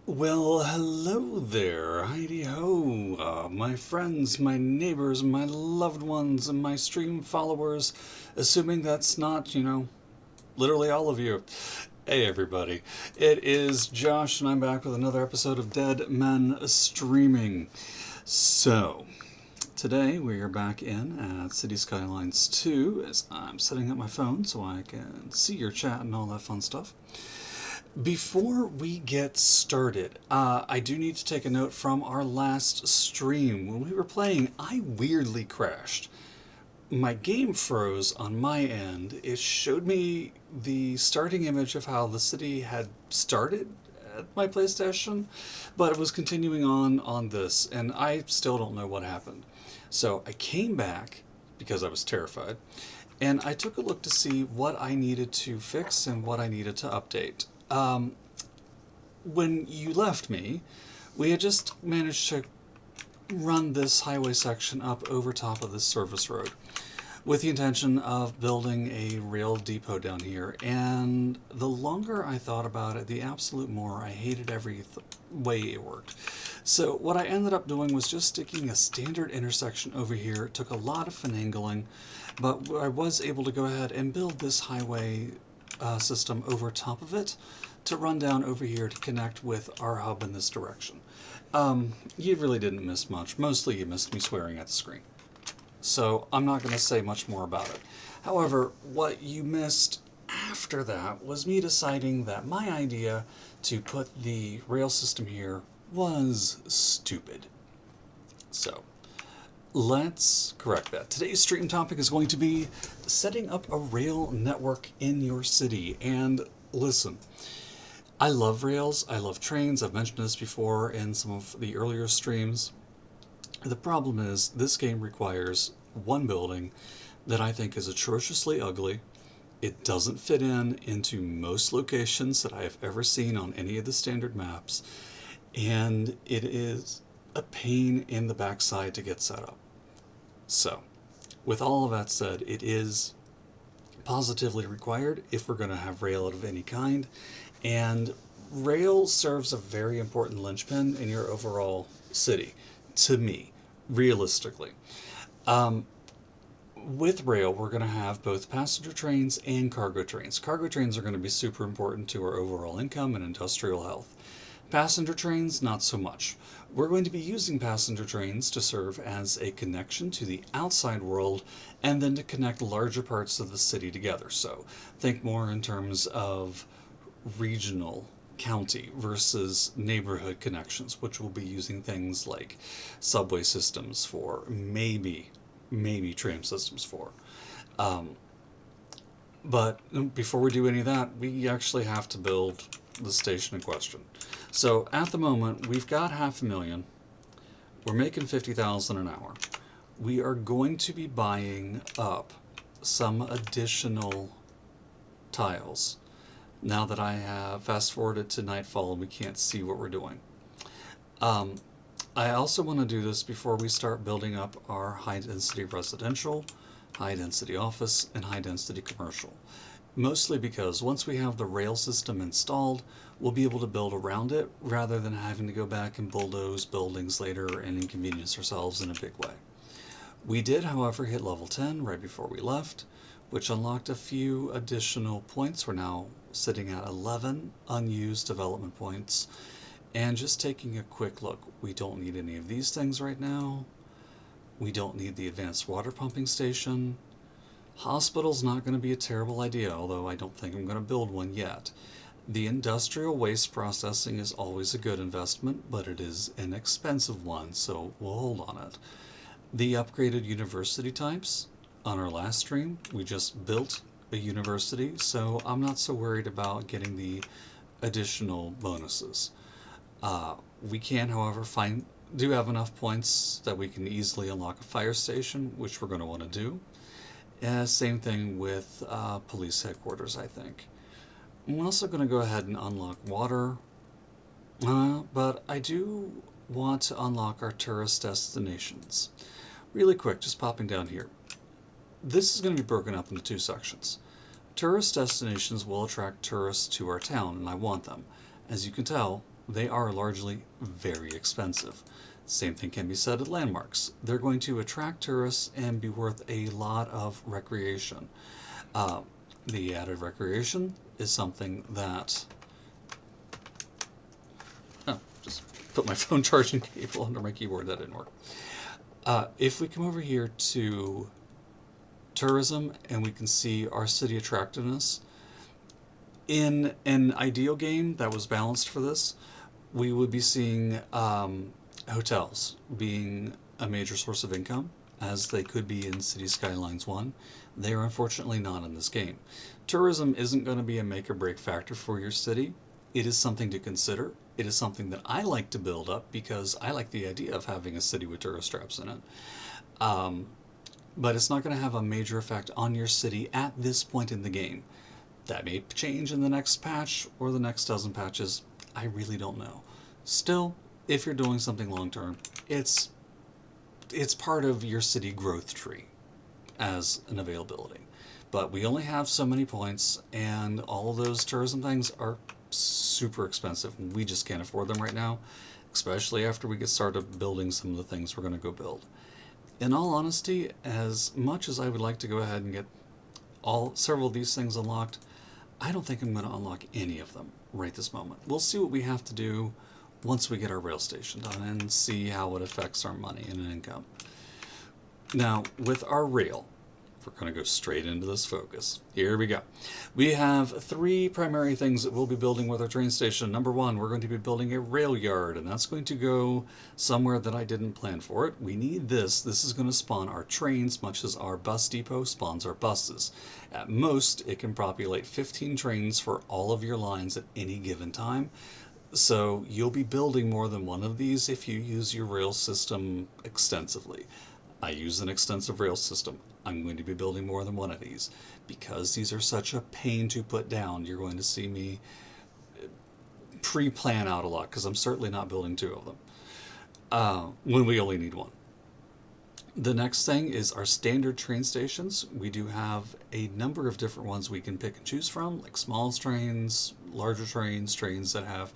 Well, hello there, heidi ho, my friends, my neighbors, my loved ones, and my stream followers, assuming that's not, literally all of you. Hey, everybody. It is Josh, and I'm back with another episode of Dead Men Streaming. So, today we are back in at Cities Skylines 2 as I'm setting up my phone so I can see your chat and all that fun stuff. Before we get started, I do need to take a note from our last stream. When we were playing, I weirdly crashed. My game froze on my end. It showed me the starting image of how the city had started at my PlayStation, but it was continuing on this, and I still don't know what happened. So I came back because I was terrified, and I took a look to see what I needed to fix and what I needed to update. When you left me, we had just managed to run this highway section up over top of this service road with the intention of building a rail depot down here. And the longer I thought about it, the absolute more I hated every way it worked. So what I ended up doing was just sticking a standard intersection over here. It took a lot of finagling, but I was able to go ahead and build this highway system over top of it to run down over here to connect with our hub in this direction. You really didn't miss much. Mostly you missed me swearing at the screen. So I'm not going to say much more about it. However, what you missed after that was me deciding that my idea to put the rail system here was stupid. So let's correct that. Today's stream topic is going to be setting up a rail network in your city. And listen, I love rails, I love trains, I've mentioned this before in some of the earlier streams. The problem is, this game requires one building that I think is atrociously ugly. It doesn't fit into most locations that I have ever seen on any of the standard maps, and it is a pain in the backside to get set up. So, with all of that said, it is positively required if we're going to have rail of any kind, and rail serves a very important linchpin in your overall city, to me, realistically. With rail, we're going to have both passenger trains and cargo trains. Cargo trains are going to be super important to our overall income and industrial health. Passenger trains, not so much. We're going to be using passenger trains to serve as a connection to the outside world and then to connect larger parts of the city together. So think more in terms of regional, county versus neighborhood connections, which will be using things like subway systems for, maybe tram systems for. But before we do any of that, we actually have to build the station in question. So at the moment, we've got 500,000. We're making 50,000 an hour. We are going to be buying up some additional tiles now that I have fast forwarded to nightfall and we can't see what we're doing. I also want to do this before we start building up our high density residential, high density office, and high density commercial. Mostly because once we have the rail system installed, we'll be able to build around it rather than having to go back and bulldoze buildings later and inconvenience ourselves in a big way. We did, however, hit level 10 right before we left, which unlocked a few additional points. We're now sitting at 11 unused development points. And just taking a quick look, we don't need any of these things right now. We don't need the advanced water pumping station. Hospital's not going to be a terrible idea, although I don't think I'm going to build one yet. The industrial waste processing is always a good investment, but it is an expensive one, so we'll hold on it. The upgraded university types, on our last stream, we just built a university, so I'm not so worried about getting the additional bonuses. We can, however, do have enough points that we can easily unlock a fire station, which we're going to want to do. Same thing with police headquarters, I think. I'm also going to go ahead and unlock water, but I do want to unlock our tourist destinations. Really quick, just popping down here. This is going to be broken up into two sections. Tourist destinations will attract tourists to our town, and I want them. As you can tell, they are largely very expensive. Same thing can be said of landmarks. They're going to attract tourists and be worth a lot of recreation. Uh, the added recreation is something that... Oh, just put my phone charging cable under my keyboard. That didn't work. If we come over here to tourism and we can see our city attractiveness, in an ideal game that was balanced for this, we would be seeing hotels being a major source of income, as they could be in Cities Skylines 1. They are unfortunately not in this game. Tourism isn't going to be a make or break factor for your city. It is something to consider. It is something that I like to build up because I like the idea of having a city with tourist traps in it. But it's not going to have a major effect on your city at this point in the game. That may change in the next patch or the next dozen patches. I really don't know. Still, if you're doing something long term, it's part of your city growth tree as an availability. But we only have so many points, and all of those tourism things are super expensive. We just can't afford them right now, especially after we get started building some of the things we're going to go build. In all honesty, as much as I would like to go ahead and get several of these things unlocked, I don't think I'm going to unlock any of them right this moment. We'll see what we have to do once we get our rail station done and see how it affects our money and income. Now, with our rail, we're going to go straight into this focus. Here we go. We have three primary things that we'll be building with our train station. Number one, we're going to be building a rail yard, and that's going to go somewhere that I didn't plan for it. We need this. This is going to spawn our trains, much as our bus depot spawns our buses. At most, it can populate 15 trains for all of your lines at any given time. So you'll be building more than one of these if you use your rail system extensively. I use an extensive rail system. I'm going to be building more than one of these. Because these are such a pain to put down, you're going to see me pre-plan out a lot, because I'm certainly not building two of them when we only need one. The next thing is our standard train stations. We do have a number of different ones we can pick and choose from, like small trains, larger trains, trains that have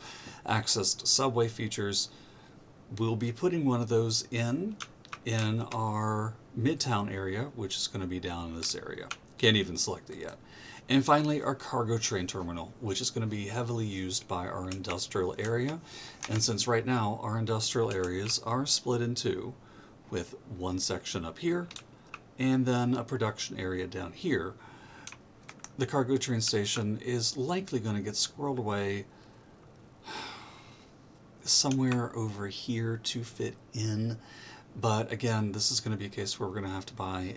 access to subway features. We'll be putting one of those in our Midtown area, which is going to be down in this area. Can't even select it yet. And finally, our cargo train terminal, which is going to be heavily used by our industrial area. And since right now our industrial areas are split in two, with one section up here and then a production area down here, the cargo train station is likely going to get squirreled away somewhere over here to fit in. But again, this is going to be a case where we're going to have to buy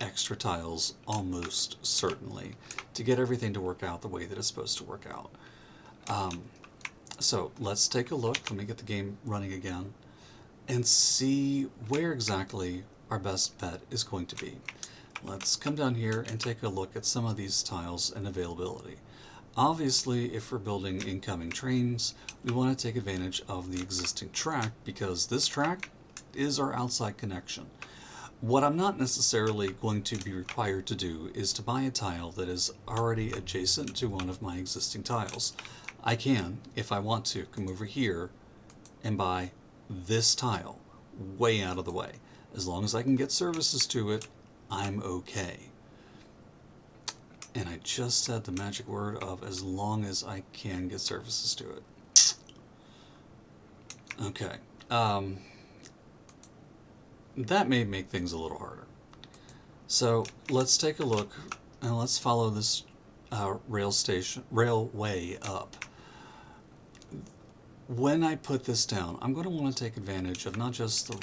extra tiles almost certainly to get everything to work out the way that it's supposed to work out. So let's take a look. Let me get the game running again and see where exactly our best bet is going to be. Let's come down here and take a look at some of these tiles and availability. Obviously, if we're building incoming trains, we want to take advantage of the existing track, because this track is our outside connection. What I'm not necessarily going to be required to do is to buy a tile that is already adjacent to one of my existing tiles. I can, if I want to, come over here and buy this tile way out of the way. As long as I can get services to it, I'm okay. And I just said the magic word of as long as I can get services to it. Okay. That may make things a little harder. So let's take a look and let's follow this railway up. When I put this down, I'm going to want to take advantage of not just the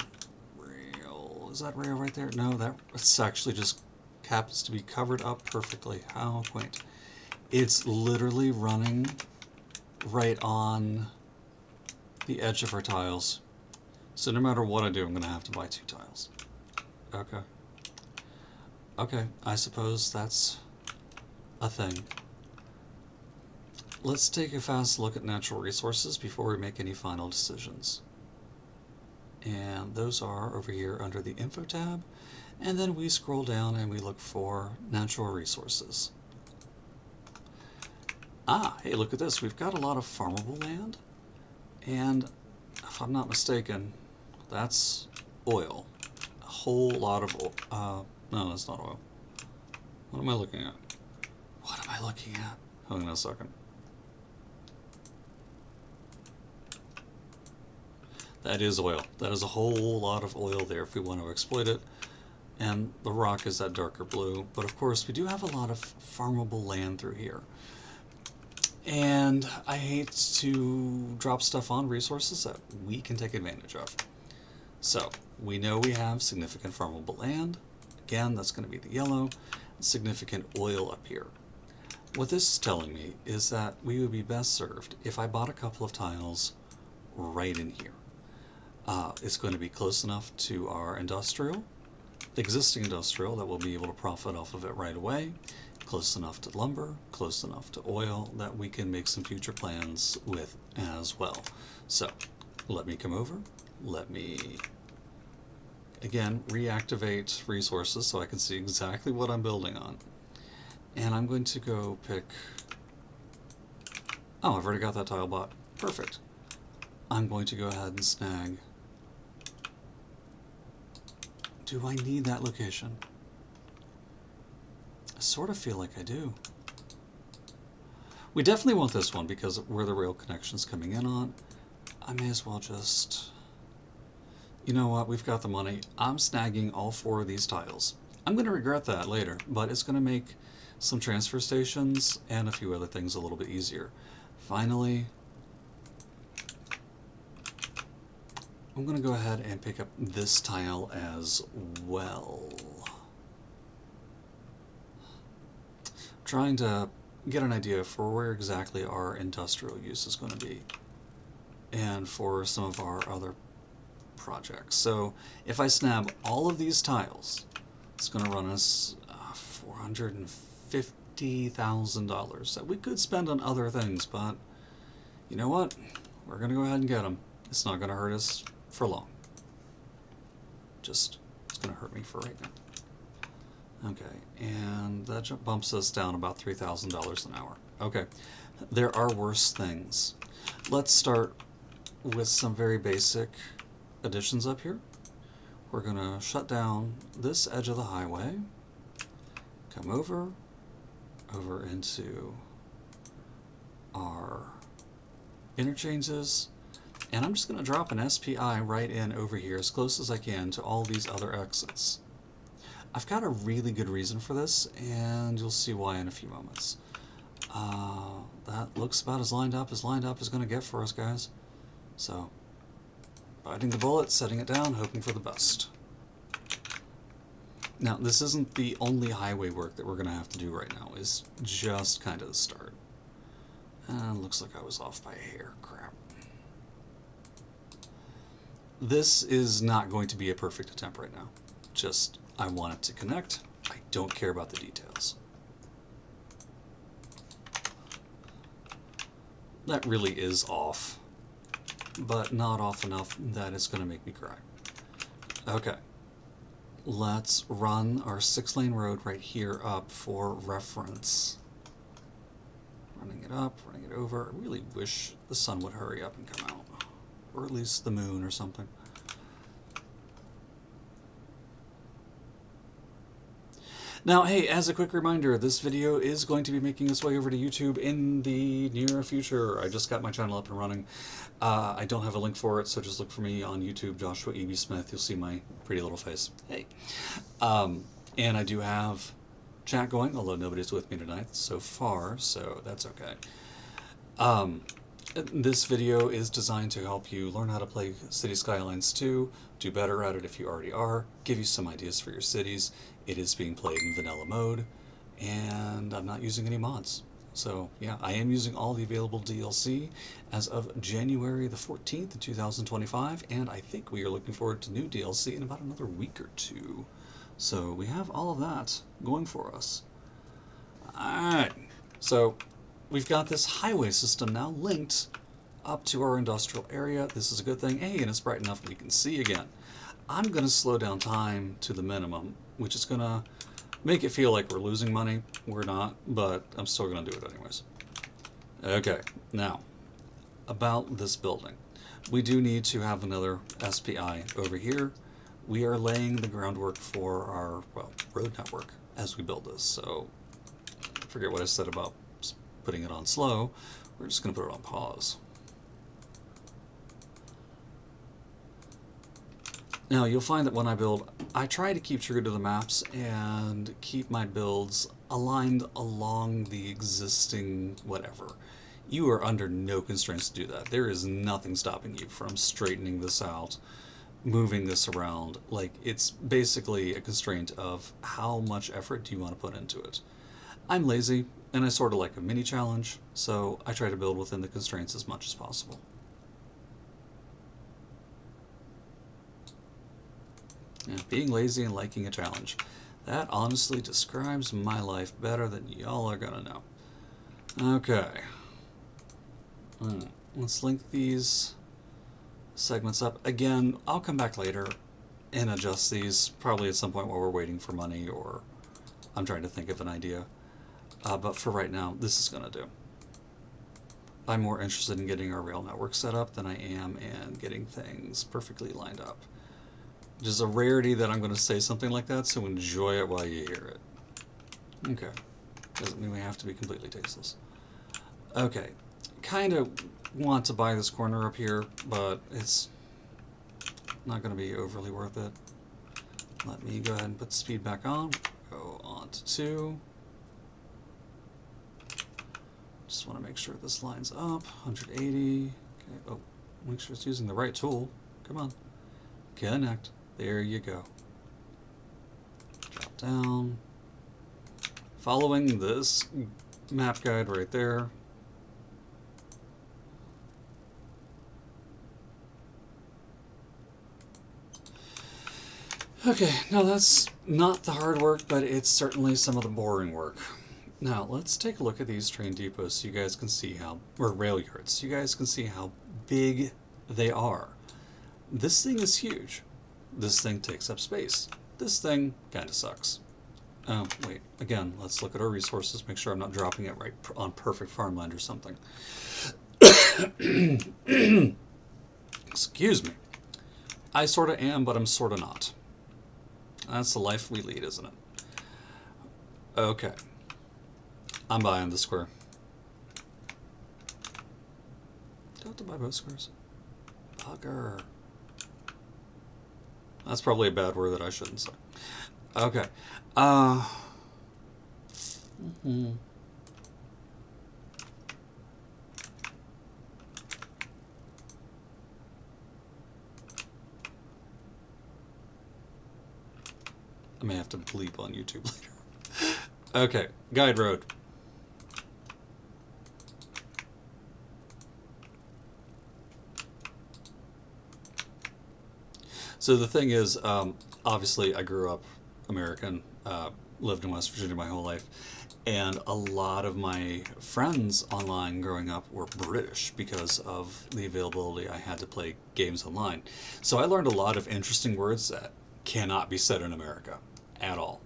rail. Is that rail right there? No, that's actually just happens to be covered up perfectly. How quaint. It's literally running right on the edge of our tiles. So no matter what I do, I'm going to have to buy two tiles. Okay. Okay, I suppose that's a thing. Let's take a fast look at natural resources before we make any final decisions. And those are over here under the Info tab. And then we scroll down and we look for natural resources. Ah, hey, look at this. We've got a lot of farmable land. And if I'm not mistaken, that's oil. A whole lot of oil. No, that's not oil. What am I looking at? What am I looking at? Hang on a second. That is oil. That is a whole lot of oil there if we want to exploit it. And the rock is that darker blue. But of course, we do have a lot of farmable land through here. And I hate to drop stuff on resources that we can take advantage of. So, we know we have significant farmable land. Again, that's going to be the yellow. Significant oil up here. What this is telling me is that we would be best served if I bought a couple of tiles right in here. It's going to be close enough to our existing industrial, that we'll be able to profit off of it right away. Close enough to lumber, close enough to oil, that we can make some future plans with as well. So, let me come over. Let me, again, reactivate resources so I can see exactly what I'm building on. And I'm going to go pick... Oh, I've already got that tile bought. Perfect. I'm going to go ahead and snag... Do I need that location? I sort of feel like I do. We definitely want this one because where the rail connection's coming in on. I may as well just... You know what? We've got the money. I'm snagging all 4 of these tiles. I'm going to regret that later, but it's going to make some transfer stations and a few other things a little bit easier. Finally, I'm going to go ahead and pick up this tile as well. Trying to get an idea for where exactly our industrial use is going to be and for some of our other projects. So if I all of these tiles, it's going to run us $450,000 that we could spend on other things, but you know what? We're going to go ahead and get them. It's not going to hurt us for long. Just, it's going to hurt me for right now. Okay, and that bumps us down about $3,000 an hour. Okay, there are worse things. Let's start with some very basic additions up here. We're going to shut down this edge of the highway, come over into our interchanges, and I'm just going to drop an SPI right in over here as close as I can to all these other exits. I've got a really good reason for this, and you'll see why in a few moments. That looks about as lined up as going to get for us, guys. So, biting the bullet, setting it down, hoping for the best. Now, this isn't the only highway work that we're going to have to do right now. It's just kind of the start. Looks like I was off by a hair. Crap. This is not going to be a perfect attempt right now. Just, I want it to connect. I don't care about the details. That really is off, but not off enough that it's going to make me cry. Okay. Let's run our 6-lane road right here up for reference. Running it up, running it over. I really wish the sun would hurry up and come out. Or at least the moon or something. Now, hey, as a quick reminder, this video is going to be making its way over to YouTube in the near future. I just got my channel up and running. I don't have a link for it, so just look for me on YouTube, Joshua E.B. Smith. You'll see my pretty little face. Hey. And I do have chat going, although nobody's with me tonight so far, so that's okay. This video is designed to help you learn how to play Cities Skylines 2, do better at it if you already are, give you some ideas for your cities. It is being played in vanilla mode, and I'm not using any mods. So yeah, I am using all the available DLC as of January the 14th, 2025, and I think we are looking forward to new DLC in about another week or two. So we have all of that going for us. Alright, so we've got this highway system now linked up to our industrial area. This is a good thing. Hey, and it's bright enough we can see again. I'm going to slow down time to the minimum, which is going to make it feel like we're losing money. We're not, but I'm still going to do it anyways. Okay, now, about this building. We do need to have another SPI over here. We are laying the groundwork for our, well, road network as we build this. So forget what I said about putting it on slow. We're just going to put it on pause. Now you'll find that when I build, I try to keep true to the maps and keep my builds aligned along the existing whatever. You are under no constraints to do that. There is nothing stopping you from straightening this out, moving this around. Like, it's basically a constraint of how much effort do you want to put into it. I'm lazy, and I sort of like a mini challenge, so I try to build within the constraints as much as possible. Yeah, being lazy and liking a challenge. That honestly describes my life better than y'all are gonna know. Okay. Let's link these segments up. Again, I'll come back later and adjust these, probably at some point while we're waiting for money, or I'm trying to think of an idea. But for right now, this is gonna do. I'm more interested in getting our rail network set up than I am in getting things perfectly lined up. Which is a rarity that I'm going to say something like that, so enjoy it while you hear it. Okay. Doesn't mean we have to be completely tasteless. Okay. Kind of want to buy this corner up here, but it's not going to be overly worth it. Let me go ahead and put the speed back on. Go on to 2. Just want to make sure this lines up. 180. Okay. Oh, make sure it's using the right tool. Come on. Connect. There you go. Drop down. Following this map guide right there. Okay, now that's not the hard work, but it's certainly some of the boring work. Now, let's take a look at these train depots so you guys can see how, or rail yards, so you guys can see how big they are. This thing is huge. This thing takes up space. This thing kind of sucks. Oh, wait. Again, let's look at our resources, make sure I'm not dropping it right on perfect farmland or something. Excuse me. I sort of am, but I'm sort of not. That's the life we lead, isn't it? Okay. I'm buying the square. Do I have to buy both squares? Bugger. That's probably a bad word that I shouldn't say. Okay. I may have to bleep on YouTube later. Okay, guide road. So the thing is, obviously I grew up American, lived in West Virginia my whole life, and a lot of my friends online growing up were British because of the availability I had to play games online. So I learned a lot of interesting words that cannot be said in America at all.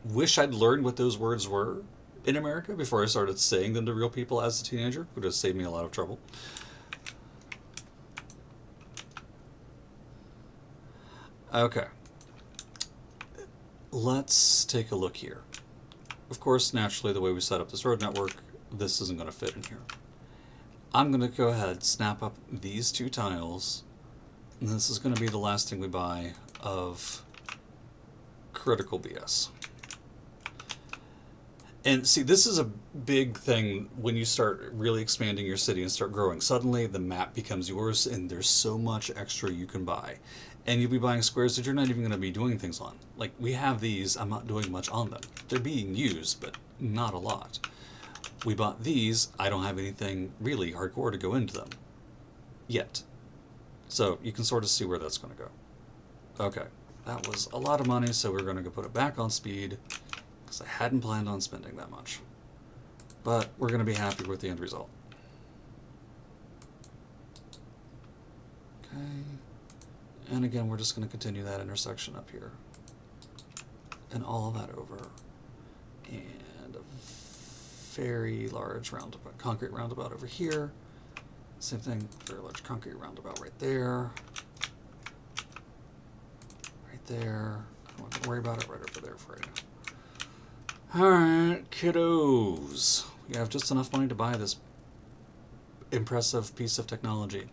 Wish I'd learned what those words were in America before I started saying them to real people as a teenager. Would have saved me a lot of trouble. Okay. Let's take a look here. Of course, naturally, the way we set up this road network, this isn't going to fit in here. I'm going to go ahead, snap up these 2 tiles, and this is going to be the last thing we buy of critical BS. And see, this is a big thing when you start really expanding your city and start growing. Suddenly, the map becomes yours, and there's so much extra you can buy. And you'll be buying squares that you're not even going to be doing things on. Like, we have these, I'm not doing much on them. They're being used, but not a lot. We bought these, I don't have anything really hardcore to go into them. Yet. So, you can sort of see where that's going to go. Okay, that was a lot of money, so we're going to go put it back on speed, because I hadn't planned on spending that much. But we're going to be happy with the end result. Okay. And again, we're just going to continue that intersection up here. And all of that over. And very large roundabout, concrete roundabout over here. Same thing, very large concrete roundabout right there. Right there. I don't have to worry about it, right over there for right now. Alright, kiddos. We have just enough money to buy this impressive piece of technology.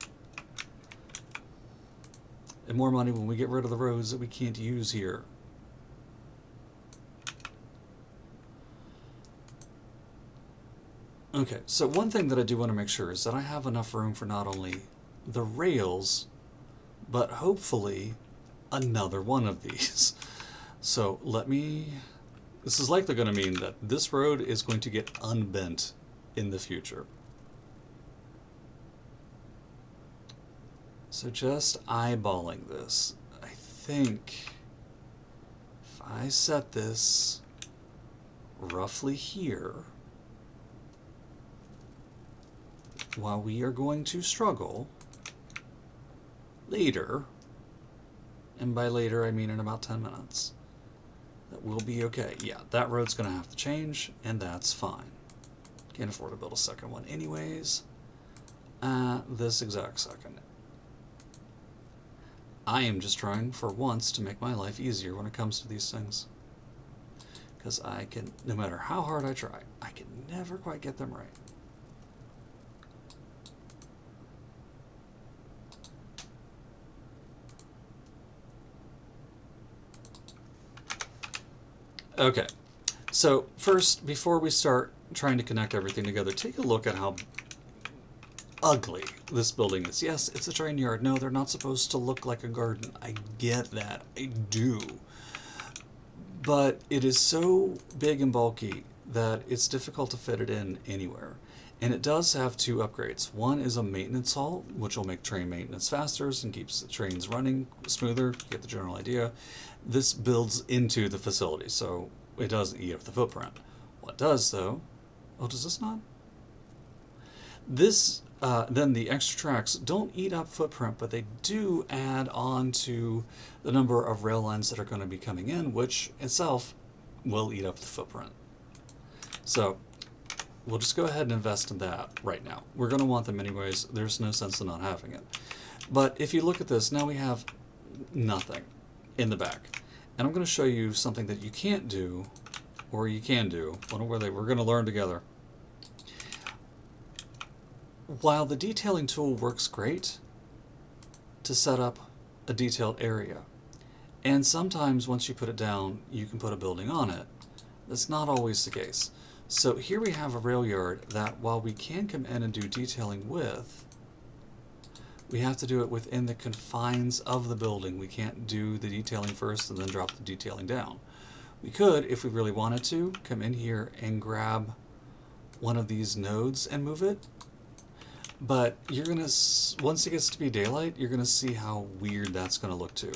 And more money when we get rid of the roads that we can't use here. Okay, so one thing that I do want to make sure is that I have enough room for not only the rails, but hopefully another one of these. So this is likely going to mean that this road is going to get unbent in the future. So just eyeballing this, I think if I set this roughly here, while we are going to struggle later, and by later I mean in about 10 minutes, that will be okay. Yeah, that road's going to have to change, and that's fine. Can't afford to build a second one anyways. This exact second. I am just trying for once to make my life easier when it comes to these things. Because I can, no matter how hard I try, I can never quite get them right. Okay, so first, before we start trying to connect everything together, take a look at how ugly this building is. Yes, it's a train yard. No, they're not supposed to look like a garden. I get that. I do. But it is so big and bulky that it's difficult to fit it in anywhere. And it does have two upgrades. One is a maintenance hall, which will make train maintenance faster and keeps the trains running smoother. You get the general idea. This builds into the facility, so it doesn't eat up the footprint. What does, though... Oh, does this not? This, then the extra tracks don't eat up footprint, but they do add on to the number of rail lines that are going to be coming in, which itself will eat up the footprint. So we'll just go ahead and invest in that right now. We're going to want them anyways. There's no sense in not having it. But if you look at this, now we have nothing in the back. And I'm going to show you something that you can't do, or you can do. We're going to learn together. While the detailing tool works great to set up a detailed area, and sometimes once you put it down, you can put a building on it, that's not always the case. So here we have a rail yard that while we can come in and do detailing with, we have to do it within the confines of the building. We can't do the detailing first and then drop the detailing down. We could, if we really wanted to, come in here and grab one of these nodes and move it. But you're going to, once it gets to be daylight, you're going to see how weird that's going to look too.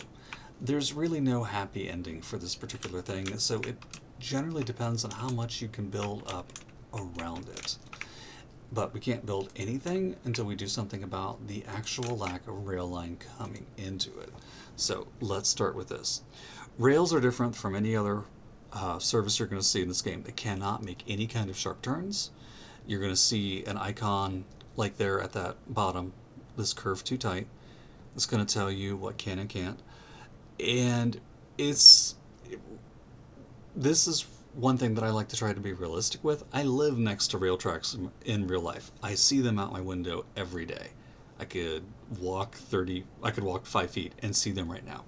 There's really no happy ending for this particular thing, so it generally depends on how much you can build up around it. But we can't build anything until we do something about the actual lack of rail line coming into it. So let's start with this. Rails are different from any other service you're going to see in this game. They cannot make any kind of sharp turns. You're going to see an icon like there at that bottom, this curve too tight. It's going to tell you what can and can't. And this is one thing that I like to try to be realistic with. I live next to rail tracks in real life. I see them out my window every day. I could walk 5 feet and see them right now.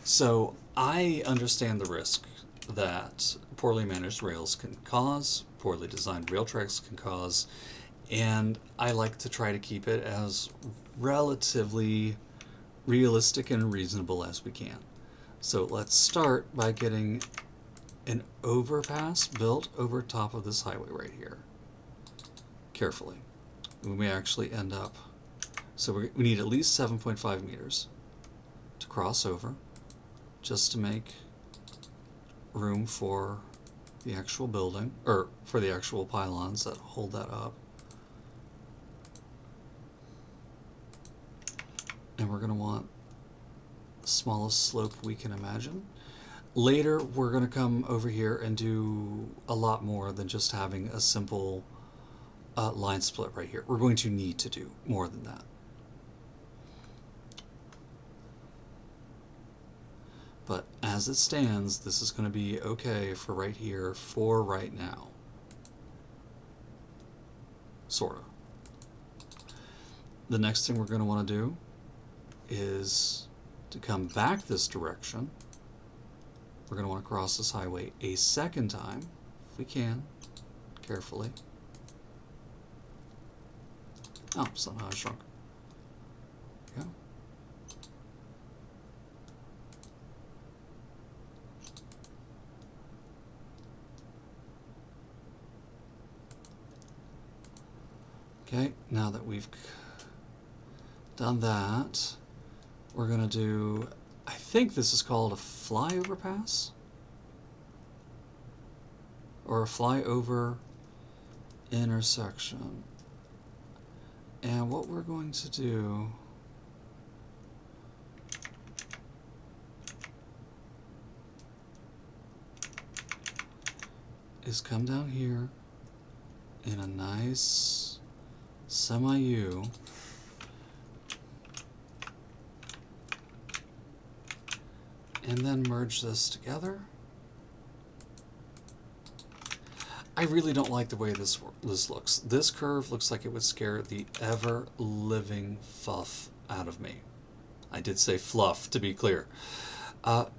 So I understand the risk that poorly managed rails can cause, poorly designed rail tracks can cause, and I like to try to keep it as relatively realistic and reasonable as we can. So let's start by getting an overpass built over top of this highway right here. Carefully. We may actually end up, so we need at least 7.5 meters to cross over, just to make room for the actual building, or for the actual pylons that hold that up. And we're going to want the smallest slope we can imagine. Later, we're going to come over here and do a lot more than just having a simple line split right here. We're going to need to do more than that. But as it stands, this is going to be okay for right here for right now. Sort of. The next thing we're going to want to do is to come back this direction. We're going to want to cross this highway a second time, if we can, carefully. Oh, somehow I shrunk. There we go. Okay, now that we've done that, we're going to do, I think this is called a flyover pass? Or a flyover intersection. And what we're going to do is come down here in a nice semi-U and then merge this together. I really don't like the way this looks. This curve looks like it would scare the ever-living fluff out of me. I did say fluff, to be clear.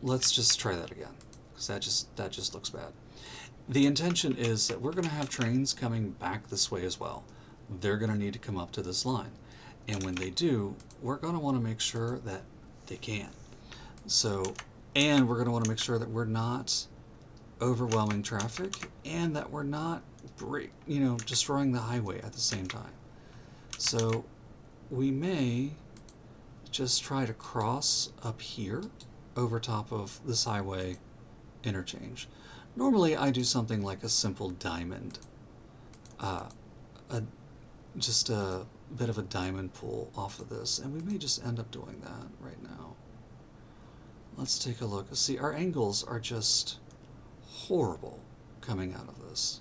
Let's just try that again, because that just looks bad. The intention is that we're going to have trains coming back this way as well. They're going to need to come up to this line. And when they do, we're going to want to make sure that they can. So, and we're going to want to make sure that we're not overwhelming traffic and that we're not destroying the highway at the same time. So we may just try to cross up here over top of this highway interchange. Normally I do something like a simple diamond, just a bit of a diamond pull off of this, and we may just end up doing that right now. Let's take a look. See, our angles are just horrible coming out of this.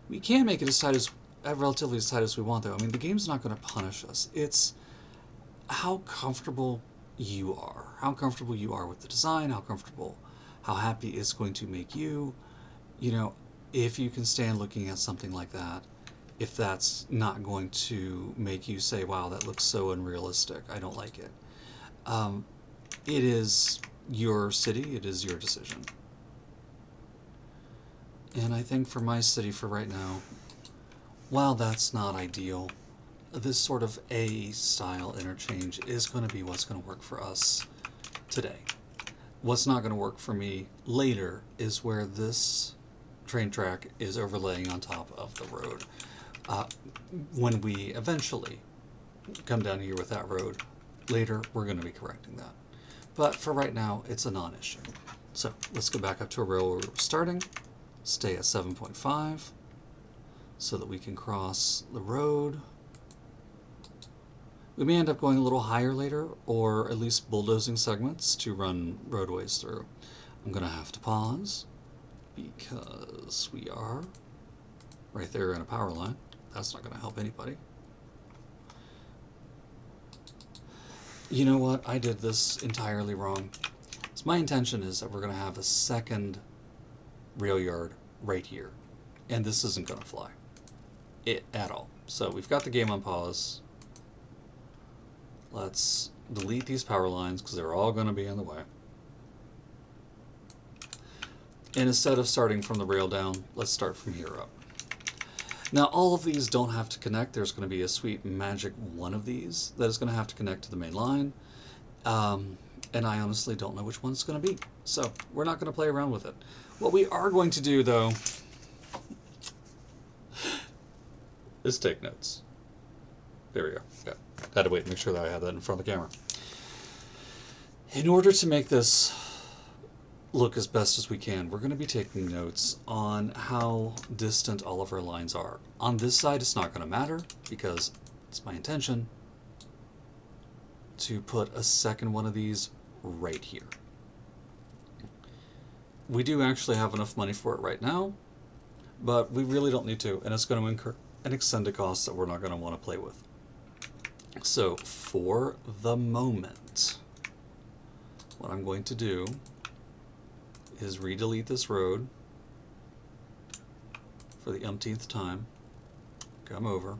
We can make it as tight as, relatively as tight as we want though. I mean, the game's not going to punish us. It's how comfortable you are. How comfortable you are with the design, how happy it's going to make you. You know, if you can stand looking at something like that, if that's not going to make you say, wow, that looks so unrealistic, I don't like it. It is your city, it is your decision. And I think for my city for right now, while that's not ideal, this sort of A-style interchange is going to be what's going to work for us today. What's not going to work for me later is where this train track is overlaying on top of the road. When we eventually come down here with that road, later we're going to be correcting that. But for right now, it's a non-issue. So let's go back up to a rail where we're starting, stay at 7.5 so that we can cross the road. We may end up going a little higher later, or at least bulldozing segments to run roadways through. I'm going to have to pause because we are right there in a power line. That's not going to help anybody. You know what? I did this entirely wrong. So my intention is that we're going to have a second rail yard right here. And this isn't going to fly. At all. So we've got the game on pause. Let's delete these power lines because they're all going to be in the way. And instead of starting from the rail down, let's start from here up. Now all of these don't have to connect. There's going to be a sweet magic one of these that is going to have to connect to the main line. And I honestly don't know which one it's going to be. So we're not going to play around with it. What we are going to do though is take notes. There we go. Yeah. Had to wait and make sure that I had that in front of the camera. In order to make this look as best as we can, we're going to be taking notes on how distant all of our lines are. On this side, it's not going to matter because it's my intention to put a second one of these right here. We do actually have enough money for it right now, but we really don't need to, and it's going to incur an extended cost that we're not going to want to play with. So for the moment, what I'm going to do is redelete this road for the umpteenth time. Come over.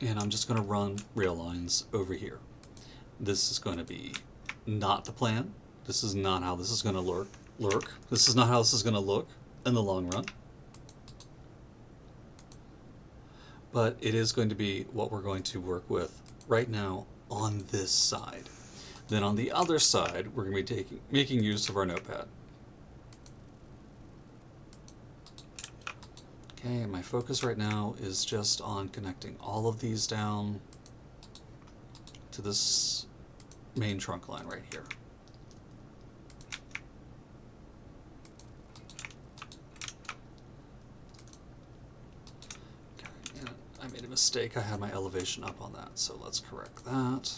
And I'm just going to run rail lines over here. This is going to be not the plan. This is not how this is going to lurk. This is not how this is going to look in the long run. But it is going to be what we're going to work with right now on this side. Then on the other side, we're going to be making use of our notepad. Okay, and my focus right now is just on connecting all of these down to this main trunk line right here. Okay, and I made a mistake. I had my elevation up on that, so let's correct that.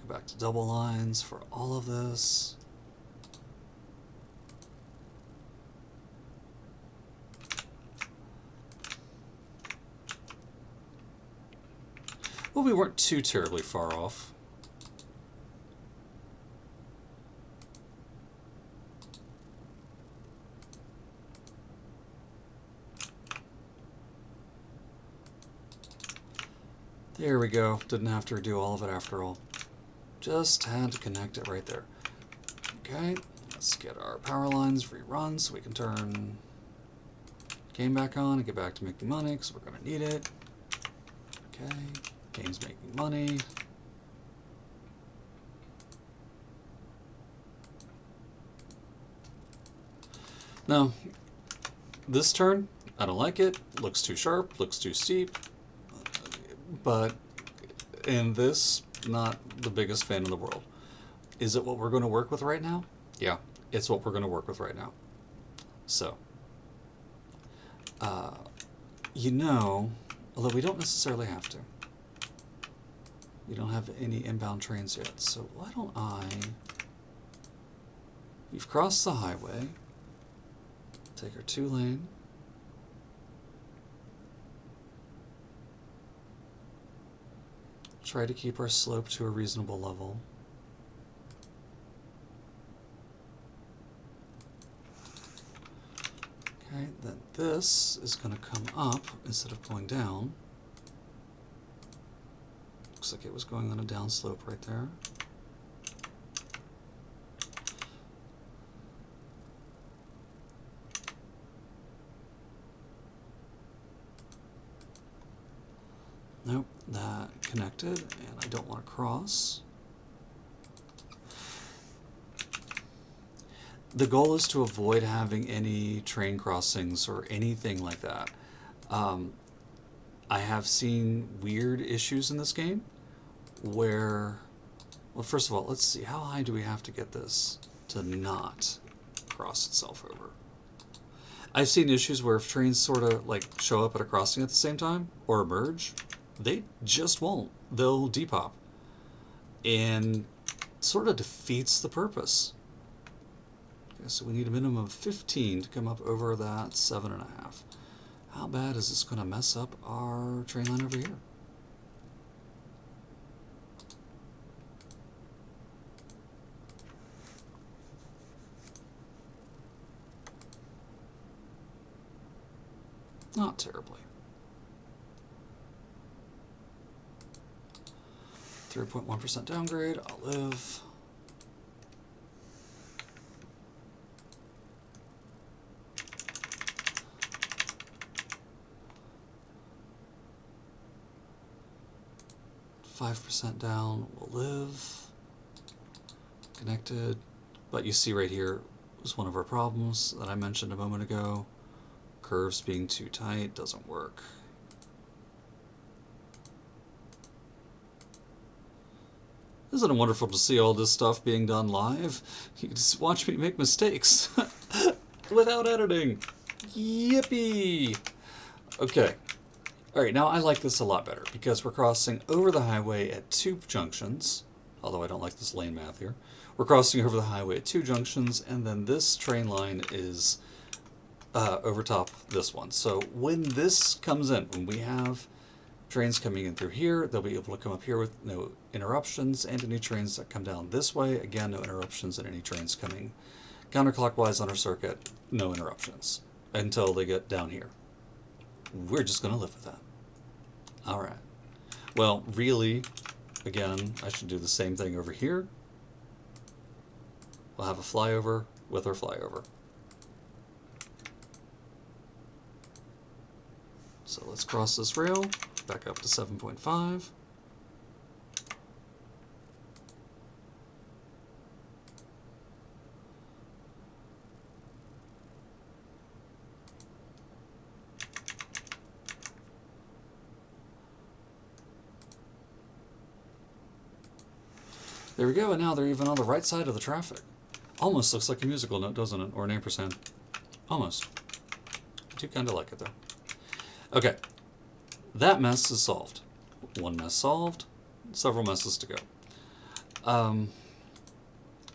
Go back to double lines for all of this. Well, we weren't too terribly far off. There we go. Didn't have to redo all of it after all. Just had to connect it right there. Okay, let's get our power lines rerun so we can turn game back on and get back to making money because we're going to need it. Okay. Game's making money. Now, this turn, I don't like it. Looks too sharp, looks too steep. But in this, not the biggest fan in the world. Is it what we're going to work with right now? Yeah, it's what we're going to work with right now. So, you know, although we don't necessarily have to. We don't have any inbound trains yet, so why don't we've crossed the highway, take our 2-lane, try to keep our slope to a reasonable level. Okay, then this is going to come up instead of going down. Looks like it was going on a downslope right there. Nope, that connected, and I don't want to cross. The goal is to avoid having any train crossings or anything like that. I have seen weird issues in this game where, well, first of all, let's see, how high do we have to get this to not cross itself over? I've seen issues where if trains sort of like show up at a crossing at the same time or merge, they just won't. They'll depop. And sort of defeats the purpose. Okay, so we need a minimum of 15 to come up over that 7.5. How bad is this going to mess up our train line over here? Not terribly. 3.1% downgrade, I'll live. %5 down, will live. Connected. But you see right here was one of our problems that I mentioned a moment ago. Curves being too tight doesn't work. Isn't it wonderful to see all this stuff being done live? You can just watch me make mistakes without editing. Yippee! Okay. Alright, now I like this a lot better because we're crossing over the highway at 2 junctions although I don't like this lane math here. We're crossing over the highway at 2 junctions, and then this train line is over top this one. So when this comes in, when we have trains coming in through here, they'll be able to come up here with no interruptions, and any trains that come down this way, again, no interruptions, and any trains coming counterclockwise on our circuit, no interruptions until they get down here. We're just going to live with that. All right. Well, really, again, I should do the same thing over here. We'll have a flyover with our flyover. So let's cross this rail, back up to 7.5. There we go, and now they're even on the right side of the traffic. Almost looks like a musical note, doesn't it? Or an ampersand. Almost. I do kind of like it, though. Okay, that mess is solved. One mess solved, several messes to go.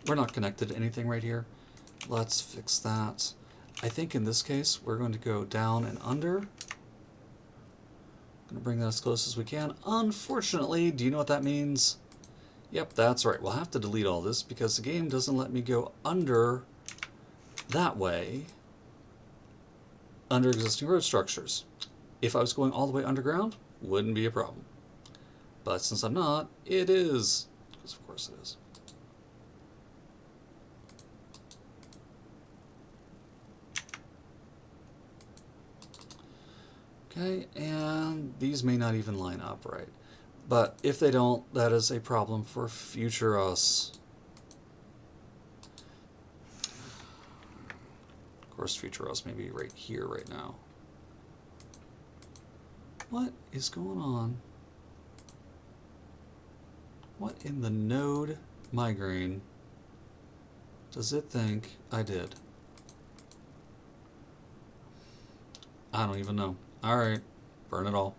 We're not connected to anything right here. Let's fix that. I think in this case, we're going to go down and under. I'm going to bring that as close as we can. Unfortunately, do you know what that means? Yep, that's right. We'll have to delete all this because the game doesn't let me go under that way under existing road structures. If I was going all the way underground, wouldn't be a problem. But since I'm not, it is. Because of course it is. Okay, and these may not even line up right. But if they don't, that is a problem for future us. Of course, future us may be right here right now. What is going on? What in the node migraine does it think I did? I don't even know. Alright, burn it all.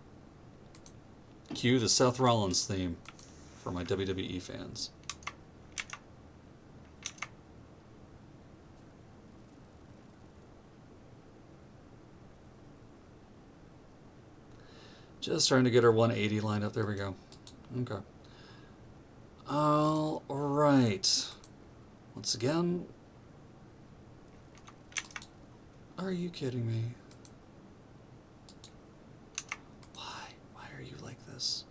Cue the Seth Rollins theme for my WWE fans. Just trying to get our 180 lined up. There we go. Okay. All right. Once again. Are you kidding me? Why? Why are you like this?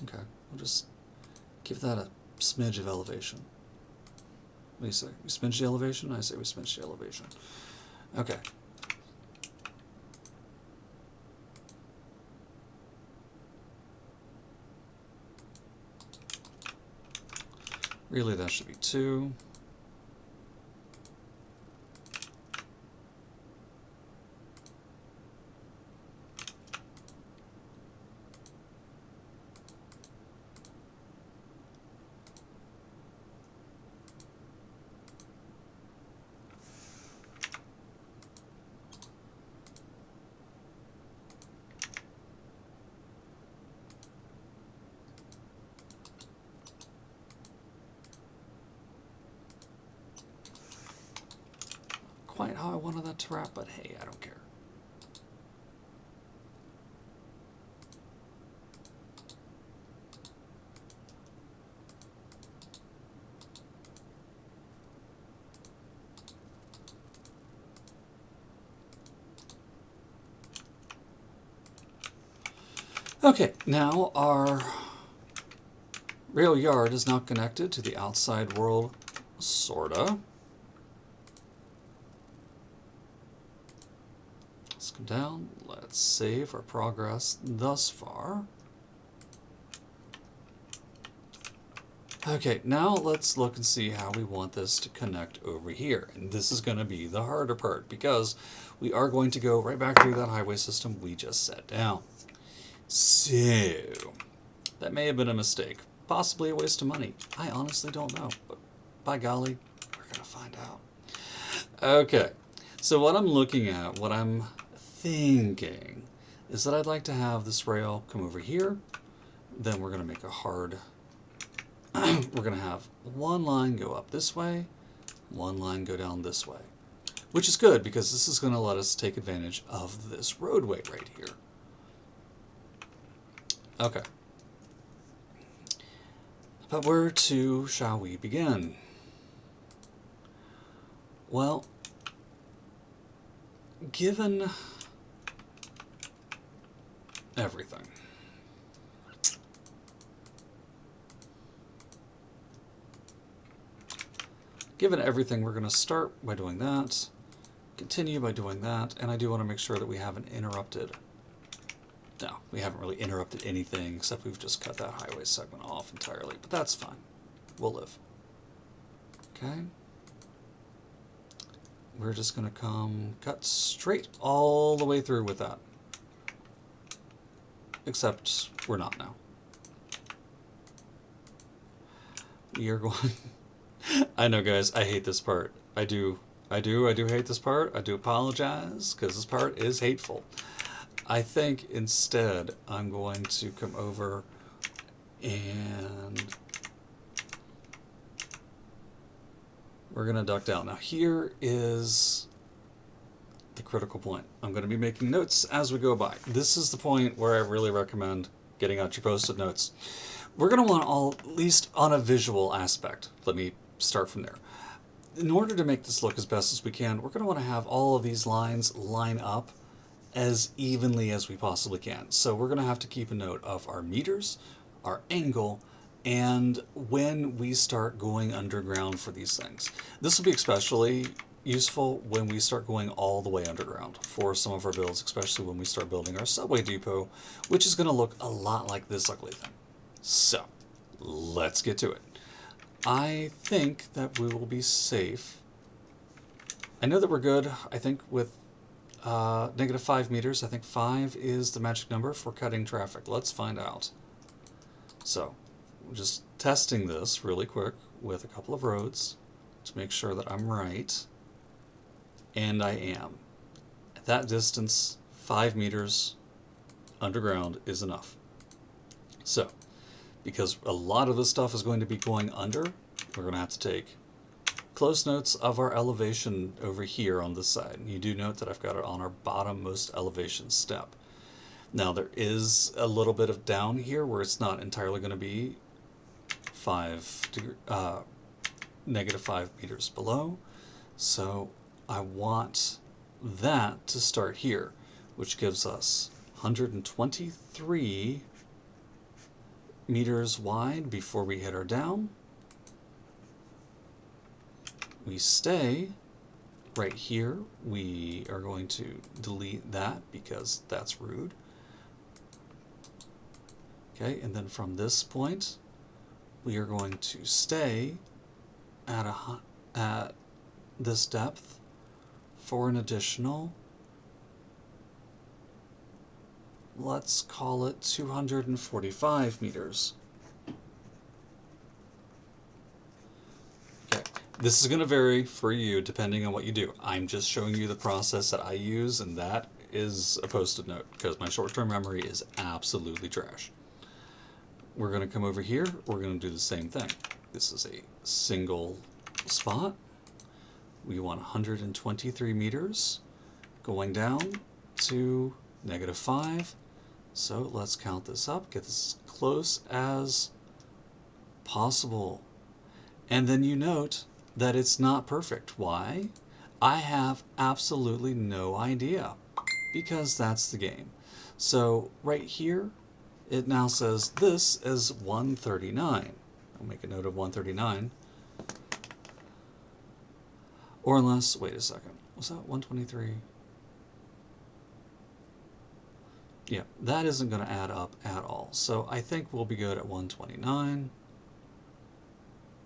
Okay. We'll just give that a smidge of elevation. What do you say? We smidge the elevation? I say we smidge the elevation. Okay. Really, that should be 2. Quite how I wanted that to wrap, but hey, I don't care. Okay, now our rail yard is now connected to the outside world, sorta. Let's come down, let's save our progress thus far. Okay, now let's look and see how we want this to connect over here. And this is going to be the harder part because we are going to go right back through that highway system we just set down. So, that may have been a mistake. Possibly a waste of money. I honestly don't know. But by golly, we're going to find out. Okay, so what I'm looking at, what I'm thinking, is that I'd like to have this rail come over here. Then we're going to make a hard we're going to have one line go up this way, one line go down this way, which is good because this is going to let us take advantage of this roadway right here. Okay. But where to shall we begin? Well, given everything, we're going to start by doing that, continue by doing that, and I do want to make sure that we haven't interrupted. No, we haven't really interrupted anything, except we've just cut that highway segment off entirely, but that's fine. We'll live. Okay. We're just going to come cut straight all the way through with that. Except we're not now. We are going... I know, guys, I hate this part. I do hate this part. I do apologize, because this part is hateful. I think instead I'm going to come over and we're going to duck down. Now here is the critical point. I'm going to be making notes as we go by. This is the point where I really recommend getting out your post-it notes. We're going to want all, at least on a visual aspect. Let me start from there. In order to make this look as best as we can, we're going to want to have all of these lines line up as evenly as we possibly can. So we're going to have to keep a note of our meters, our angle, and when we start going underground for these things. This will be especially useful when we start going all the way underground for some of our builds, especially when we start building our subway depot, which is going to look a lot like this ugly thing. So let's get to it. I think that we will be safe. I know that we're good, I think, with -5 meters. I think 5 is the magic number for cutting traffic. Let's find out. So, just testing this really quick with a couple of roads to make sure that I'm right. And I am. At that distance, 5 meters underground is enough. So, because a lot of this stuff is going to be going under, we're going to have to take close notes of our elevation over here on this side. You do note that I've got it on our bottommost elevation step. Now there is a little bit of down here where it's not entirely going to be -5 meters below. So I want that to start here, which gives us 123 meters wide before we hit our down. We stay right here. We are going to delete that because that's rude. Okay, and then from this point, we are going to stay at this depth for an additional, let's call it 245 meters. This is going to vary for you depending on what you do. I'm just showing you the process that I use, and that is a post-it note because my short-term memory is absolutely trash. We're going to come over here. We're going to do the same thing. This is a single spot. We want 123 meters going down to -5. So let's count this up, get this as close as possible. And then you note that it's not perfect. Why? I have absolutely no idea, because that's the game. So right here, it now says this is 139. I'll make a note of 139. Or unless, wait a second, was that 123? Yeah, that isn't going to add up at all. So I think we'll be good at 129.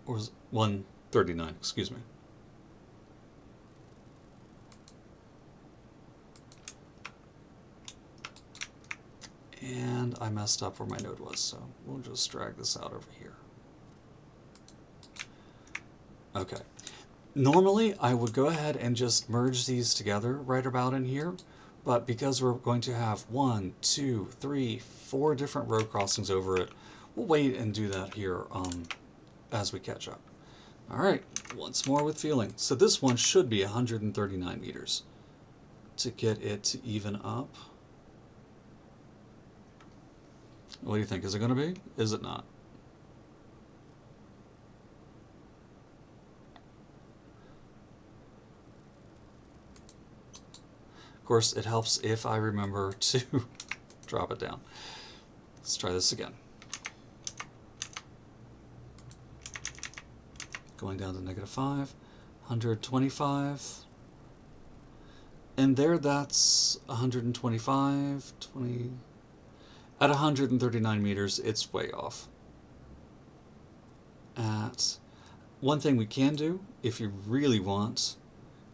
Or 139, excuse me. And I messed up where my node was, so we'll just drag this out over here. Okay. Normally, I would go ahead and just merge these together right about in here, but because we're going to have 1, 2, 3, 4 different road crossings over it, we'll wait and do that here as we catch up. All right, once more with feeling. So this one should be 139 meters to get it to even up. What do you think? Is it going to be? Is it not? Of course, it helps if I remember to drop it down. Let's try this again. Going down to -5, 125. And there, that's 125, 20. At 139 meters, it's way off. One thing we can do, if you really want,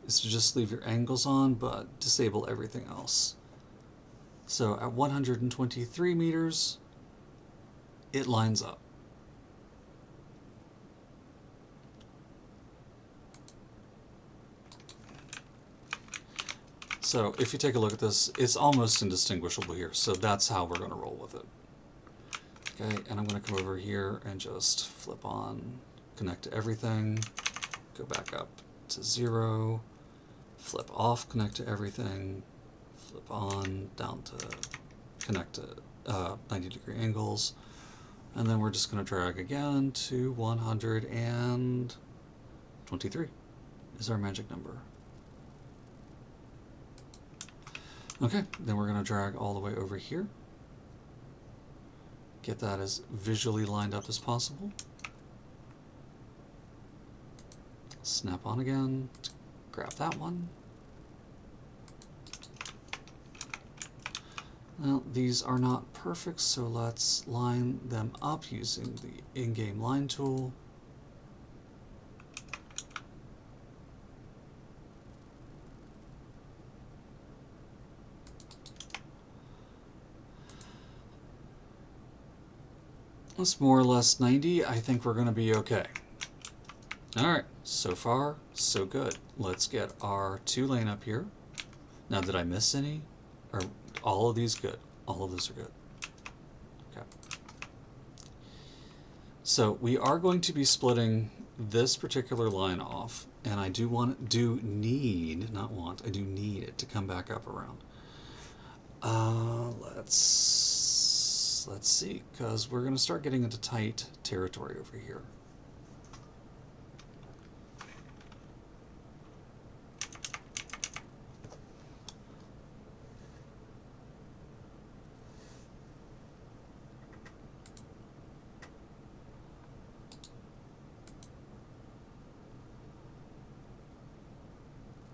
is to just leave your angles on, but disable everything else. So at 123 meters, it lines up. So if you take a look at this, it's almost indistinguishable here. So that's how we're going to roll with it. Okay, and I'm going to come over here and just flip on, connect to everything, go back up to 0, flip off, connect to everything, flip on, down to connect to 90-degree angles, and then we're just going to drag again to 123 is our magic number. Okay, then we're going to drag all the way over here. Get that as visually lined up as possible. Snap on again, grab that one. Now, these are not perfect, so let's line them up using the in-game line tool. That's more or less 90. I think we're going to be okay. Alright, so far, so good. Let's get our 2-lane up here. Now, did I miss any? Are all of these good? All of those are good. Okay. So we are going to be splitting this particular line off, and I do need it to come back up around. Let's see, because we're going to start getting into tight territory over here.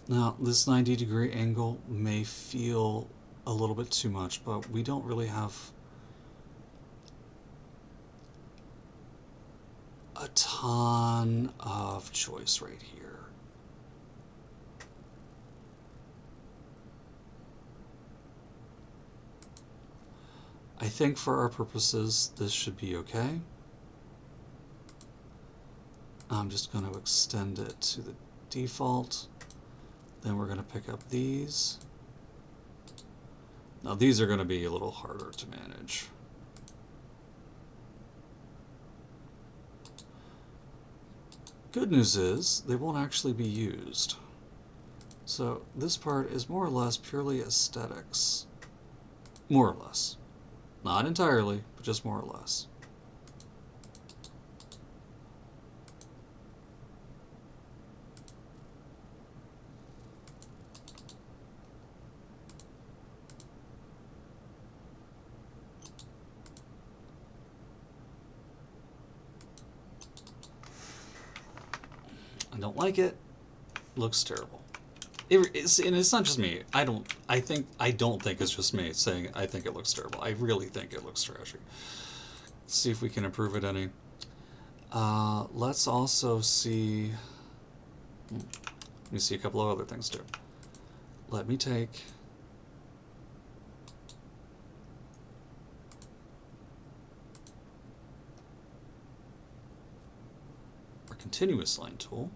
Now, this 90-degree angle may feel a little bit too much, but we don't really have a ton of choice right here. I think for our purposes, this should be okay. I'm just going to extend it to the default. Then we're going to pick up these. Now these are going to be a little harder to manage. Good news is they won't actually be used. So this part is more or less purely aesthetics. More or less. Not entirely, but just more or less. I don't like it. Looks terrible. And it's not just me. I don't think it's just me saying I think it looks terrible. I really think it looks trashy. Let's see if we can improve it any. Let's also see. Let me see a couple of other things too. Let me take. Our continuous line tool.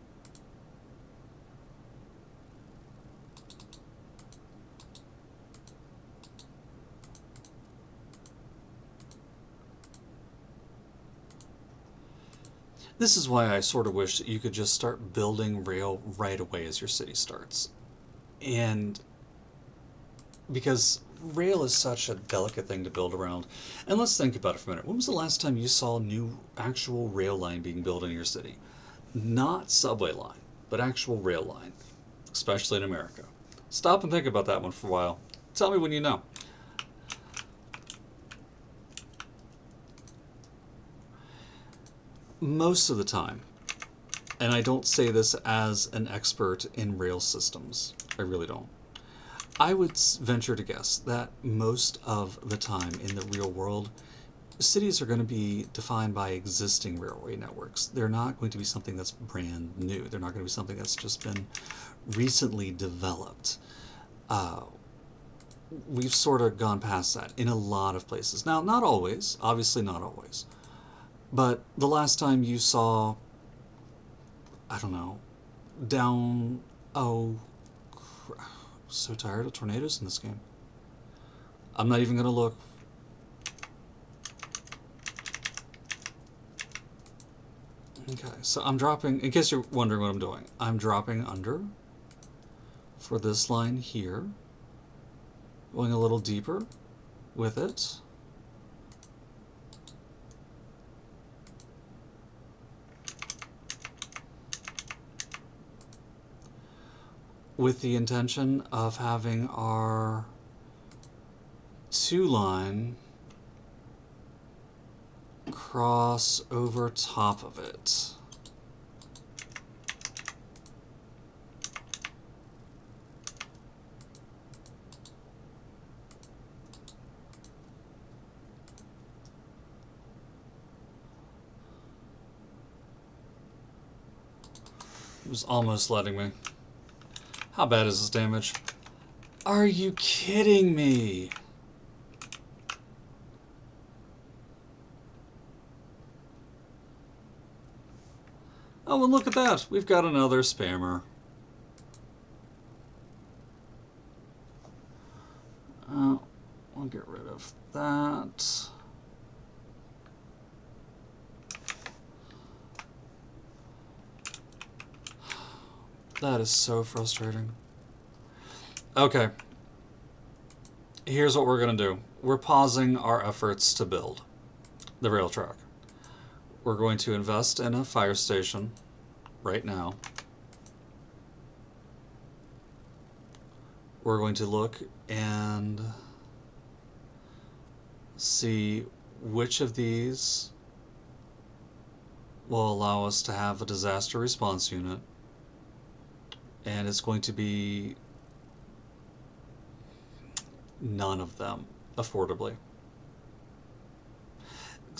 This is why I sort of wish that you could just start building rail right away as your city starts. And because rail is such a delicate thing to build around. And let's think about it for a minute. When was the last time you saw a new actual rail line being built in your city? Not subway line, but actual rail line, especially in America. Stop and think about that one for a while. Tell me when you know. Most of the time, and I don't say this as an expert in rail systems, I really don't. I would venture to guess that most of the time in the real world, cities are going to be defined by existing railway networks. They're not going to be something that's brand new. They're not going to be something that's just been recently developed. We've sort of gone past that in a lot of places. Now, not always, obviously not always. But the last time you saw, I don't know, down, oh, I'm so tired of tornadoes in this game. I'm not even going to look. Okay, so I'm dropping, in case you're wondering what I'm doing, I'm dropping under for this line here, going a little deeper with it. With the intention of having our 2 line cross over top of it. It was almost letting me. How bad is this damage? Are you kidding me? Oh, and look at that. We've got another spammer. I'll get rid of that. That is so frustrating. Okay. Here's what we're going to do. We're pausing our efforts to build the rail track. We're going to invest in a fire station right now. We're going to look and see which of these will allow us to have a disaster response unit. And it's going to be none of them affordably.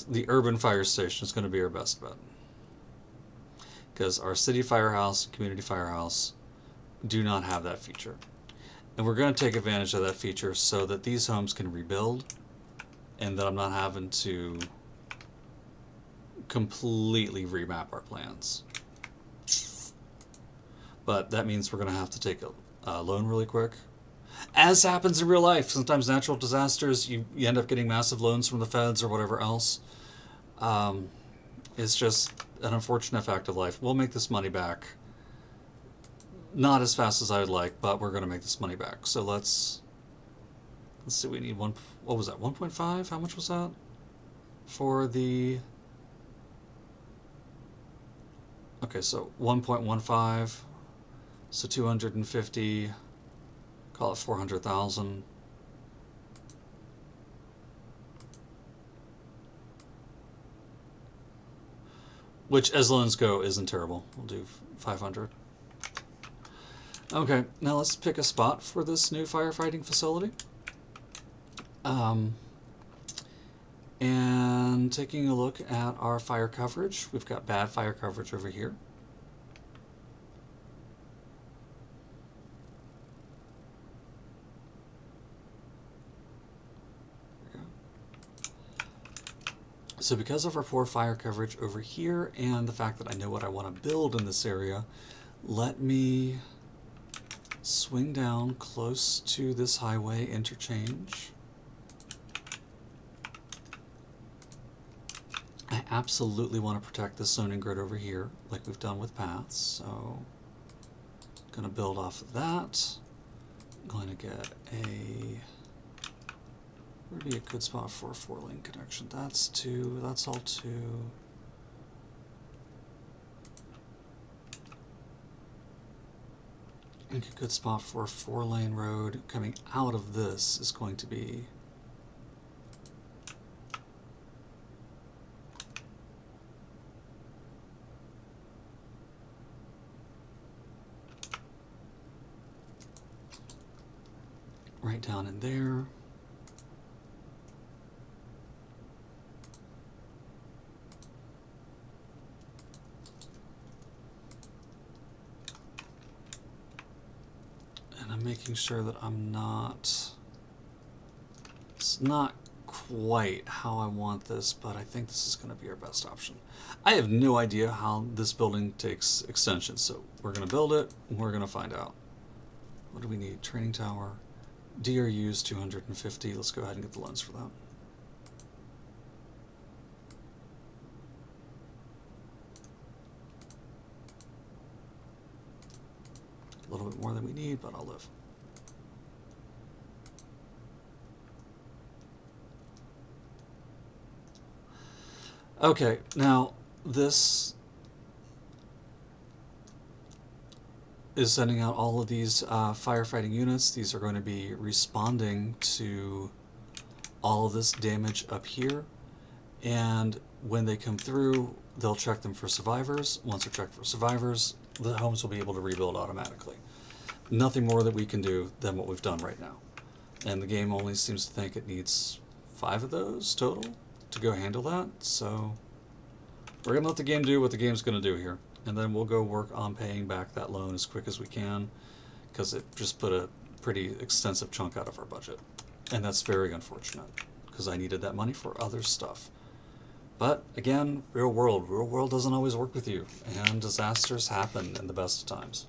The urban fire station is going to be our best bet, because our city firehouse, community firehouse do not have that feature. And we're going to take advantage of that feature so that these homes can rebuild and that I'm not having to completely remap our plans. But that means we're going to have to take a loan really quick. As happens in real life, sometimes natural disasters, you end up getting massive loans from the feds or whatever else. It's just an unfortunate fact of life. We'll make this money back. Not as fast as I would like, but we're going to make this money back. So let's see, we need what was that, 1.5? How much was that? For the... Okay, so 1.15. So 250, call it 400,000. Which, as loans go, isn't terrible. We'll do 500. Okay, now let's pick a spot for this new firefighting facility. And taking a look at our fire coverage, we've got bad fire coverage over here. So because of our poor fire coverage over here and the fact that I know what I want to build in this area, let me swing down close to this highway interchange. I absolutely want to protect this zoning grid over here, like we've done with paths, so going to build off of that. Going to get a, where would be a good spot for a 4-lane connection? That's 2, that's all 2. I think a good spot for a 4-lane road coming out of this is going to be right down in there. And I'm making sure that it's not quite how I want this, but I think this is going to be our best option. I have no idea how this building takes extensions, so we're going to build it, and we're going to find out. What do we need? Training tower. DRU's 250. Let's go ahead and get the lens for that. A little bit more than we need, but I'll live. Okay, now this is sending out all of these firefighting units. These are going to be responding to all of this damage up here, and when they come through, they'll check them for survivors. Once they're checked for survivors, the homes will be able to rebuild automatically. Nothing more that we can do than what we've done right now. And the game only seems to think it needs 5 of those total to go handle that, so we're going to let the game do what the game's going to do here. And then we'll go work on paying back that loan as quick as we can, because it just put a pretty extensive chunk out of our budget. And that's very unfortunate, because I needed that money for other stuff. But again, real world doesn't always work with you, and disasters happen in the best of times.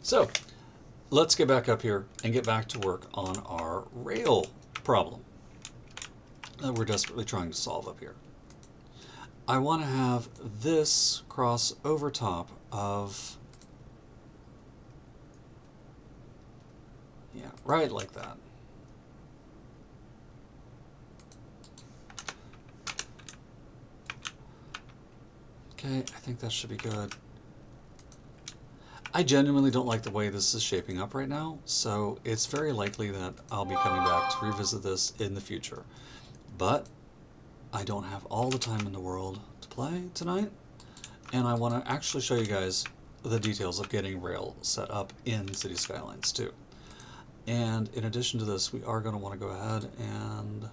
So let's get back up here and get back to work on our rail problem that we're desperately trying to solve up here. I want to have this cross over top of, yeah, right like that. Okay, I think that should be good. I genuinely don't like the way this is shaping up right now, so it's very likely that I'll be coming back to revisit this in the future. But I don't have all the time in the world to play tonight, and I want to actually show you guys the details of getting rail set up in Cities Skylines too. And in addition to this, we are going to want to go ahead and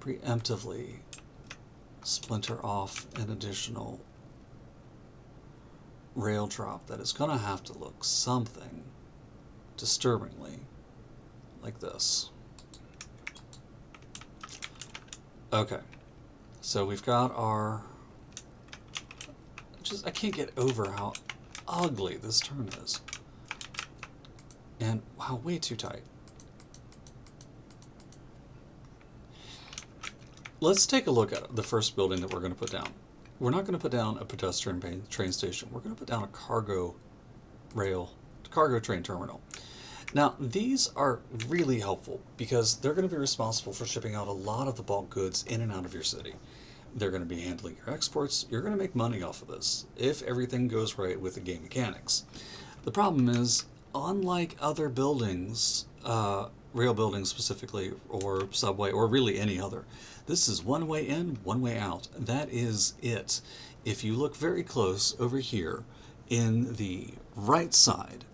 preemptively splinter off an additional rail drop that is going to have to look something disturbingly like this. Okay, so we've got our, I can't get over how ugly this turn is. And wow, way too tight. Let's take a look at the first building that we're going to put down. We're not going to put down a pedestrian train station. We're going to put down a cargo train terminal. Now, these are really helpful because they're going to be responsible for shipping out a lot of the bulk goods in and out of your city. They're going to be handling your exports. You're going to make money off of this if everything goes right with the game mechanics. The problem is, unlike other buildings, rail buildings specifically, or subway, or really any other, this is one way in, one way out. That is it. If you look very close over here in the right side,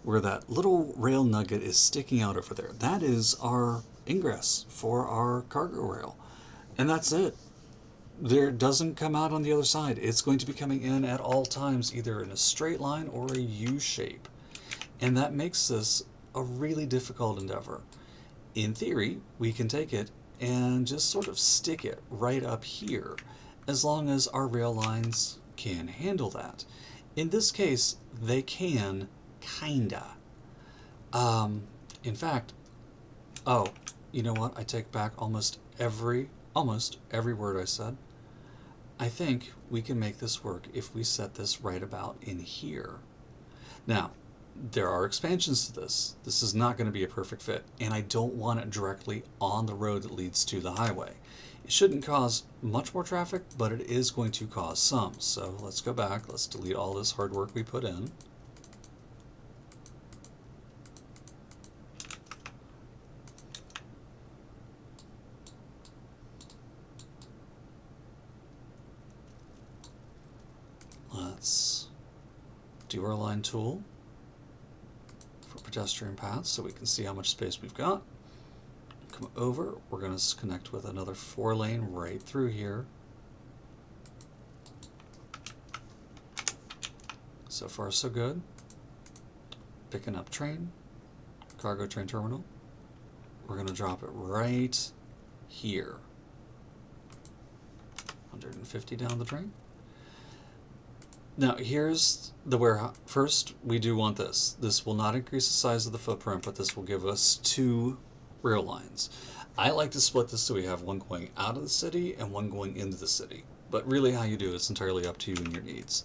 where that little rail nugget is sticking out over there, that is our ingress for our cargo rail. And that's it. There doesn't come out on the other side. It's going to be coming in at all times, either in a straight line or a U shape. And that makes this a really difficult endeavor. In theory, we can take it and just sort of stick it right up here, as long as our rail lines can handle that. In this case, they can, kinda. In fact, oh, you know what? I take back almost every word I said. I think we can make this work if we set this right about in here. Now, there are expansions to this. This is not going to be a perfect fit, and I don't want it directly on the road that leads to the highway. It shouldn't cause much more traffic, but it is going to cause some. So let's go back. Let's delete all this hard work we put in. Let's do our align tool for pedestrian paths so we can see how much space we've got. Come over, we're going to connect with another 4-lane right through here. So far so good. Picking up train, cargo train terminal. We're going to drop it right here. 150 down the drain. Now here's the warehouse. First, we do want this. This will not increase the size of the footprint, but this will give us 2 rail lines. I like to split this so we have one going out of the city and one going into the city. But really how you do it's entirely up to you and your needs.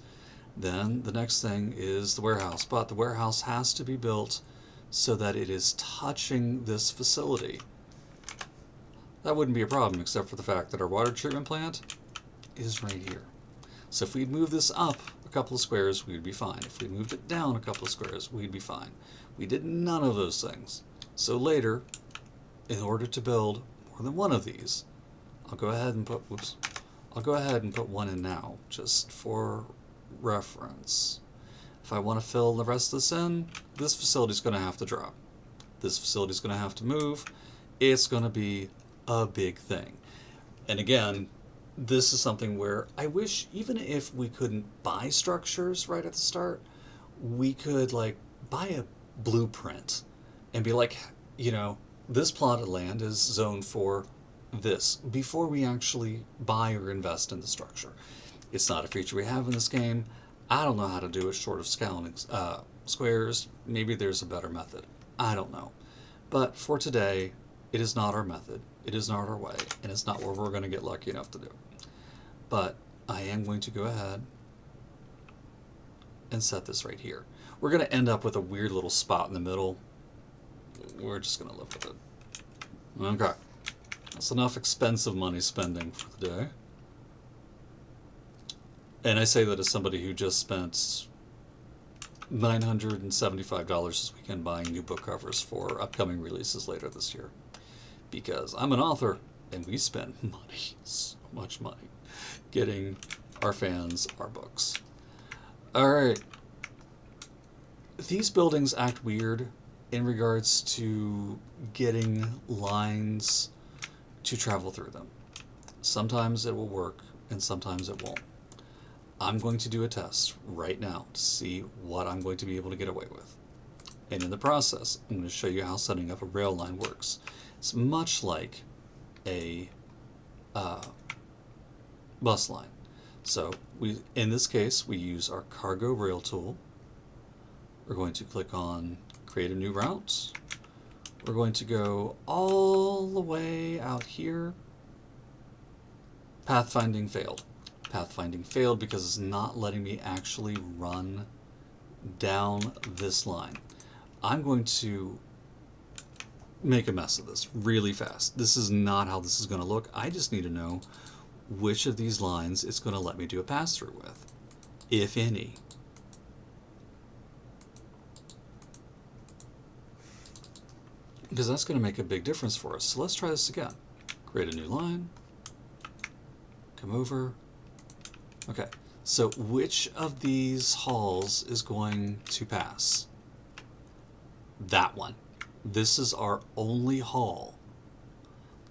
Then the next thing is the warehouse. But the warehouse has to be built so that it is touching this facility. That wouldn't be a problem except for the fact that our water treatment plant is right here. So if we'd move this up a couple of squares, we'd be fine. If we moved it down a couple of squares, we'd be fine. We did none of those things. So later, in order to build more than one of these, I'll go ahead and put, one in now, just for reference. If I want to fill the rest of this in, this facility's going to have to drop. This facility's going to have to move. It's going to be a big thing. And again, this is something where I wish, even if we couldn't buy structures right at the start, we could like buy a blueprint and be like, you know, this plot of land is zoned for this before we actually buy or invest in the structure. It's not a feature we have in this game. I don't know how to do it short of scaling squares. Maybe there's a better method. I don't know. But for today, it is not our method. It is not our way. And it's not what we're going to get lucky enough to do. But I am going to go ahead and set this right here. We're going to end up with a weird little spot in the middle. We're just going to live with it. Okay. That's enough expensive money spending for the day. And I say that as somebody who just spent $975 this weekend buying new book covers for upcoming releases later this year. Because I'm an author, and we spend money, so much money, getting our fans our books. Alright. These buildings act weird in regards to getting lines to travel through them. Sometimes it will work, and sometimes it won't. I'm going to do a test right now to see what I'm going to be able to get away with. And in the process, I'm going to show you how setting up a rail line works. It's much like a bus line. So in this case, we use our cargo rail tool. We're going to click on create a new route. We're going to go all the way out here. Pathfinding failed. Pathfinding failed because it's not letting me actually run down this line. I'm going to make a mess of this really fast. This is not how this is going to look. I just need to know which of these lines it's going to let me do a pass-through with, if any. Because that's going to make a big difference for us. So let's try this again. Create a new line. Come over. Okay, so which of these halls is going to pass? That one. This is our only hall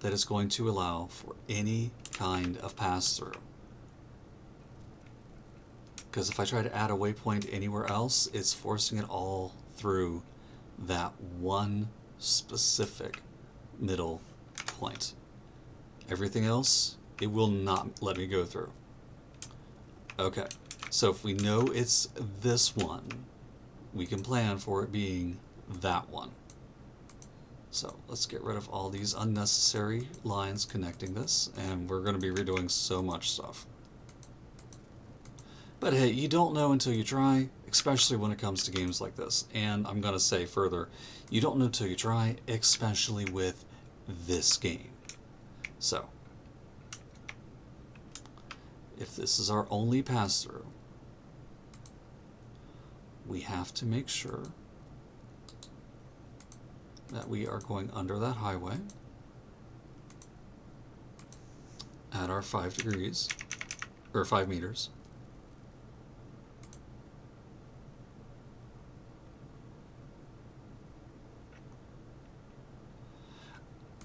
that is going to allow for any kind of pass-through. Because if I try to add a waypoint anywhere else, it's forcing it all through that one specific middle point. Everything else, it will not let me go through. Okay, so if we know it's this one, we can plan for it being that one. So let's get rid of all these unnecessary lines connecting this, and we're going to be redoing so much stuff. But hey, you don't know until you try, especially when it comes to games like this. And I'm going to say further, you don't know until you try, especially with this game. So, if this is our only pass-through, we have to make sure that we are going under that highway at our 5 degrees, or 5 meters.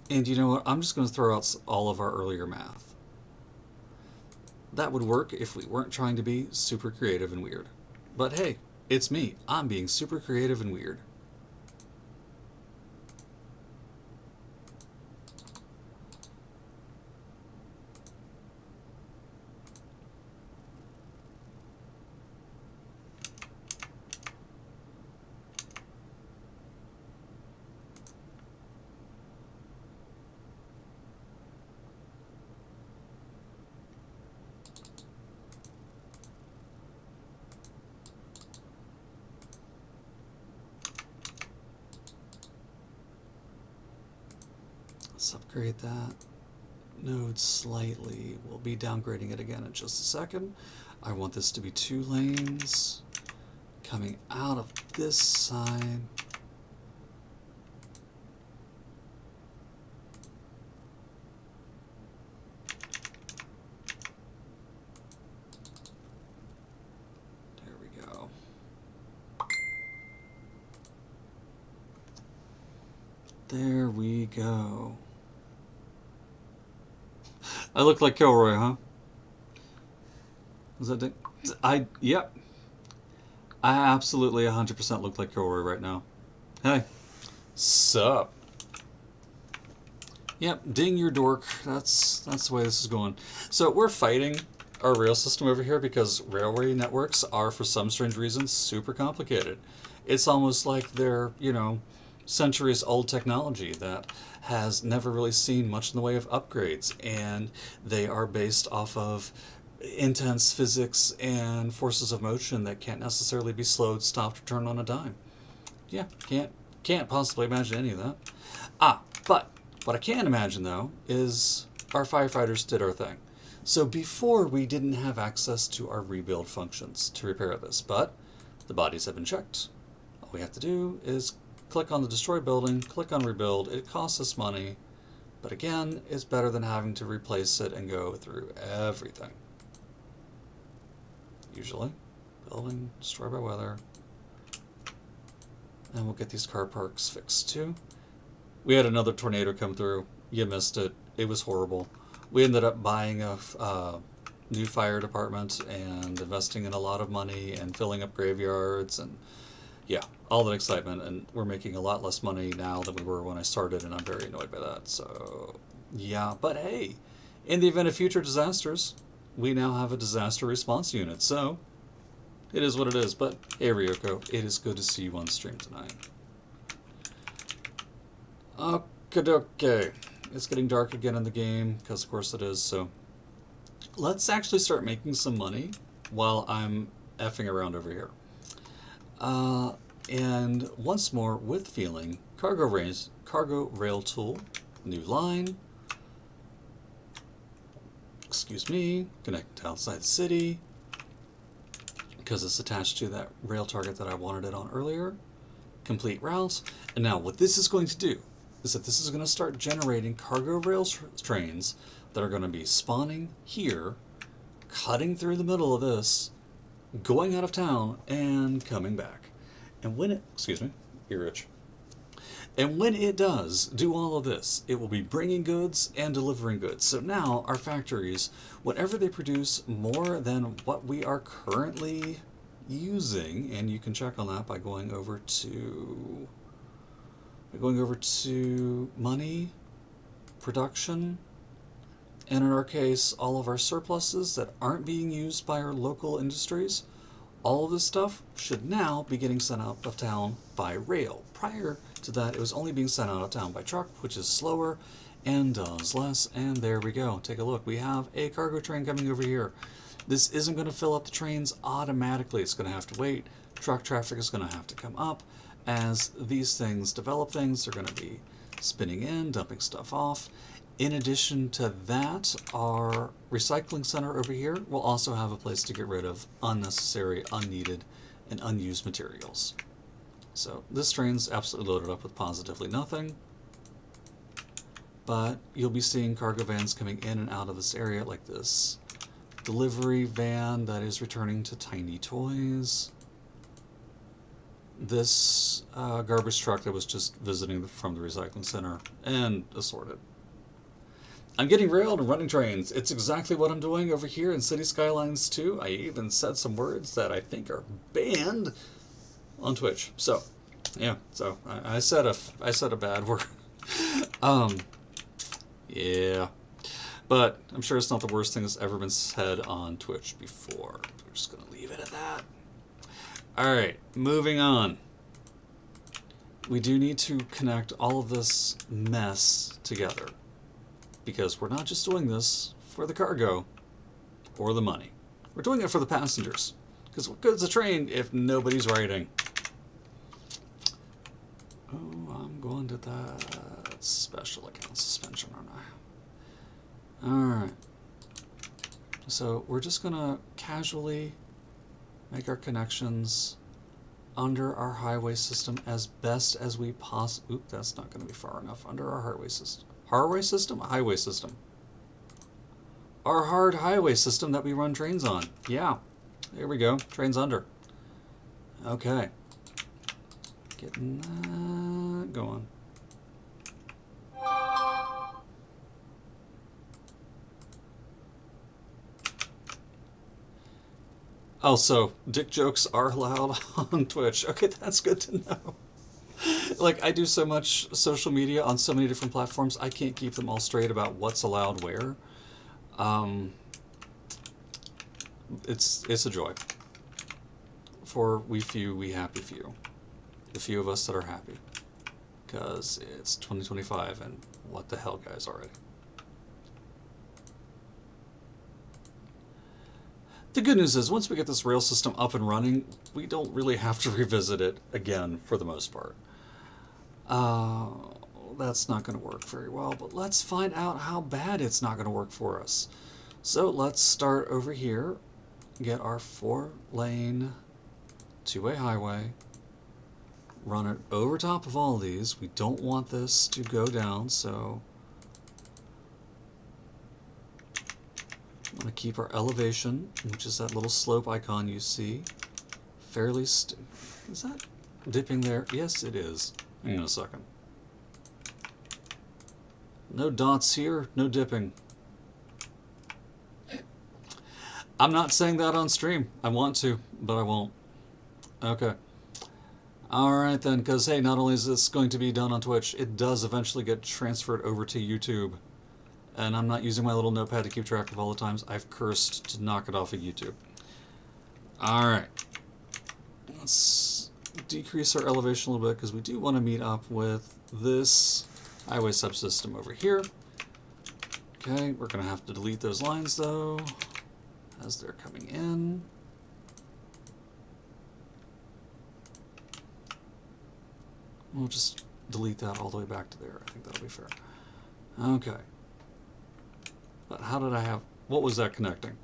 And you know what? I'm just going to throw out all of our earlier math. That would work if we weren't trying to be super creative and weird. But hey, it's me. I'm being super creative and weird. Let's upgrade that node slightly. We'll be downgrading it again in just a second. I want this to be 2 lanes coming out of this side. There we go. There we go. I look like Kilroy, huh? Was that Dick? Yep. I absolutely 100% look like Kilroy right now. Hey. Sup? Yep, ding your dork. That's the way this is going. So we're fighting our rail system over here because railway networks are, for some strange reason, super complicated. It's almost like they're, centuries old technology that has never really seen much in the way of upgrades, and they are based off of intense physics and forces of motion that can't necessarily be slowed, stopped, or turned on a dime. Yeah, can't possibly imagine any of that. But what I can imagine though is our firefighters did our thing. So before, we didn't have access to our rebuild functions to repair this, but the bodies have been checked. All we have to do is click on the destroy building, click on rebuild. It costs us money, but again, it's better than having to replace it and go through everything. Usually, building, destroy by weather, and we'll get these car parks fixed too. We had another tornado come through. You missed it. It was horrible. We ended up buying a new fire department and investing in a lot of money and filling up graveyards and yeah, all that excitement, and we're making a lot less money now than we were when I started, and I'm very annoyed by that. So, yeah, but hey, in the event of future disasters, we now have a disaster response unit, so it is what it is. But hey, Ryoko, it is good to see you on stream tonight. Okay, it's getting dark again in the game, because of course it is, so let's actually start making some money while I'm effing around over here. And once more, with feeling, cargo rail tool, new line, excuse me, connect to outside the city, because it's attached to that rail target that I wanted it on earlier, complete routes, and now what this is going to do is that this is going to start generating cargo rail trains that are going to be spawning here, cutting through the middle of this, going out of town, and coming back. And when it, excuse me, ear itch. And when it does do all of this, it will be bringing goods and delivering goods. So now our factories, whenever they produce more than what we are currently using, and you can check on that by going over to money, production, and in our case, all of our surpluses that aren't being used by our local industries All of this stuff should now be getting sent out of town by rail. Prior to that, it was only being sent out of town by truck, which is slower and does less. And there we go. Take a look. We have a cargo train coming over here. This isn't going to fill up the trains automatically. It's going to have to wait. Truck traffic is going to have to come up. As these things develop things, they're going to be spinning in, dumping stuff off. In addition to that, our recycling center over here will also have a place to get rid of unnecessary, unneeded, and unused materials. So this train's absolutely loaded up with positively nothing, but you'll be seeing cargo vans coming in and out of this area like this delivery van that is returning to Tiny Toys. This garbage truck that was just visiting from the recycling center, and assorted. I'm getting railed and running trains. It's exactly what I'm doing over here in Cities Skylines 2. I even said some words that I think are banned on Twitch. So, yeah. So I said a bad word. Yeah. But I'm sure it's not the worst thing that's ever been said on Twitch before. We're just gonna leave it at that. All right, moving on. We do need to connect all of this mess together, because we're not just doing this for the cargo or the money. We're doing it for the passengers. Because what good's a train if nobody's riding? Oh, I'm going to that special account suspension, aren't I? Alright. So we're just going to casually make our connections under our highway system as best as we possibly... Oop, that's not going to be far enough. Under our highway system. Highway system? Highway system. Our hard highway system that we run trains on. Yeah. There we go. Trains under. Okay. Getting that going. Also, dick jokes are allowed on Twitch. Okay, that's good to know. Like, I do so much social media on so many different platforms, I can't keep them all straight about what's allowed where. It's a joy. For we few, we happy few. The few of us that are happy. Because it's 2025 and what the hell, guys, already. The good news is, once we get this rail system up and running, we don't really have to revisit it again for the most part. That's not going to work very well, but let's find out how bad it's not going to work for us. So let's start over here, get our 4-lane, 2-way highway, run it over top of all these. We don't want this to go down, so I'm going to keep our elevation, which is that little slope icon you see, fairly is that dipping there? Yes, it is. Hang on a second. No dots here, no dipping. I'm not saying that on stream. I want to, but I won't. Okay. Alright then, because hey, not only is this going to be done on Twitch, it does eventually get transferred over to YouTube. And I'm not using my little notepad to keep track of all the times I've cursed to knock it off of YouTube. Alright. Let's decrease our elevation a little bit, because we do want to meet up with this highway subsystem over here. Okay, we're going to have to delete those lines though, as they're coming in. We'll just delete that all the way back to there. I think that'll be fair. Okay. But how did I have... What was that connecting?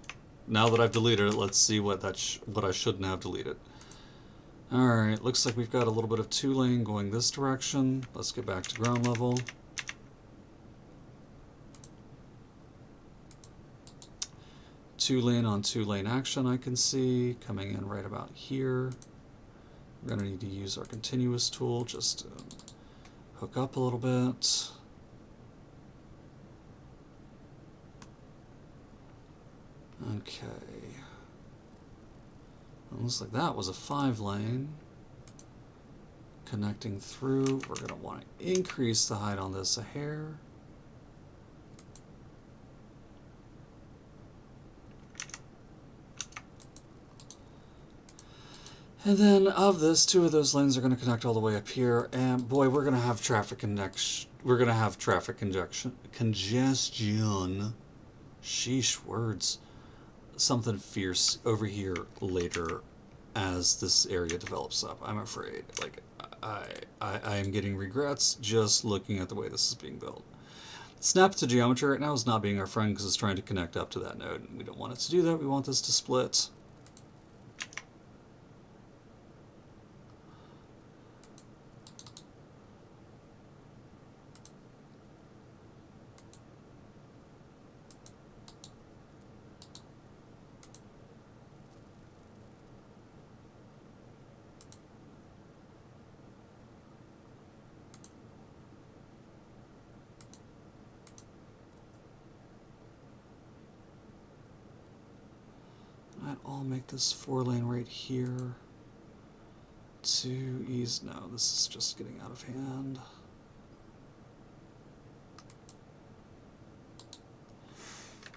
Now that I've deleted it, let's see what what I shouldn't have deleted. Alright, looks like we've got a little bit of 2-lane going this direction. Let's get back to ground level. Two-lane on 2-lane action I can see coming in right about here. We're going to need to use our continuous tool just to hook up a little bit. Okay. It looks like that was a 5-lane. Connecting through, we're going to want to increase the height on this a hair. And then of this, 2 of those lanes are going to connect all the way up here, and boy, we're going to have traffic congestion. Congestion. Sheesh, words. Something fierce over here later as this area develops up. I'm afraid. Like, I am getting regrets just looking at the way this is being built. Snap to geometry right now is not being our friend because it's trying to connect up to that node, and we don't want it to do that. We want this to split. I'll make this 4-lane right here to ease. No, this is just getting out of hand.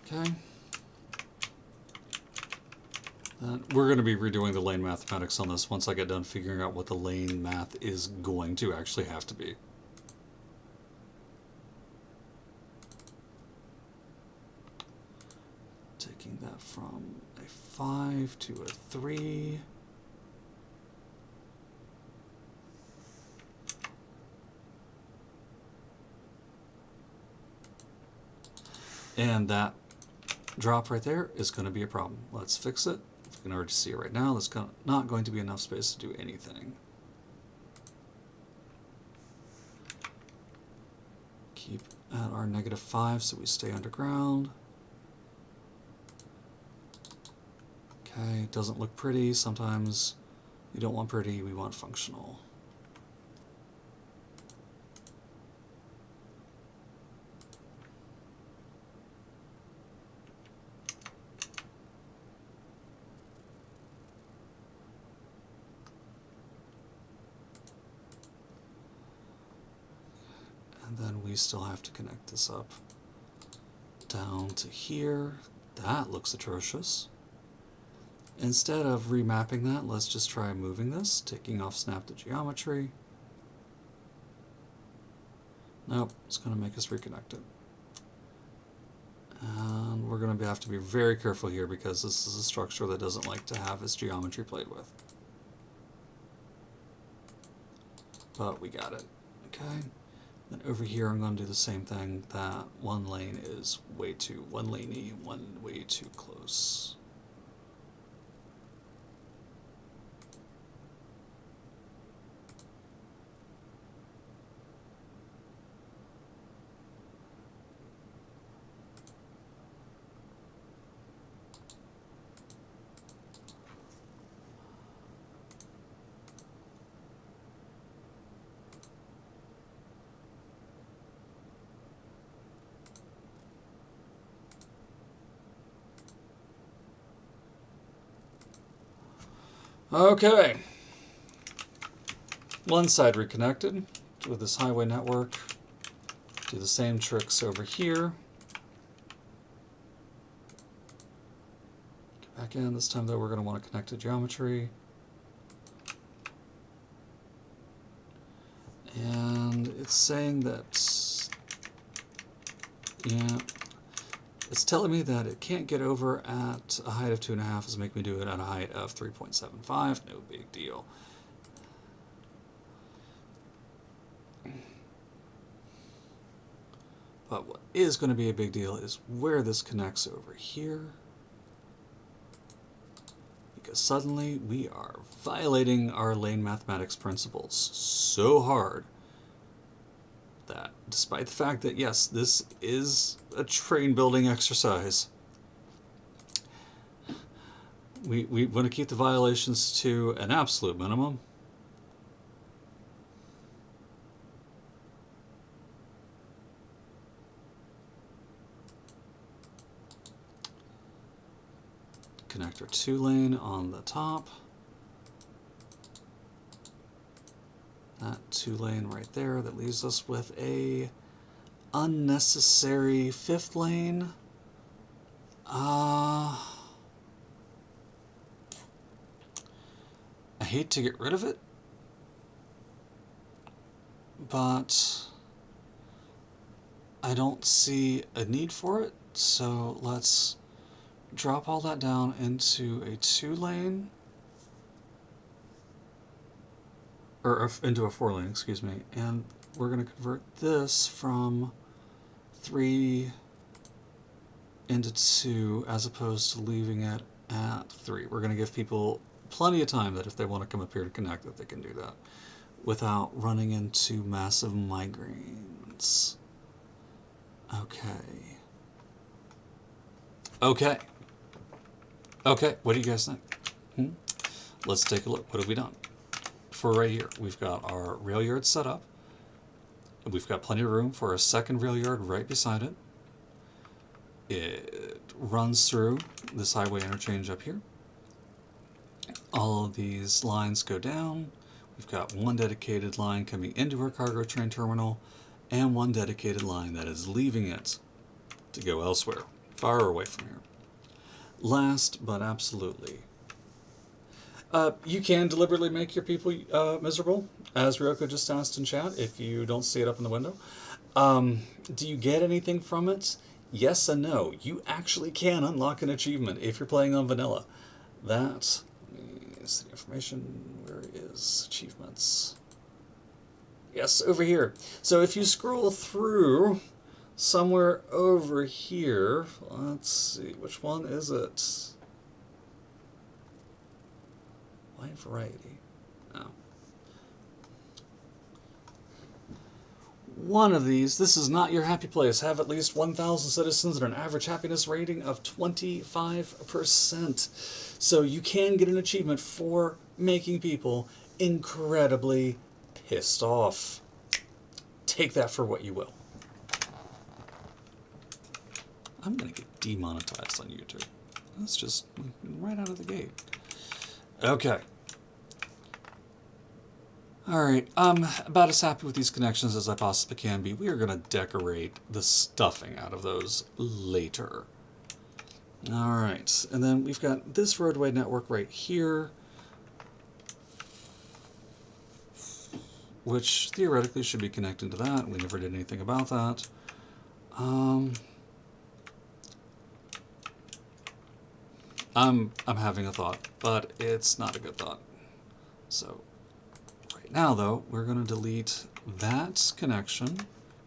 Okay. We're going to be redoing the lane mathematics on this once I get done figuring out what the lane math is going to actually have to be. Taking that from a 5 to a 3. And that drop right there is going to be a problem. Let's fix it. You can already see it right now. There's not going to be enough space to do anything. Keep at our -5 so we stay underground. Okay, doesn't look pretty. Sometimes we don't want pretty, we want functional. And then we still have to connect this up down to here. That looks atrocious. Instead of remapping that, let's just try moving this, taking off snap to geometry. Nope, it's going to make us reconnect it. And we're going to have to be very careful here because this is a structure that doesn't like to have its geometry played with. But we got it. Okay. Then over here I'm going to do the same thing. That one lane is way too one-laney, way too close. Okay. One side reconnected with this highway network. Do the same tricks over here. Get back in. This time though we're going to want to connect to geometry. And it's saying that, yeah, it's telling me that it can't get over at a height of 2.5, it's making me do it at a height of 3.75. No big deal. But what is going to be a big deal is where this connects over here. Because suddenly we are violating our lane mathematics principles so hard that despite the fact that, yes, this is a train building exercise, we want to keep the violations to an absolute minimum. Connector 2-lane on the top. That 2-lane right there, that leaves us with a unnecessary 5th lane. I hate to get rid of it, but I don't see a need for it, so let's drop all that down into a 2-lane, or into a 4-lane, excuse me, and we're going to convert this from 3 into 2 as opposed to leaving it at 3. We're going to give people plenty of time that if they want to come up here to connect, that they can do that without running into massive migraines. Okay. Okay. Okay, what do you guys think? Let's take a look. What have we done? For right here, we've got our rail yard set up. We've got plenty of room for a second rail yard right beside it. It runs through this highway interchange up here. All of these lines go down. We've got one dedicated line coming into our cargo train terminal and one dedicated line that is leaving it to go elsewhere, far away from here. Last but absolutely, you can deliberately make your people miserable, as Ryoko just asked in chat, if you don't see it up in the window. Do you get anything from it? Yes and no. You actually can unlock an achievement if you're playing on vanilla. That is the information. Where is achievements? Yes, over here. So if you scroll through somewhere over here, let's see, which one is it? Wide variety. Oh. One of these, this is not your happy place, have at least 1,000 citizens and an average happiness rating of 25%. So you can get an achievement for making people incredibly pissed off. Take that for what you will. I'm going to get demonetized on YouTube. That's just right out of the gate. Okay. Alright, I'm about as happy with these connections as I possibly can be. We are going to decorate the stuffing out of those later. Alright, and then we've got this roadway network right here, which theoretically should be connecting to that. We never did anything about that. I'm having a thought, but it's not a good thought. So right now, though, we're going to delete that connection.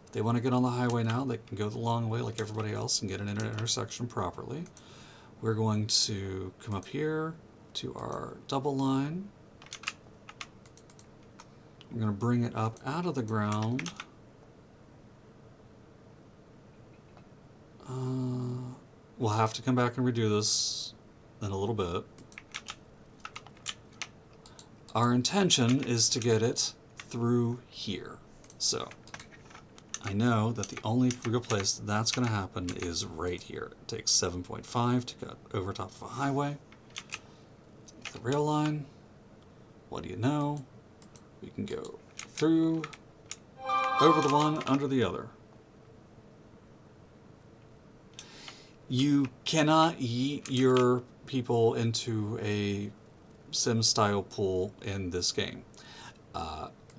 If they want to get on the highway now, they can go the long way like everybody else and get an intersection properly. We're going to come up here to our double line. We're going to bring it up out of the ground. We'll have to come back and redo this in a little bit. Our intention is to get it through here. So I know that the only real place that's going to happen is right here. It takes 7.5 to cut over top of a highway. The rail line, what do you know? We can go through, over the one, under the other. You cannot yeet your people into a sim-style pool in this game.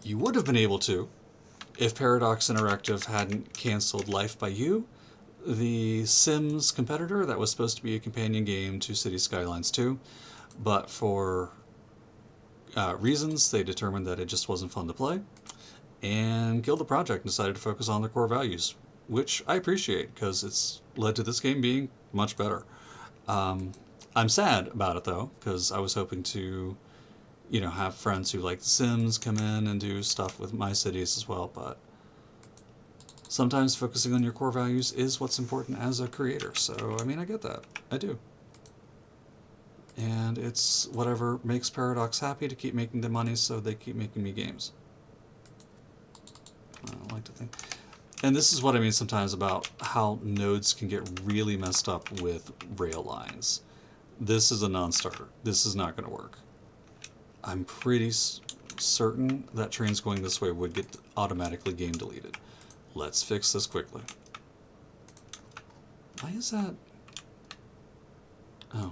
You would have been able to if Paradox Interactive hadn't canceled Life by You, the Sims competitor that was supposed to be a companion game to Cities Skylines 2, but for reasons they determined that it just wasn't fun to play and killed the project and decided to focus on their core values, which I appreciate because it's led to this game being much better. I'm sad about it though, because I was hoping to, you know, have friends who like The Sims come in and do stuff with my cities as well, but sometimes focusing on your core values is what's important as a creator. So, I mean, I get that. I do. And it's whatever makes Paradox happy to keep making the money, so they keep making me games. I don't like to think. And this is what I mean sometimes about how nodes can get really messed up with rail lines. This is a non-starter. This is not going to work. I'm pretty certain that trains going this way would get automatically game deleted. Let's fix this quickly. Why is that? Oh.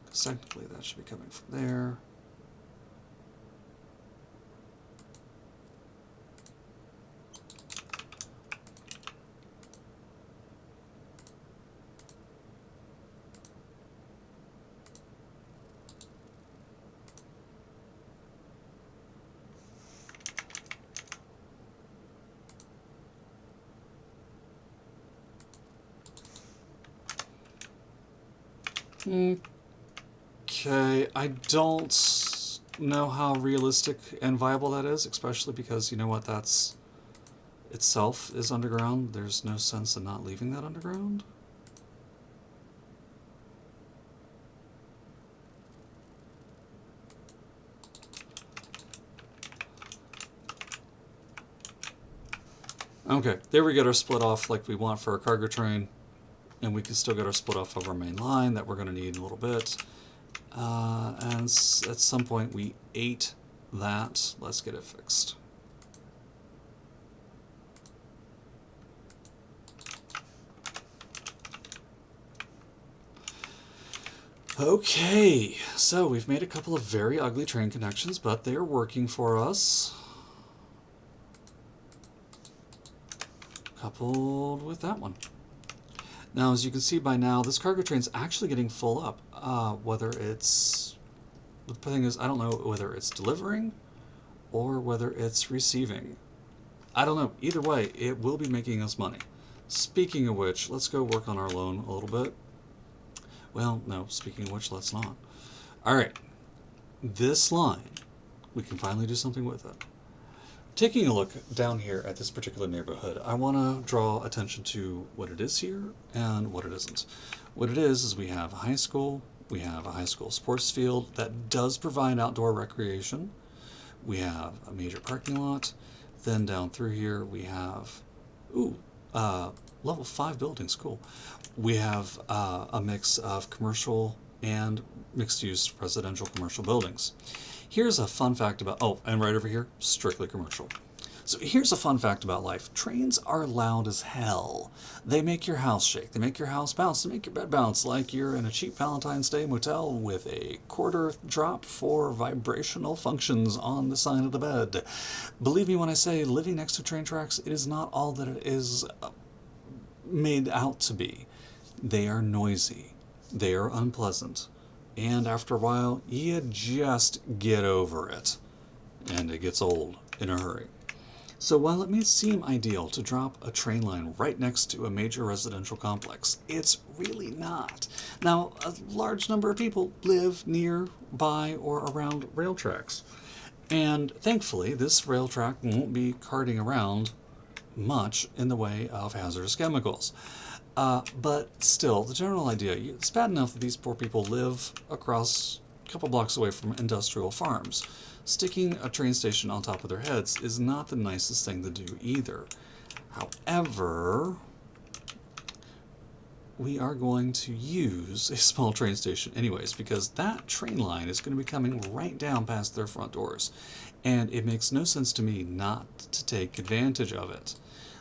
Because technically that should be coming from there. Okay, I don't know how realistic and viable that is, especially because you know what, that's itself is underground. There's no sense in not leaving that underground. Okay, there we get our split off like we want for our cargo train, and we can still get our split off of our main line that we're going to need in a little bit. And at some point we ate that. Let's get it fixed. Okay, so we've made a couple of very ugly train connections, but they're working for us. Coupled with that one. Now, as you can see by now, this cargo train's actually getting full up. Whether it's... The thing is, I don't know whether it's delivering or whether it's receiving. I don't know. Either way, it will be making us money. Speaking of which, let's go work on our loan a little bit. Well, no, speaking of which, let's not. Alright, this line, we can finally do something with it. Taking a look down here at this particular neighborhood, I want to draw attention to what it is here and what it isn't. What it is we have a high school, we have a high school sports field that does provide outdoor recreation, we have a major parking lot, then down through here we have, level 5 buildings, cool. We have a mix of commercial and mixed-use residential commercial buildings. Here's a fun fact about, oh, and right over here, strictly commercial. So here's a fun fact about life. Trains are loud as hell. They make your house shake. They make your house bounce. They make your bed bounce like you're in a cheap Valentine's Day motel with a quarter drop for vibrational functions on the side of the bed. Believe me when I say living next to train tracks, it is not all that it is made out to be. They are noisy. They are unpleasant. And after a while, you just get over it. And it gets old in a hurry. So while it may seem ideal to drop a train line right next to a major residential complex, it's really not. Now, a large number of people live nearby or around rail tracks. And thankfully, this rail track won't be carting around much in the way of hazardous chemicals. But still, the general idea, it's bad enough that these poor people live across a couple blocks away from industrial farms. Sticking a train station on top of their heads is not the nicest thing to do either. However, we are going to use a small train station anyways, because that train line is going to be coming right down past their front doors. And it makes no sense to me not to take advantage of it.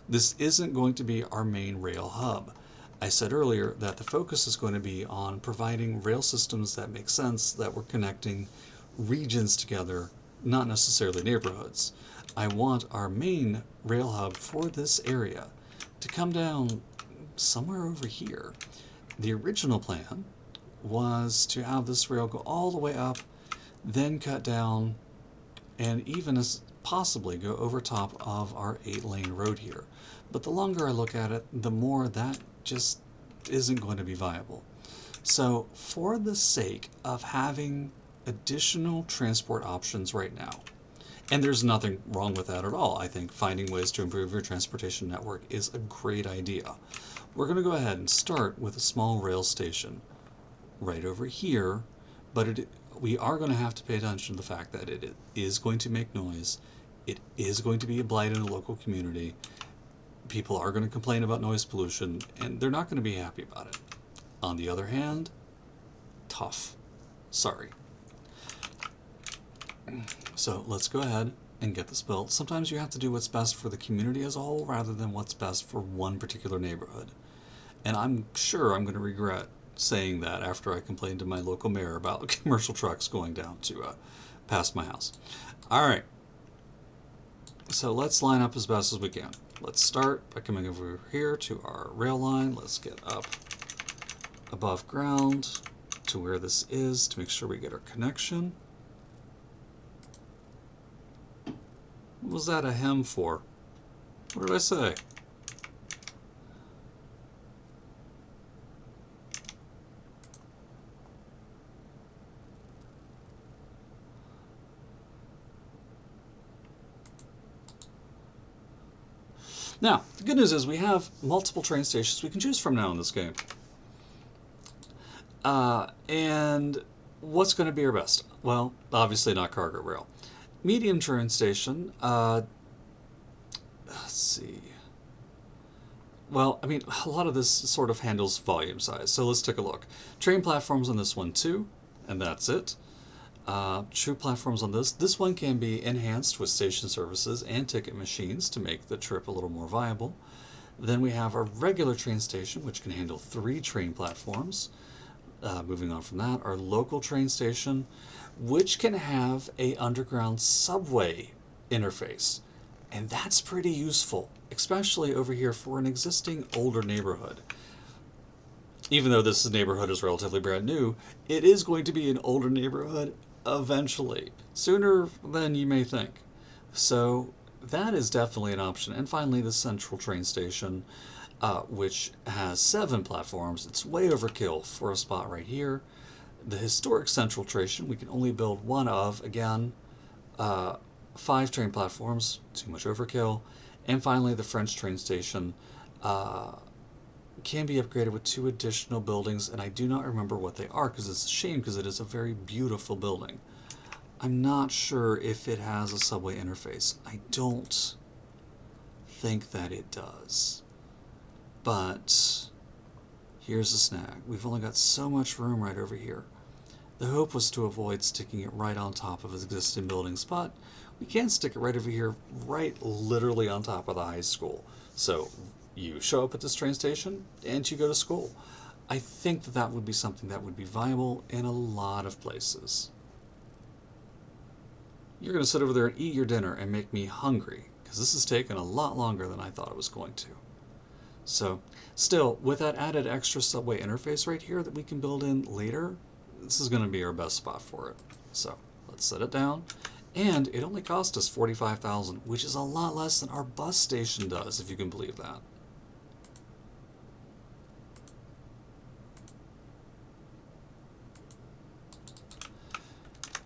This isn't going to be our main rail hub. I said earlier that the focus is going to be on providing rail systems that make sense, that we're connecting regions together, not necessarily neighborhoods. I want our main rail hub for this area to come down somewhere over here. The original plan was to have this rail go all the way up, then cut down, and even as possibly go over top of our 8-lane road here. But the longer I look at it, the more that just isn't going to be viable. So for the sake of having additional transport options right now, and there's nothing wrong with that at all. I think finding ways to improve your transportation network is a great idea. We're going to go ahead and start with a small rail station right over here, but we are going to have to pay attention to the fact that it is going to make noise. It is going to be a blight in the local community. People are going to complain about noise pollution, and they're not going to be happy about it. On the other hand, tough. Sorry. So let's go ahead and get this built. Sometimes you have to do what's best for the community as a whole rather than what's best for one particular neighborhood. And I'm sure I'm going to regret saying that after I complained to my local mayor about commercial trucks going down to past my house. All right. So let's line up as best as we can. Let's start by coming over here to our rail line. Let's get up above ground to where this is to make sure we get our connection. What was that a hem for? What did I say? Now, the good news is we have multiple train stations we can choose from now in this game. And what's going to be our best? Well, obviously not cargo rail. Medium train station, let's see. Well, I mean, a lot of this sort of handles volume size, so let's take a look. Train platforms on this one too, and that's it. True platforms on this. This one can be enhanced with station services and ticket machines to make the trip a little more viable. Then we have our regular train station, which can handle 3 train platforms. Moving on from that, our local train station, which can have a underground subway interface. And that's pretty useful, especially over here for an existing older neighborhood. Even though this neighborhood is relatively brand new, it is going to be an older neighborhood eventually, sooner than you may think. So that is definitely an option. And finally, the central train station, which has 7 platforms. It's way overkill for a spot right here. The historic central station, we can only build one of, again, 5 train platforms, too much overkill. And finally, the French train station can be upgraded with 2 additional buildings, and I do not remember what they are because it's a shame because it is a very beautiful building. I'm not sure if it has a subway interface. I don't think that it does. But here's the snag. We've only got so much room right over here. The hope was to avoid sticking it right on top of existing buildings, but we can stick it right over here, right literally on top of the high school. So you show up at this train station and you go to school. I think that that would be something that would be viable in a lot of places. You're going to sit over there and eat your dinner and make me hungry, because this has taken a lot longer than I thought it was going to. So, still, with that added extra subway interface right here that we can build in later, this is going to be our best spot for it. So, let's set it down. And it only cost us $45,000, which is a lot less than our bus station does, if you can believe that.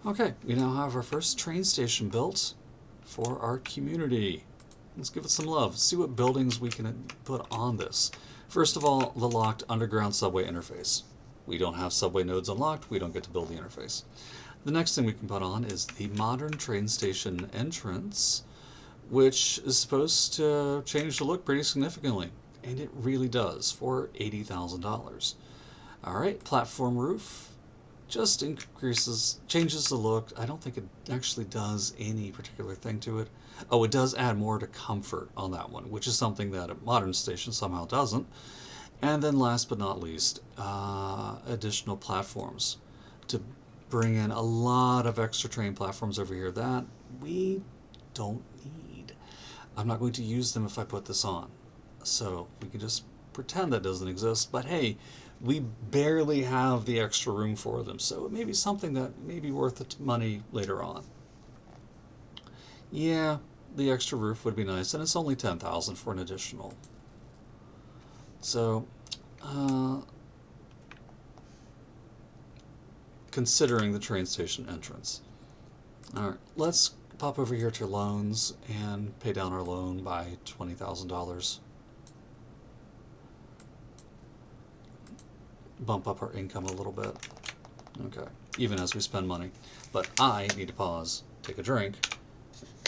Okay, we now have our first train station built for our community. Let's give it some love. See what buildings we can put on this. First of all, the locked underground subway interface. We don't have subway nodes unlocked, we don't get to build the interface. The next thing we can put on is the modern train station entrance, which is supposed to change the look pretty significantly. And it really does, for $80,000. Alright, platform roof. Just changes the look. I don't think it actually does any particular thing to it. Oh, it does add more to comfort on that one, which is something that a modern station somehow doesn't. And then last but not least, additional platforms to bring in a lot of extra train platforms over here that we don't need. I'm not going to use them if I put this on. So we can just pretend that doesn't exist, but hey, we barely have the extra room for them, so it may be something that may be worth the money later on. Yeah, the extra roof would be nice, and it's only $10,000 for an additional. So, considering the train station entrance. Alright, let's pop over here to loans and pay down our loan by $20,000. Bump up our income a little bit. Okay, even as we spend money. But I need to pause, take a drink,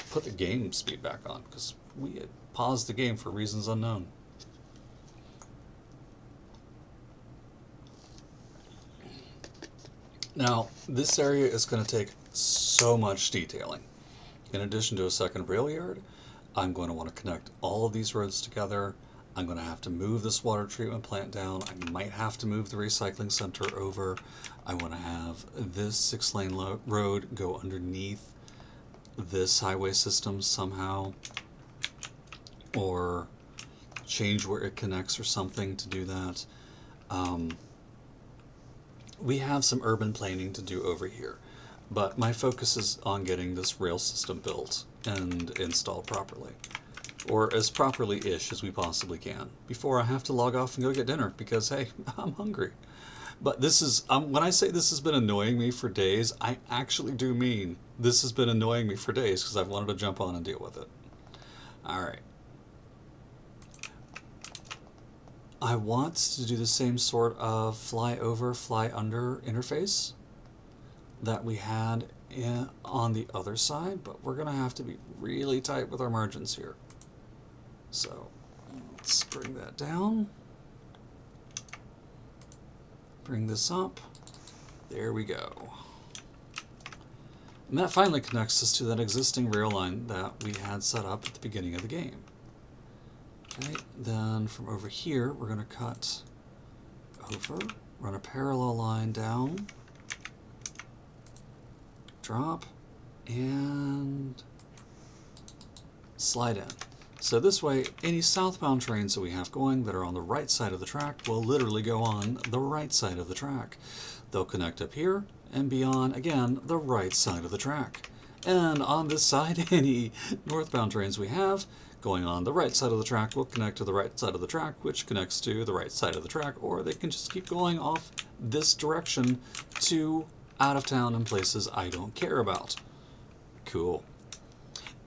put the game speed back on, because we had paused the game for reasons unknown. Now, this area is going to take so much detailing. In addition to a second rail yard, I'm going to want to connect all of these roads together. I'm going to have to move this water treatment plant down. I might have to move the recycling center over. I want to have this 6-lane road go underneath this highway system somehow, or change where it connects or something to do that. We have some urban planning to do over here, but my focus is on getting this rail system built and installed properly. Or as properly-ish as we possibly can, before I have to log off and go get dinner, because, hey, I'm hungry. But this is, when I say this has been annoying me for days, I actually do mean this has been annoying me for days, because I've wanted to jump on and deal with it. Alright. I want to do the same sort of fly over, fly under interface that we had on the other side, but we're going to have to be really tight with our margins here. So let's bring that down. Bring this up. There we go. And that finally connects us to that existing rail line that we had set up at the beginning of the game. Okay, then from over here, we're going to cut over, run a parallel line down, drop, and slide in. So this way, any southbound trains that we have going that are on the right side of the track will literally go on the right side of the track. They'll connect up here and be on, again, the right side of the track. And on this side, any northbound trains we have going on the right side of the track will connect to the right side of the track, which connects to the right side of the track, or they can just keep going off this direction to out of town and places I don't care about. Cool.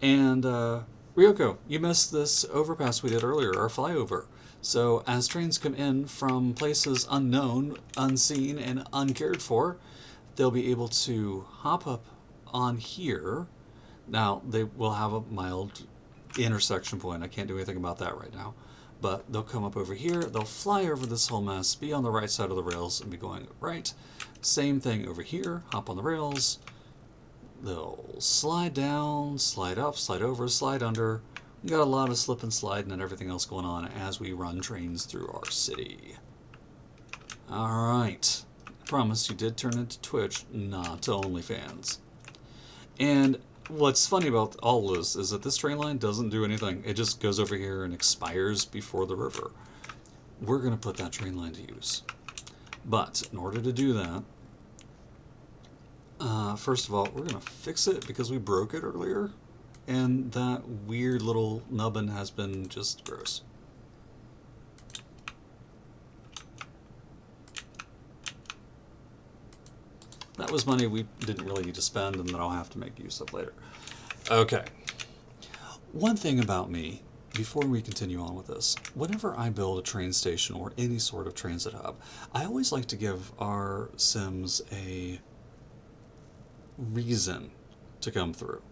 And Ryoko, you missed this overpass we did earlier, our flyover. So as trains come in from places unknown, unseen, and uncared for, they'll be able to hop up on here. Now, they will have a mild intersection point. I can't do anything about that right now. But they'll come up over here, they'll fly over this whole mess, be on the right side of the rails, and be going right. Same thing over here, hop on the rails. They'll slide down, slide up, slide over, slide under. We got a lot of slip and sliding and everything else going on as we run trains through our city. Alright. I promise you did turn into Twitch, not to OnlyFans. And what's funny about all this is that this train line doesn't do anything. It just goes over here and expires before the river. We're going to put that train line to use. But in order to do that, first of all, we're going to fix it because we broke it earlier. And that weird little nubbin has been just gross. That was money we didn't really need to spend and that I'll have to make use of later. Okay. One thing about me, before we continue on with this, whenever I build a train station or any sort of transit hub, I always like to give our Sims a reason to come through.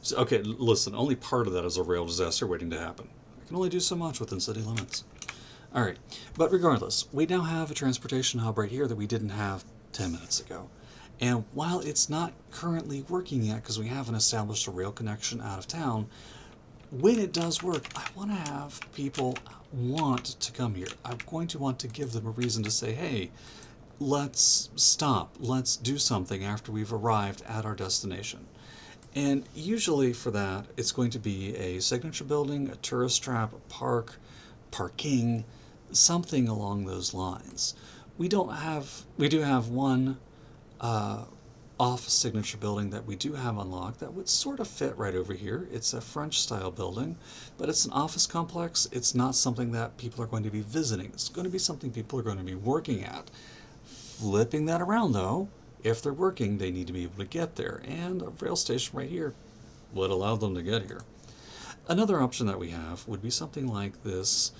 So, okay, listen, only part of that is a rail disaster waiting to happen. I can only do so much within city limits. Alright, but regardless, we now have a transportation hub right here that we didn't have 10 minutes ago. And while it's not currently working yet because we haven't established a rail connection out of town, when it does work, I want to have people want to come here. I'm going to want to give them a reason to say, hey, let's stop, let's do something after we've arrived at our destination. And usually for that, it's going to be a signature building, a tourist trap, a park, parking, something along those lines. We do have one off signature building that we do have unlocked that would sort of fit right over here. It's a French style building, but it's an office complex. It's not something that people are going to be visiting. It's going to be something people are going to be working at. Flipping that around though, if they're working, they need to be able to get there, and a rail station right here would allow them to get here. Another option that we have would be something like this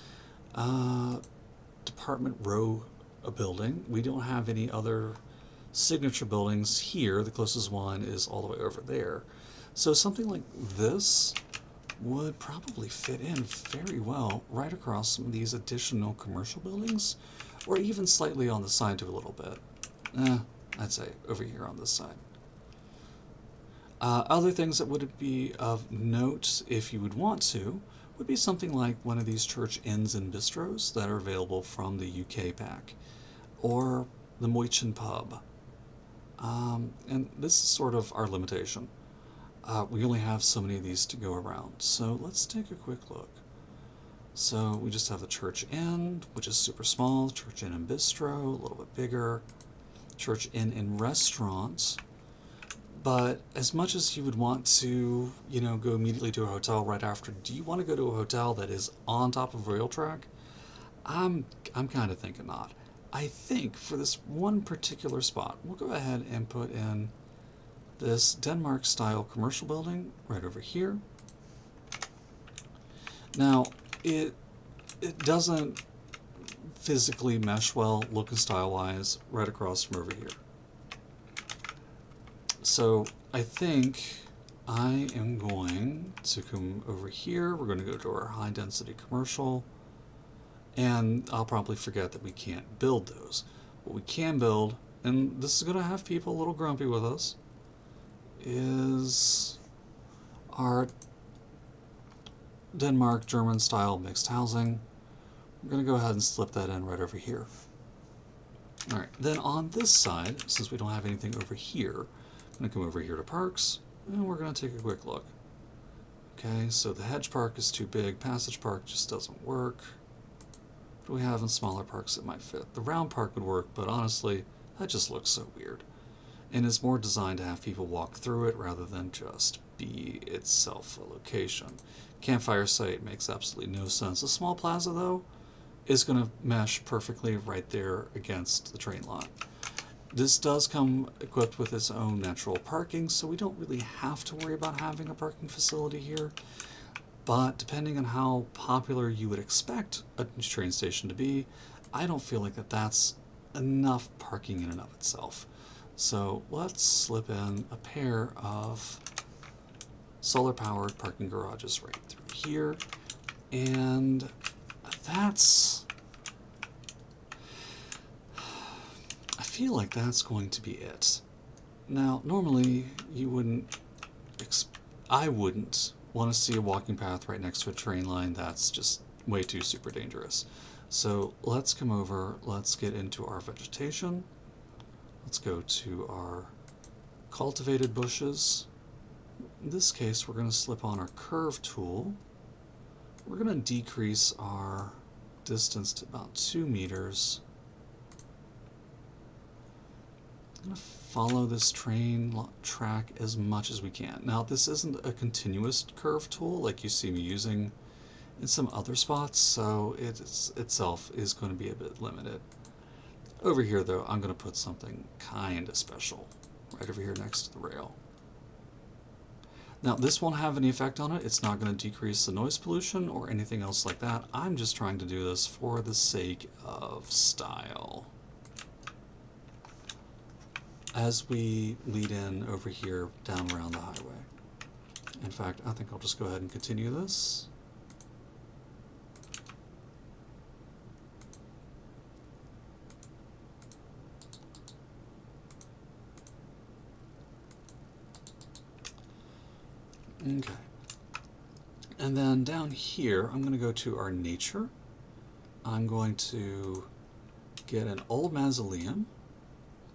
department row building. We don't have any other signature buildings here. The closest one is all the way over there. So something like this would probably fit in very well right across some of these additional commercial buildings, or even slightly on the side to a little bit. I'd say over here on this side. Other things that would be of note, if you would want to, would be something like one of these church inns and bistros that are available from the UK pack, or the Moichin pub. And this is sort of our limitation. We only have so many of these to go around, so let's take a quick look. So we just have the church inn, which is super small, church inn and bistro, a little bit bigger, church inn and restaurant. But as much as you would want to, go immediately to a hotel right after, do you want to go to a hotel that is on top of a rail track? I'm kind of thinking not. I think for this one particular spot, we'll go ahead and put in this Denmark-style commercial building right over here. Now, it doesn't physically mesh well, look and style-wise, right across from over here. So I think I am going to come over here. We're going to go to our high-density commercial, and I'll probably forget that we can't build those. What we can build, and this is going to have people a little grumpy with us, is our Denmark German style mixed housing. We're going to go ahead and slip that in right over here. Alright, then on this side, since we don't have anything over here, I'm going to come over here to parks, and we're going to take a quick look. Okay, so the hedge park is too big, passage park just doesn't work. What do we have in smaller parks that might fit? The round park would work, but honestly, that just looks so weird. And it's more designed to have people walk through it rather than just be itself a location. Campfire site makes absolutely no sense. A small plaza, though, is going to mesh perfectly right there against the train lot. This does come equipped with its own natural parking, so we don't really have to worry about having a parking facility here. But depending on how popular you would expect a train station to be, I don't feel like that's enough parking in and of itself. So let's slip in a pair of solar-powered parking garages right through here, and that's... I feel like that's going to be it. Now, normally you wouldn't... I wouldn't want to see a walking path right next to a train line. That's just way too super dangerous. So let's come over, let's get into our vegetation. Let's go to our cultivated bushes. In this case, we're going to slip on our curve tool. We're going to decrease our distance to about 2 meters. I'm going to follow this train track as much as we can. Now, this isn't a continuous curve tool like you see me using in some other spots, so it itself is going to be a bit limited. Over here, though, I'm going to put something kind of special right over here next to the rail. Now, this won't have any effect on it. It's not going to decrease the noise pollution or anything else like that. I'm just trying to do this for the sake of style. As we lead in over here down around the highway. In fact, I think I'll just go ahead and continue this. Okay. And then down here, I'm going to go to our nature. I'm going to get an old mausoleum,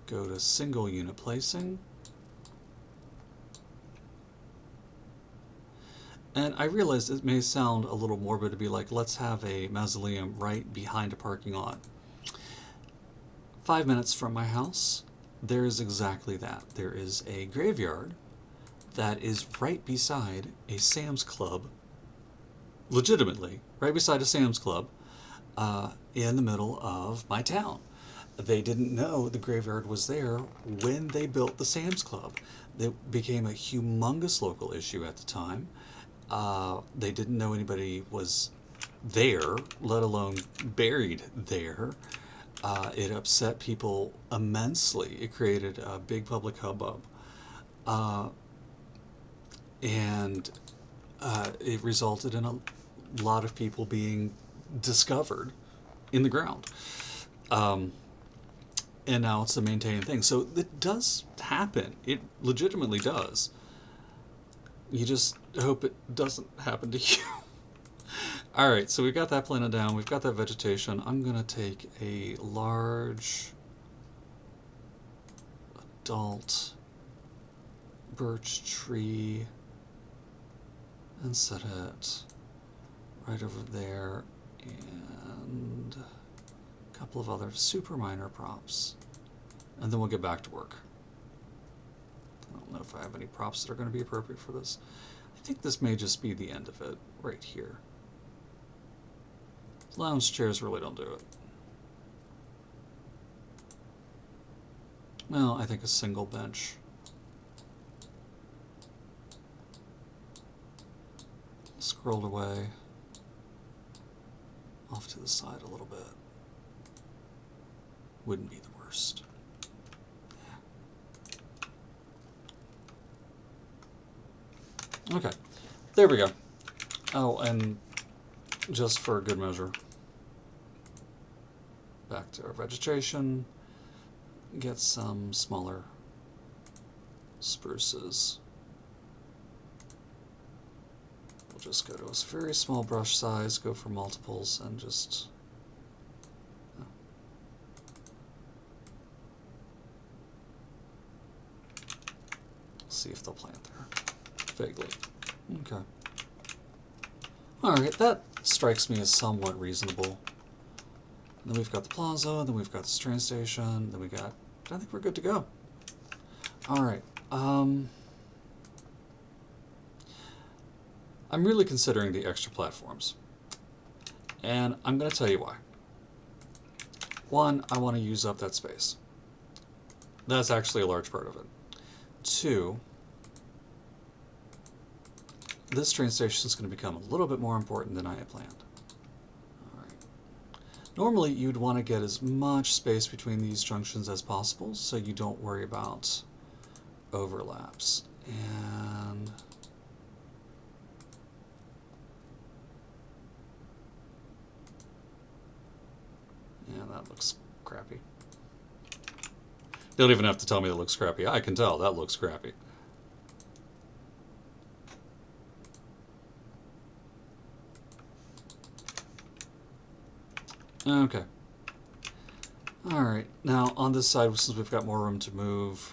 go to single unit placing. And I realize it may sound a little morbid to be like, let's have a mausoleum right behind a parking lot. 5 minutes from my house, there is exactly that. There is a graveyard that is right beside a Sam's Club, legitimately, right beside a Sam's Club, in the middle of my town. They didn't know the graveyard was there when they built the Sam's Club. It became a humongous local issue at the time. They didn't know anybody was there, let alone buried there. It upset people immensely. It created a big public hubbub. And it resulted in a lot of people being discovered in the ground. And now it's a maintained thing. So it does happen. It legitimately does. You just hope it doesn't happen to you. Alright, so we've got that planted down. We've got that vegetation. I'm going to take a large adult birch tree and set it right over there, and a couple of other super minor props, and then we'll get back to work. I don't know if I have any props that are going to be appropriate for this. I think this may just be the end of it right here. Lounge chairs really don't do it. Well, I think a single bench. Scrolled away off to the side a little bit. wouldn't be the worst. Okay, there we go. Oh, and just for good measure, back to our vegetation, get some smaller spruces. We'll just go to a very small brush size, go for multiples, and just see if they'll plant there. Vaguely. Okay. Alright, that strikes me as somewhat reasonable. And then we've got the plaza, then we've got the train station, then we got... I think we're good to go. Alright, I'm really considering the extra platforms. And I'm going to tell you why. One, I want to use up that space. That's actually a large part of it. Two, this train station is going to become a little bit more important than I had planned. All right. Normally, you'd want to get as much space between these junctions as possible so you don't worry about overlaps. And yeah, that looks crappy. You don't even have to tell me it looks crappy. I can tell that looks crappy. Okay. Alright, now on this side, since we've got more room to move,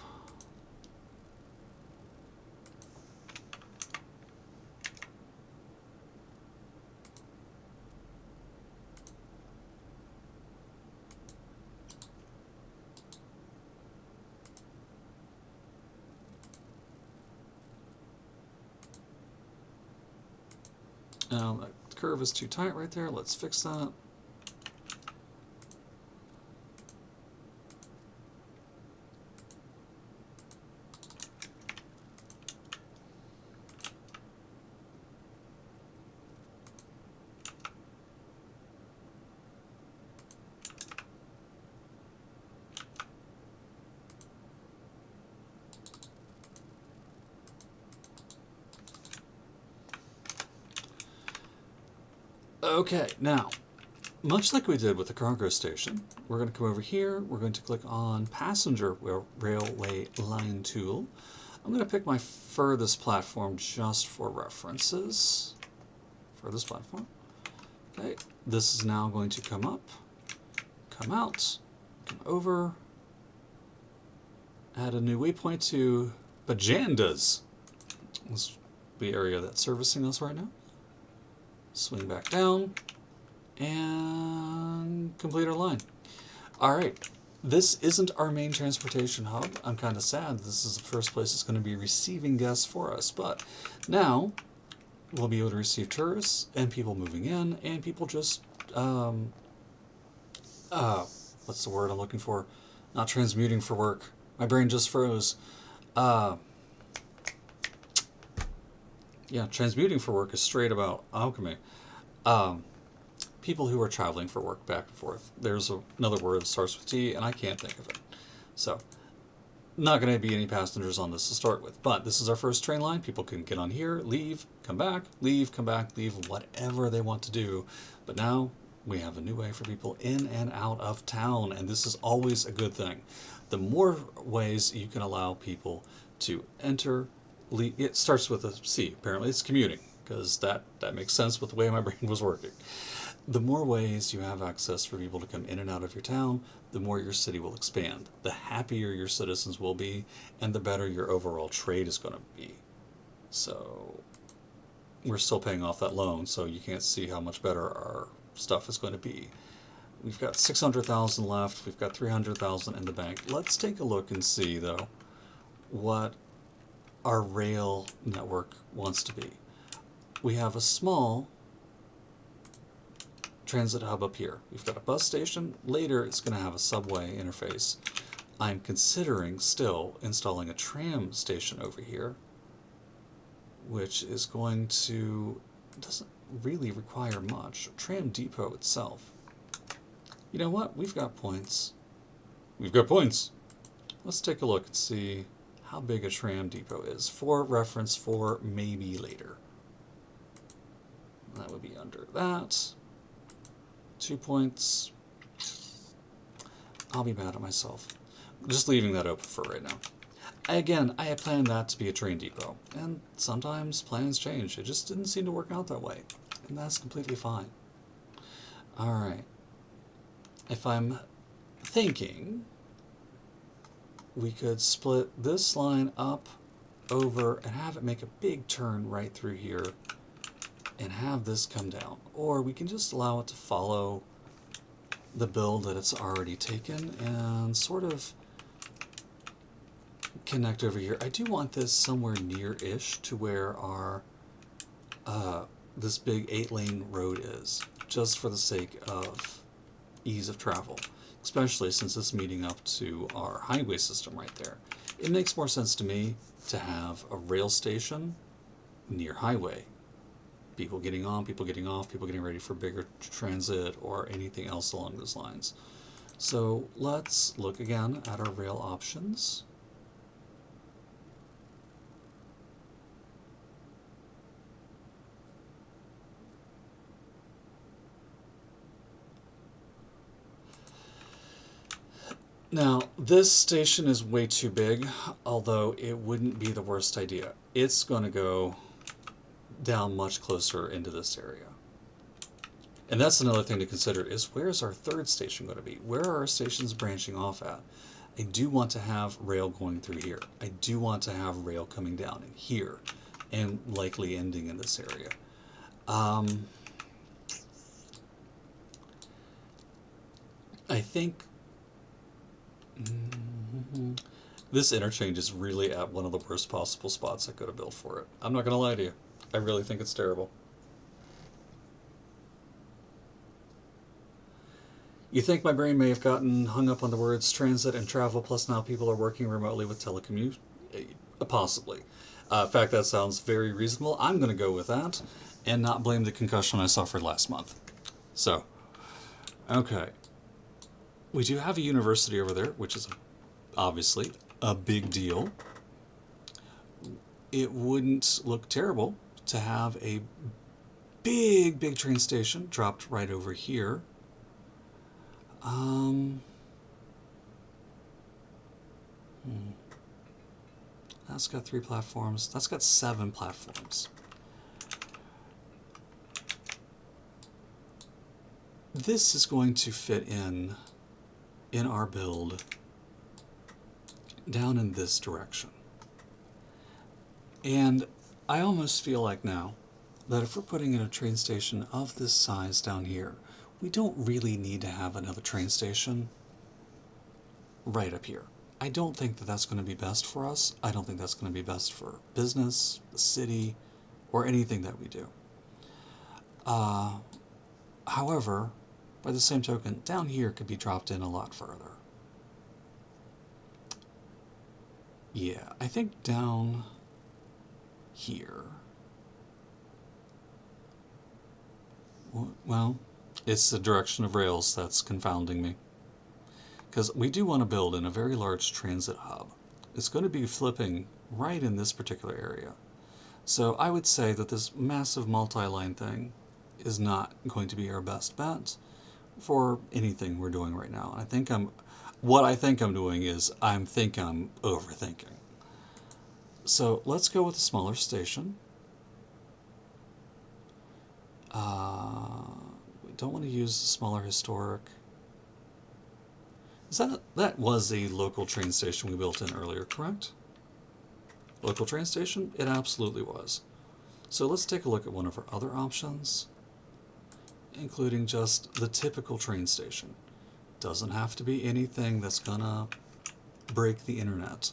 now that curve is too tight right there. Let's fix that. Okay, now, much like we did with the cargo station, we're going to come over here, we're going to click on Passenger Railway Line Tool. I'm going to pick my furthest platform just for references. Furthest platform. Okay, this is now going to come up, come out, come over, add a new waypoint to Bajandas. This is the area that's servicing us right now. Swing back down, and complete our line. Alright, this isn't our main transportation hub. I'm kind of sad. This is the first place that's going to be receiving guests for us, but now we'll be able to receive tourists, and people moving in, and people just, what's the word I'm looking for? Not transmuting for work. My brain just froze. Yeah, transmuting for work is straight about alchemy. People who are traveling for work back and forth. There's another word that starts with T, and I can't think of it. So, not going to be any passengers on this to start with. But this is our first train line. People can get on here, leave, come back, leave, whatever they want to do. But now we have a new way for people in and out of town, and this is always a good thing. The more ways you can allow people to enter, it starts with a C. Apparently it's commuting, because that makes sense with the way my brain was working. The more ways you have access for people to come in and out of your town, the more your city will expand. The happier your citizens will be, and the better your overall trade is going to be. So we're still paying off that loan, so you can't see how much better our stuff is going to be. We've got 600,000 left. We've got 300,000 in the bank. Let's take a look and see, though, what our rail network wants to be. We have a small transit hub up here. We've got a bus station. Later, it's going to have a subway interface. I'm considering still installing a tram station over here, which is going to, doesn't really require much. Tram depot itself. You know what? We've got points. we've got points. Let's take a look and see how big a tram depot is for reference for maybe later. That would be under that. 2 points. I'll be mad at myself. Just leaving that open for right now. Again, I had planned that to be a train depot, and sometimes plans change. It just didn't seem to work out that way, and that's completely fine. Alright. If I'm thinking, we could split this line up, over, and have it make a big turn right through here, and have this come down. Or we can just allow it to follow the build that it's already taken and sort of connect over here. I do want this somewhere near-ish to where our this big 8-lane road is, just for the sake of ease of travel, especially since it's meeting up to our highway system right there. It makes more sense to me to have a rail station near highway. People getting on, people getting off, people getting ready for bigger transit or anything else along those lines. So let's look again at our rail options. Now, this station is way too big, although it wouldn't be the worst idea. It's going to go down much closer into this area. And that's another thing to consider is where's our third station going to be? Where are our stations branching off at? I do want to have rail going through here. I do want to have rail coming down in here and likely ending in this area. I think this interchange is really at one of the worst possible spots I could have built for it. I'm not going to lie to you. I really think it's terrible. You think my brain may have gotten hung up on the words transit and travel, plus now people are working remotely with telecommute? Possibly. In fact, that sounds very reasonable. I'm going to go with that and not blame the concussion I suffered last month. So, okay. We do have a university over there, which is obviously a big deal. It wouldn't look terrible to have a big train station dropped right over here. That's got 3 platforms. That's got 7 platforms. This is going to fit in our build down in this direction. And I almost feel like now that if we're putting in a train station of this size down here, we don't really need to have another train station right up here. I don't think that that's going to be best for us. I don't think that's going to be best for business, the city, or anything that we do. However, by the same token, down here could be dropped in a lot further. Yeah, I think down here. Well, it's the direction of rails that's confounding me. Because we do want to build in a very large transit hub. It's going to be flipping right in this particular area. So I would say that this massive multi-line thing is not going to be our best bet for anything we're doing right now. What I think I'm doing is I'm overthinking. So let's go with a smaller station. We don't want to use the smaller historic. That was a local train station we built in earlier, correct? Local train station? It absolutely was. So let's take a look at one of our other options, including just the typical train station. Doesn't have to be anything that's gonna break the internet.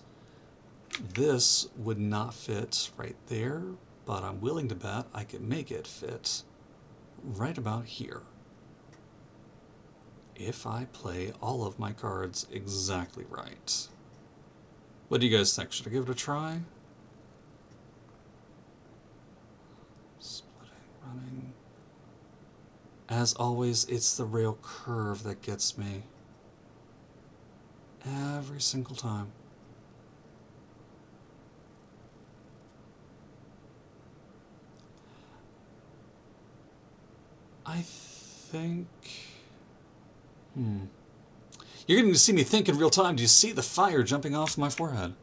This would not fit right there, but I'm willing to bet I could make it fit right about here, if I play all of my cards exactly right. What do you guys think? Should I give it a try? Splitting, running. As always, it's the rail curve that gets me. Every single time. I think... You're getting to see me think in real time. Do you see the fire jumping off my forehead?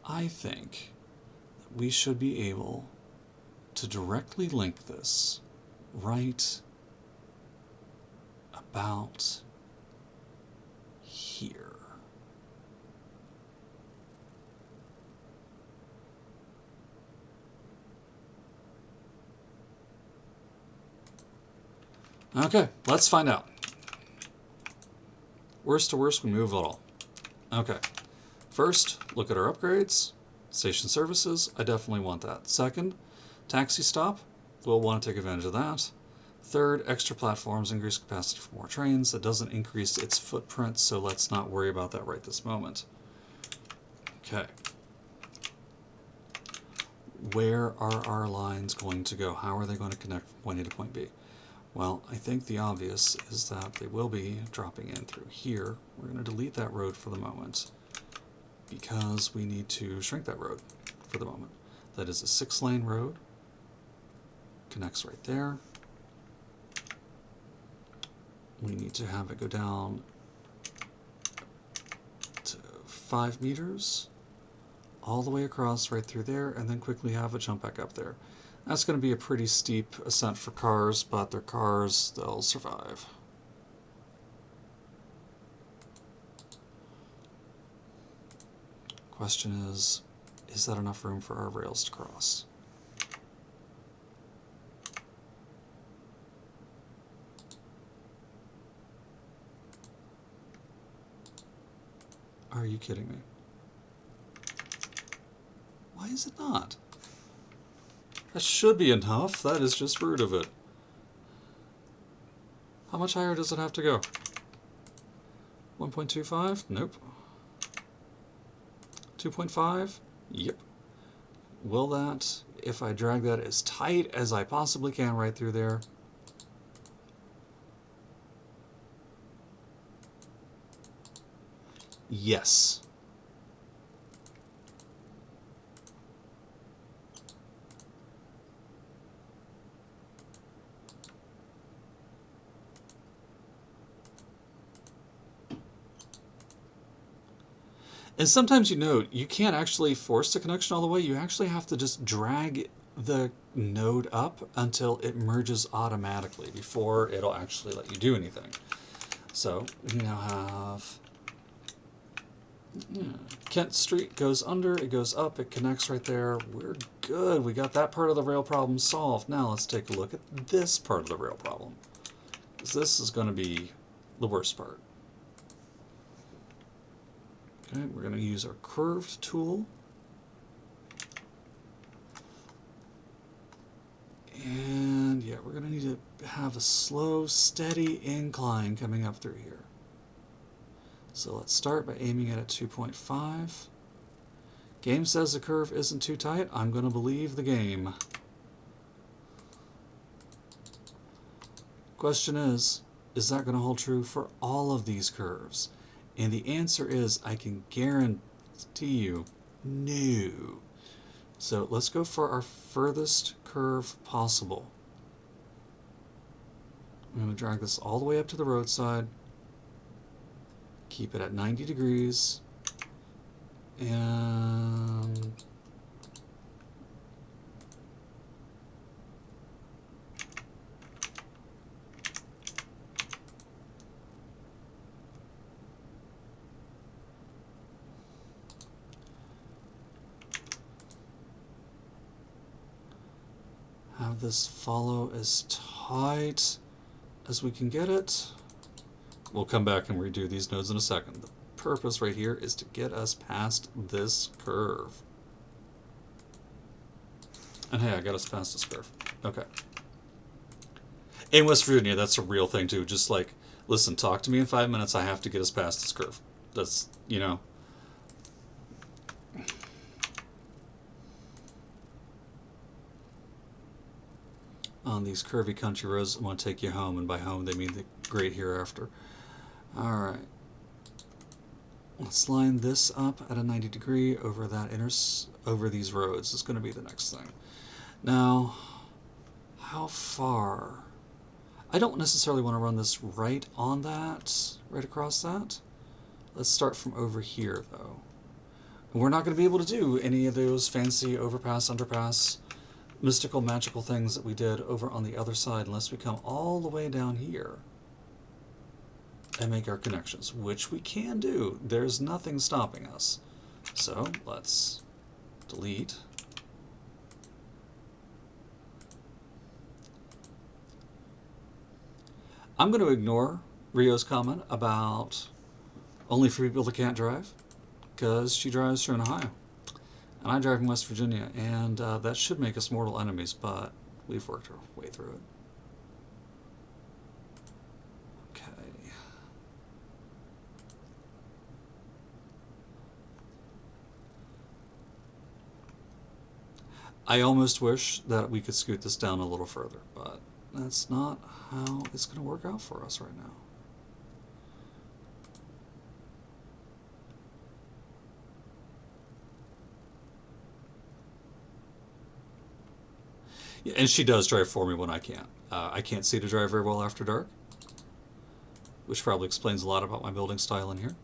I think that we should be able to directly link this right about here. Okay, let's find out. Worst to worst, we move it all. Okay. First, look at our upgrades. Station services, I definitely want that. Second, taxi stop, we'll want to take advantage of that. Third, extra platforms, increase capacity for more trains. That doesn't increase its footprint, so let's not worry about that right this moment. Okay. Where are our lines going to go? How are they going to connect from point A to point B? Well, I think the obvious is that they will be dropping in through here. We're going to delete that road for the moment because we need to shrink that road for the moment. That is a 6-lane road. Connects right there. We need to have it go down to 5 meters, all the way across right through there, and then quickly have it jump back up there. That's going to be a pretty steep ascent for cars, but they're cars, they'll survive. Question is that enough room for our rails to cross? Are you kidding me? Why is it not? That should be enough. That is just rude of it. How much higher does it have to go? 1.25? Nope. 2.5? Yep. Will that, if I drag that as tight as I possibly can right through there? Yes. And sometimes, you know, you can't actually force the connection all the way. You actually have to just drag the node up until it merges automatically before it'll actually let you do anything. So we now have Kent Street goes under, it goes up, it connects right there. We're good. We got that part of the rail problem solved. Now let's take a look at this part of the rail problem, because this is going to be the worst part. Okay, we're going to use our curved tool. And yeah, we're going to need to have a slow, steady incline coming up through here. So let's start by aiming it at 2.5. Game says the curve isn't too tight. I'm going to believe the game. Question is that going to hold true for all of these curves? And the answer is, I can guarantee you, no. So let's go for our furthest curve possible. I'm going to drag this all the way up to the roadside. Keep it at 90 degrees. And have this follow as tight as we can get it. We'll come back and redo these nodes in a second. The purpose right here is to get us past this curve. And hey, I got us past this curve. Okay. In West Virginia, that's a real thing too. Just like, listen, talk to me in 5 minutes, I have to get us past this curve. That's, you know. On these curvy country roads, I want to take you home, and by home they mean the great hereafter. Alright. Let's line this up at a 90 degree over that over these roads is going to be the next thing. Now, how far? I don't necessarily want to run this right on that, right across that. Let's start from over here, though. And we're not going to be able to do any of those fancy overpass, underpass, mystical, magical things that we did over on the other side unless we come all the way down here and make our connections, which we can do. There's nothing stopping us. So let's delete. I'm going to ignore Rio's comment about only for people that can't drive, because she drives through Ohio. And I drive in West Virginia, and that should make us mortal enemies, but we've worked our way through it. Okay. I almost wish that we could scoot this down a little further, but that's not how it's going to work out for us right now. Yeah, and she does drive for me when I can't. I can't see to drive very well after dark, which probably explains a lot about my building style in here.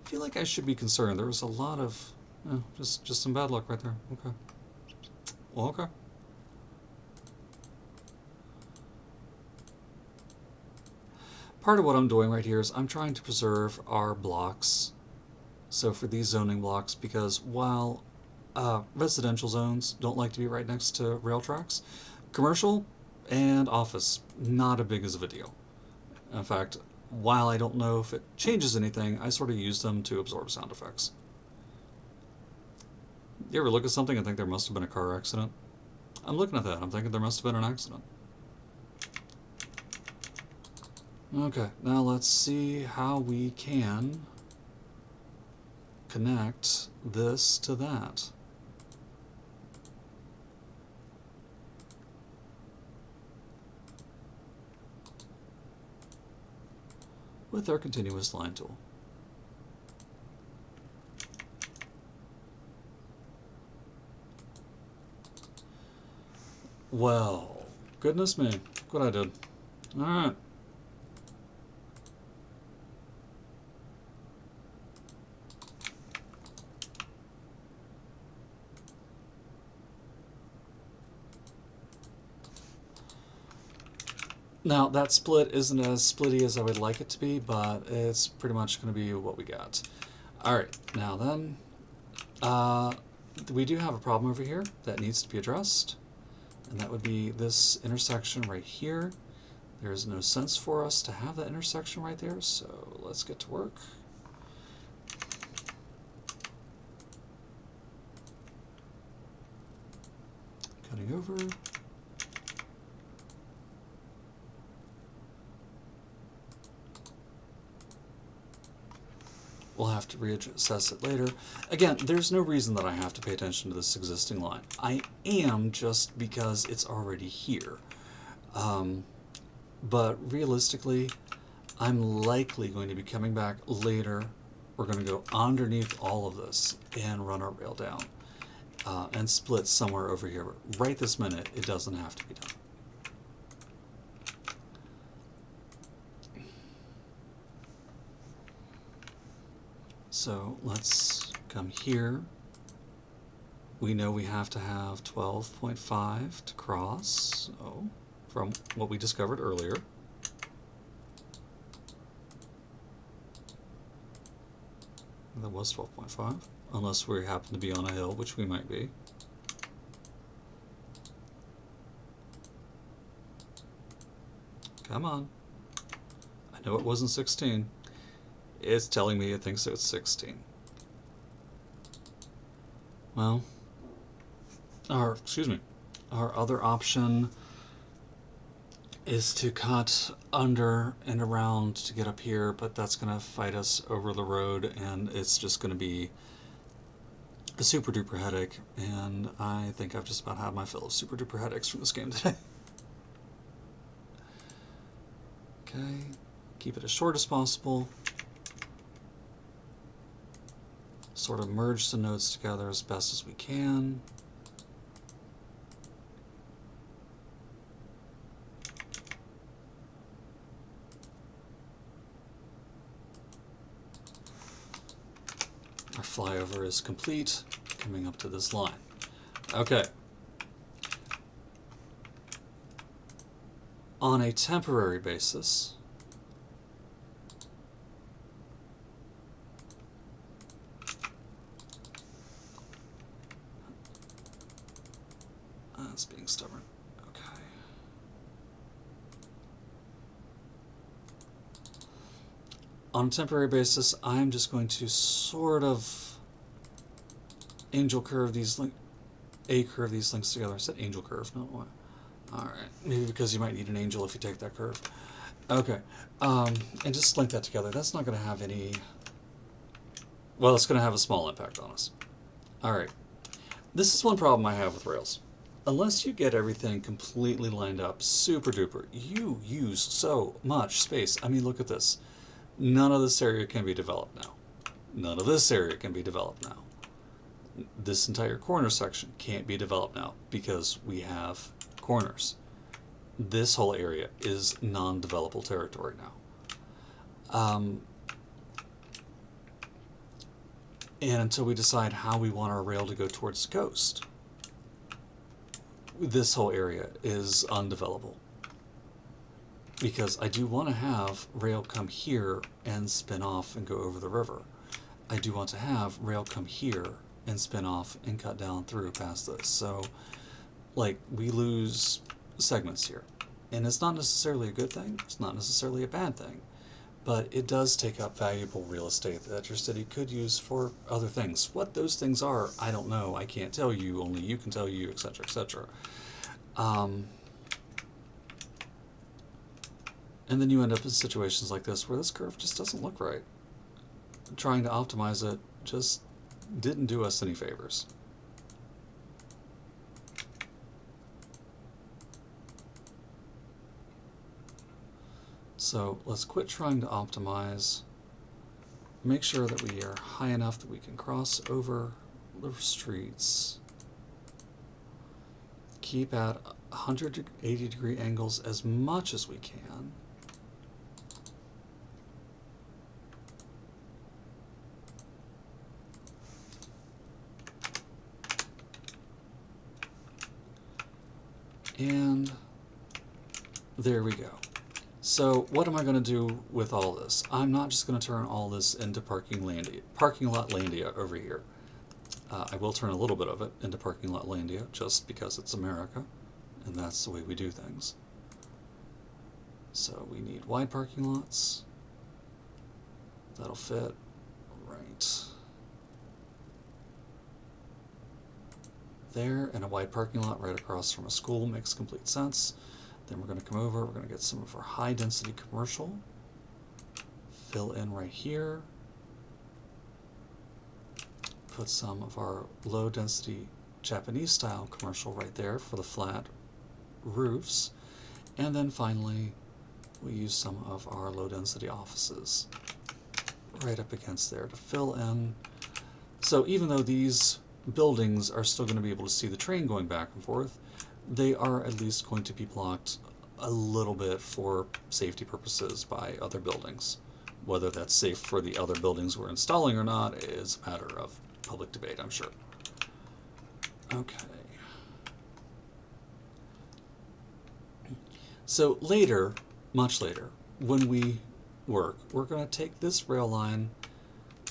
I feel like I should be concerned. There was a lot of, just some bad luck right there. Okay. Well, okay. Part of what I'm doing right here is I'm trying to preserve our blocks. So for these zoning blocks, because while residential zones don't like to be right next to rail tracks, commercial and office, not as big of a deal. In fact, while I don't know if it changes anything, I sort of use them to absorb sound effects. You ever look at something and think there must have been a car accident? I'm looking at that, I'm thinking there must have been an accident. Okay, now let's see how we can connect this to that. With our continuous line tool. Well, goodness me, look what I did. Alright. Now, that split isn't as splitty as I would like it to be, but it's pretty much going to be what we got. Alright, now then, we do have a problem over here that needs to be addressed, and that would be this intersection right here. There is no sense for us to have that intersection right there, so let's get to work. Cutting over. We'll have to reassess it later. Again, there's no reason that I have to pay attention to this existing line. I am just because it's already here. But realistically, I'm likely going to be coming back later. We're going to go underneath all of this and run our rail down and split somewhere over here. Right this minute, it doesn't have to be done. So let's come here. We know we have to have 12.5 to cross, so from what we discovered earlier. That was 12.5, unless we happen to be on a hill, which we might be. Come on. I know it wasn't 16. It's telling me it thinks it's 16. Well, our other option is to cut under and around to get up here, but that's going to fight us over the road, and it's just going to be a super duper headache, and I think I've just about had my fill of super duper headaches from this game today. Okay, Keep it as short as possible. Sort of merge the nodes together as best as we can. Our flyover is complete, coming up to this line. Okay. On a temporary basis, that's being stubborn. Okay. On a temporary basis, I'm just going to sort of angel curve these curve these links together. I said angel curve, no what? All right, maybe because you might need an angel if you take that curve. Okay, and just link that together. That's not going to have any. Well, it's going to have a small impact on us. All right, this is one problem I have with Rails. Unless you get everything completely lined up, super duper, you use so much space. I mean, look at this. None of this area can be developed now. None of this area can be developed now. This entire corner section can't be developed now because we have corners. This whole area is non-developable territory now. And until we decide how we want our rail to go towards the coast, this whole area is undevelopable. Because I do want to have rail come here and spin off and go over the river. I do want to have rail come here and spin off and cut down through past this. So, like, we lose segments here. And it's not necessarily a good thing, it's not necessarily a bad thing, but it does take up valuable real estate that your city could use for other things. What those things are, I don't know, I can't tell you, only you can tell you, etc., etc. And then you end up in situations like this where this curve just doesn't look right. Trying to optimize it just didn't do us any favors. So let's quit trying to optimize. Make sure that we are high enough that we can cross over the streets. Keep at 180-degree angles as much as we can. And there we go. So what am I going to do with all this? I'm not just going to turn all this into parking lot landia over here. I will turn a little bit of it into parking lot landia just because it's America and that's the way we do things. So we need wide parking lots. That'll fit right there, and a wide parking lot right across from a school makes complete sense. Then we're going to come over, we're going to get some of our high density commercial, fill in right here, put some of our low density Japanese style commercial right there for the flat roofs, and then finally we use some of our low density offices right up against there to fill in. So even though these buildings are still going to be able to see the train going back and forth, they are at least going to be blocked a little bit for safety purposes by other buildings. Whether that's safe for the other buildings we're installing or not is a matter of public debate, I'm sure. Okay. So later, much later, when we work, we're going to take this rail line,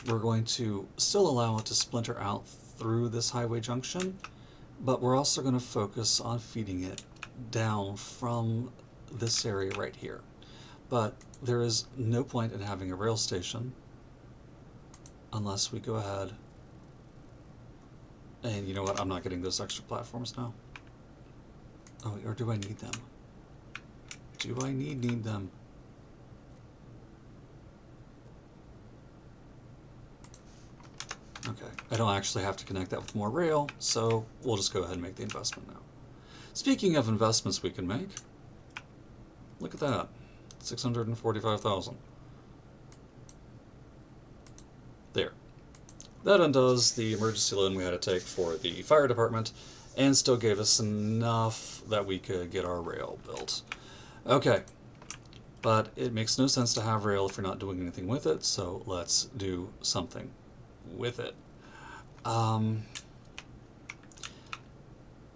we're going to still allow it to splinter out through this highway junction, but we're also going to focus on feeding it down from this area right here. But there is no point in having a rail station unless we go ahead and, you know what, I'm not getting those extra platforms now. Oh, or do I need them? Do I need them? Okay, I don't actually have to connect that with more rail, so we'll just go ahead and make the investment now. Speaking of investments we can make, look at that. 645,000. There. That undoes the emergency loan we had to take for the fire department and still gave us enough that we could get our rail built. Okay, but it makes no sense to have rail if you're not doing anything with it, so let's do something with it.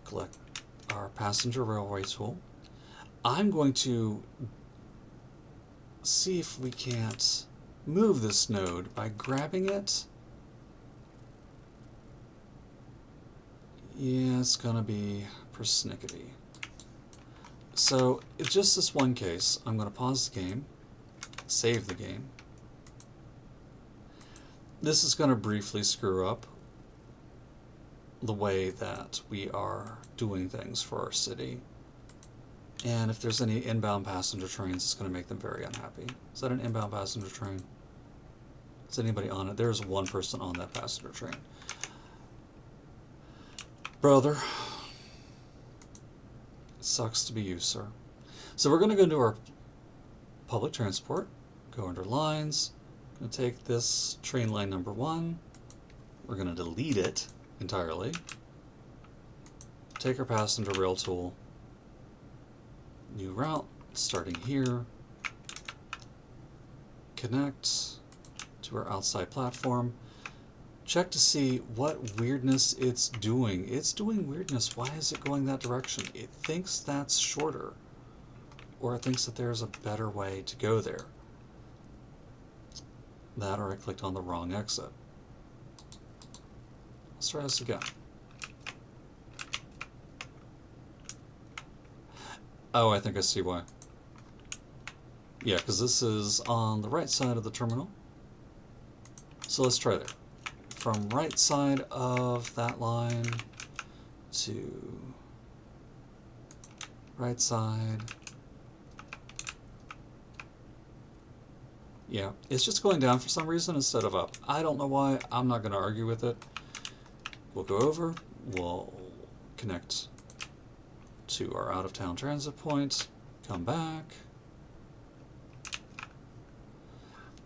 Collect our passenger railway tool. I'm going to see if we can't move this node by grabbing it. Yeah, it's gonna be persnickety. So, it's just this one case. I'm gonna pause the game, save the game. This is gonna briefly screw up the way that we are doing things for our city. And if there's any inbound passenger trains, it's going to make them very unhappy. Is that an inbound passenger train? Is anybody on it? There's one person on that passenger train. Brother, it sucks to be you, sir. So we're going to go into our public transport, go under lines, going to take this train line number 1, we're going to delete it entirely, take our passenger rail tool, new route, starting here, connect to our outside platform, check to see what weirdness it's doing. It's doing weirdness. Why is it going that direction? It thinks that's shorter, or it thinks that there's a better way to go there. That, or I clicked on the wrong exit. Let's try this again. Oh, I think I see why. Yeah, because this is on the right side of the terminal. So let's try there. From right side of that line to right side. Yeah, it's just going down for some reason instead of up. I don't know why. I'm not going to argue with it. We'll go over. We'll connect to our out-of-town transit point. Come back.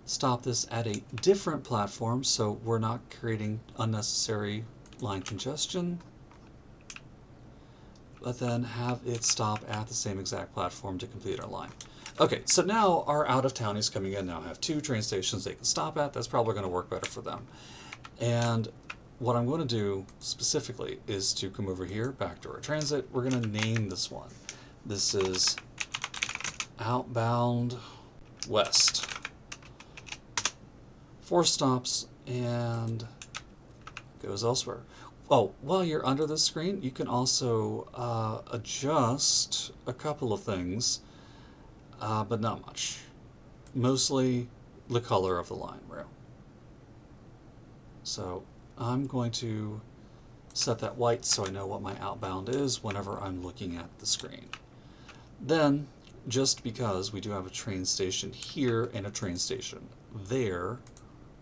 Stop this at a different platform so we're not creating unnecessary line congestion. But then have it stop at the same exact platform to complete our line. Okay, so now our out-of-townies coming in now have 2 train stations they can stop at. That's probably going to work better for them. And what I'm going to do specifically is to come over here, back to our transit. We're going to name this one. This is Outbound West. 4 stops and goes elsewhere. Oh, while you're under this screen, you can also adjust a couple of things, but not much. Mostly the color of the line rail. So I'm going to set that white so I know what my outbound is whenever I'm looking at the screen. Then, just because we do have a train station here and a train station there,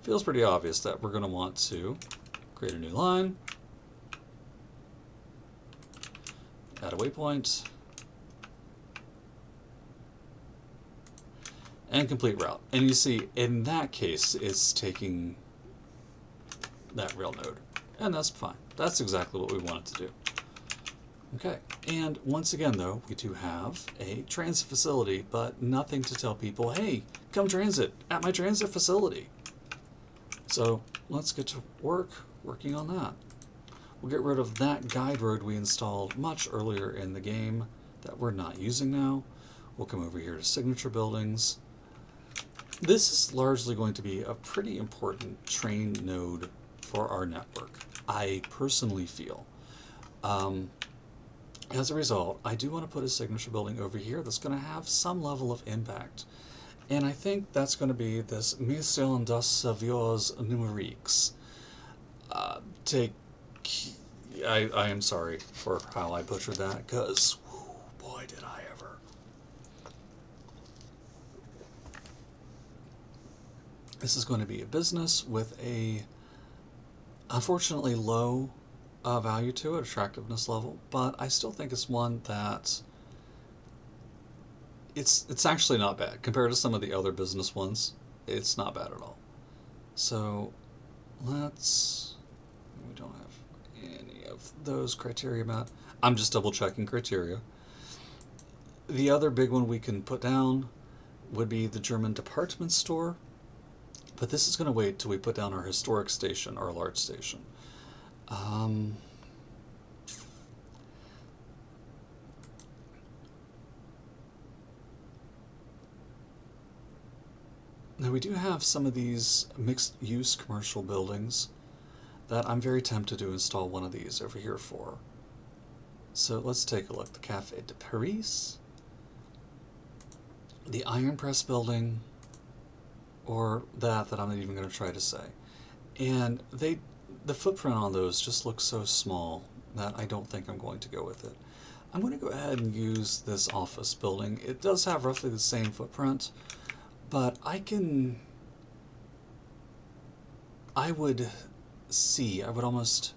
feels pretty obvious that we're going to want to create a new line, add a waypoint, and complete route. And you see, in that case, it's taking that rail node. And that's fine. That's exactly what we wanted to do. Okay, and once again though, we do have a transit facility, but nothing to tell people, hey, come transit at my transit facility. So let's get to work working on that. We'll get rid of that guide road we installed much earlier in the game that we're not using now. We'll come over here to signature buildings. This is largely going to be a pretty important train node for our network, I personally feel. As a result, I do want to put a signature building over here that's going to have some level of impact. And I think that's going to be this Mission des Saviors Numériques. I am sorry for how I butchered that, because boy did I ever. This is going to be a business with a unfortunately low value to it, attractiveness level, but I still think it's one that it's actually not bad compared to some of the other business ones. It's not bad at all. So let's, we don't have any of those criteria met. I'm just double checking criteria. The other big one we can put down would be the German department store, but this is going to wait till we put down our historic station, our large station. Now we do have some of these mixed-use commercial buildings that I'm very tempted to install one of these over here for. So let's take a look. The Café de Paris, the Iron Press building, or that I'm not even going to try to say. And the footprint on those just looks so small that I don't think I'm going to go with it. I'm going to go ahead and use this office building. It does have roughly the same footprint, but I would almost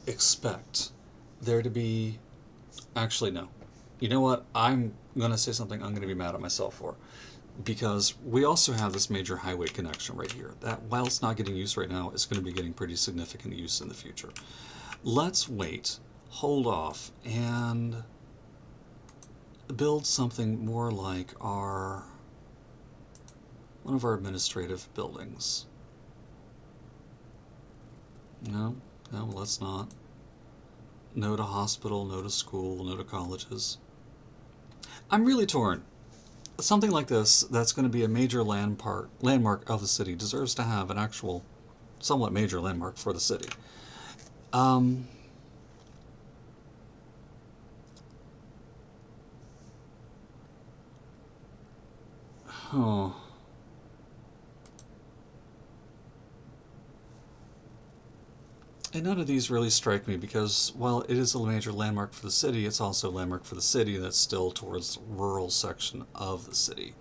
expect there to be, actually no. You know what? I'm going to say something I'm going to be mad at myself for. Because we also have this major highway connection right here that, while it's not getting used right now, is going to be getting pretty significant use in the future. Let's wait, hold off, and build something more like one of our administrative buildings. No, let's not. No to hospital, no to school, no to colleges. I'm really torn. Something like this, that's going to be a major landmark of the city, deserves to have an actual, somewhat major landmark for the city. Oh. And none of these really strike me because, while it is a major landmark for the city, it's also a landmark for the city that's still towards the rural section of the city.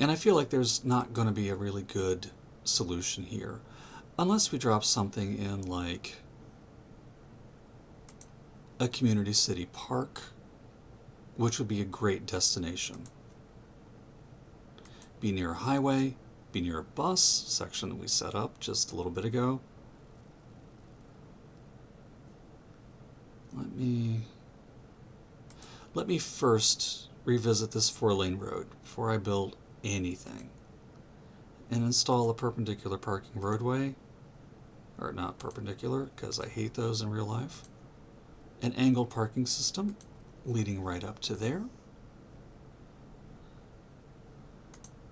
And I feel like there's not going to be a really good solution here unless we drop something in like a community city park, which would be a great destination. Be near a highway, be near a bus section that we set up just a little bit ago. Let me first revisit this 4-lane road before I build anything, and install a perpendicular parking roadway, or not perpendicular because I hate those in real life, an angled parking system leading right up to there.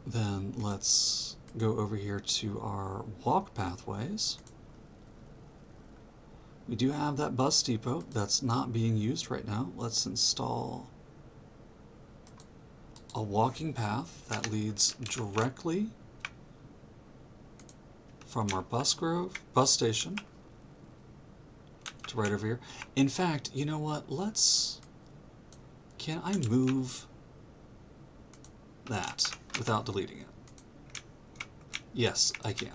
Then let's go over here to our walk pathways. We do have that bus depot that's not being used right now. Let's install a walking path that leads directly from our bus station to right over here. In fact, you know what? Can I move that without deleting it? Yes, I can.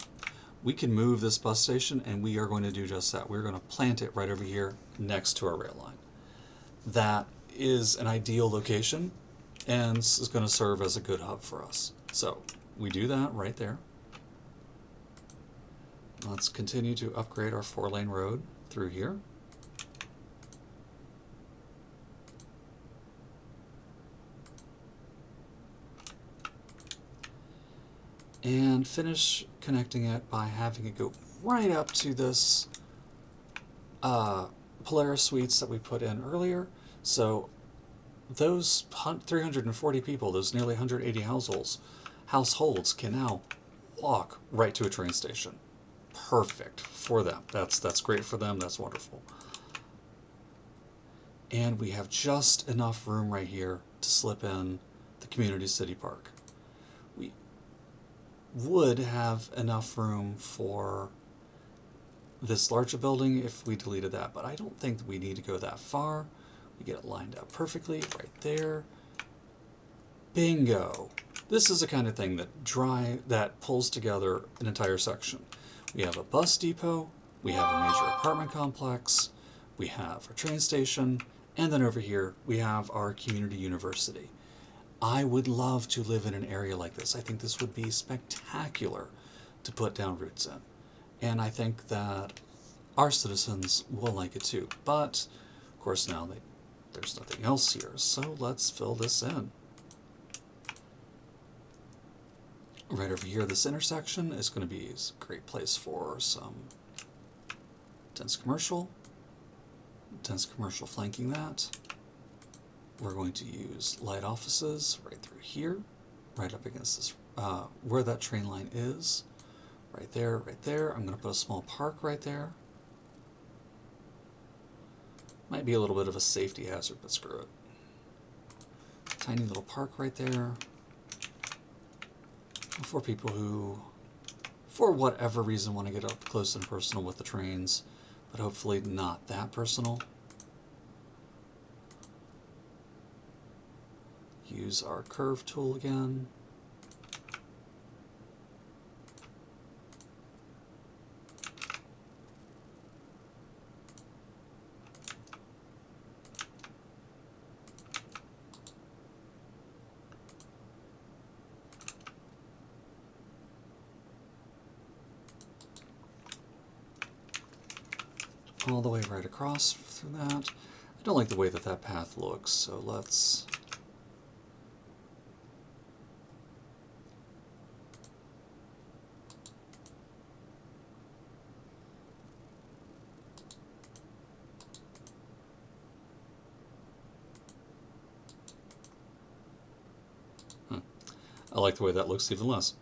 We can move this bus station, and we are going to do just that. We're going to plant it right over here next to our rail line. That is an ideal location and is going to serve as a good hub for us. So we do that right there. Let's continue to upgrade our 4-lane road through here. And finish connecting it by having it go right up to this Polaris suites that we put in earlier. So those 340 people, those nearly 180 households can now walk right to a train station. Perfect for them. That's great for them. That's wonderful. And we have just enough room right here to slip in the community city park. We would have enough room for this larger building if we deleted that, but I don't think that we need to go that far. We get it lined up perfectly right there. Bingo. This is the kind of thing that pulls together an entire section. We have a bus depot, we have a major apartment complex, we have a train station, and then over here we have our community university. I would love to live in an area like this. I think this would be spectacular to put down roots in. And I think that our citizens will like it too. But, of course, now there's nothing else here. So let's fill this in. Right over here, this intersection is going to be a great place for some dense commercial flanking that. We're going to use light offices right through here, right up against this, where that train line is. Right there, right there. I'm going to put a small park right there. Might be a little bit of a safety hazard, but screw it. Tiny little park right there. For people who, for whatever reason, want to get up close and personal with the trains, but hopefully not that personal. Use our curve tool again. All the way right across through that. I don't like the way that that path looks, so let's I like the way that looks even less.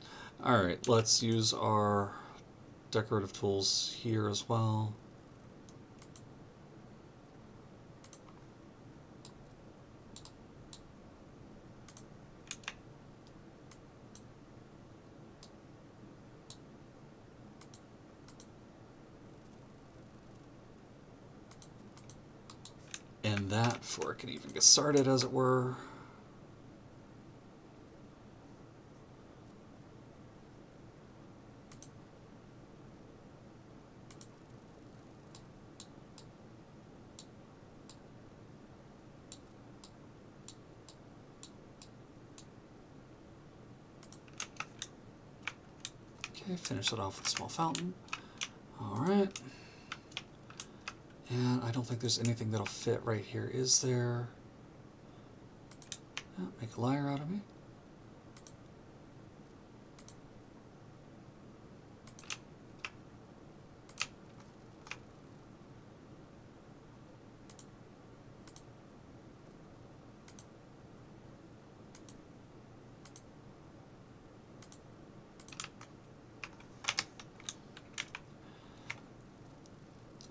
Alright, let's use our decorative tools here as well. And that before it can even get started, as it were. Okay, finish it off with a small fountain. Alright. And I don't think there's anything that'll fit right here, is there? Oh, make a liar out of me.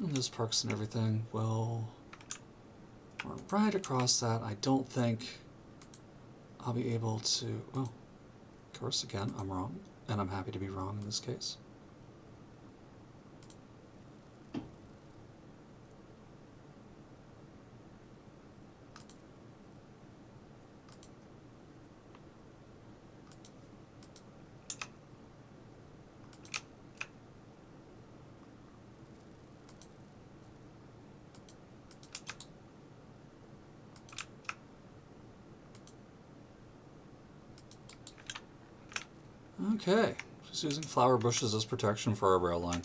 And those parks and everything will run right across that. I don't think I'll be able to, well, of course, again, I'm wrong, and I'm happy to be wrong in this case. Okay, just using flower bushes as protection for our rail line.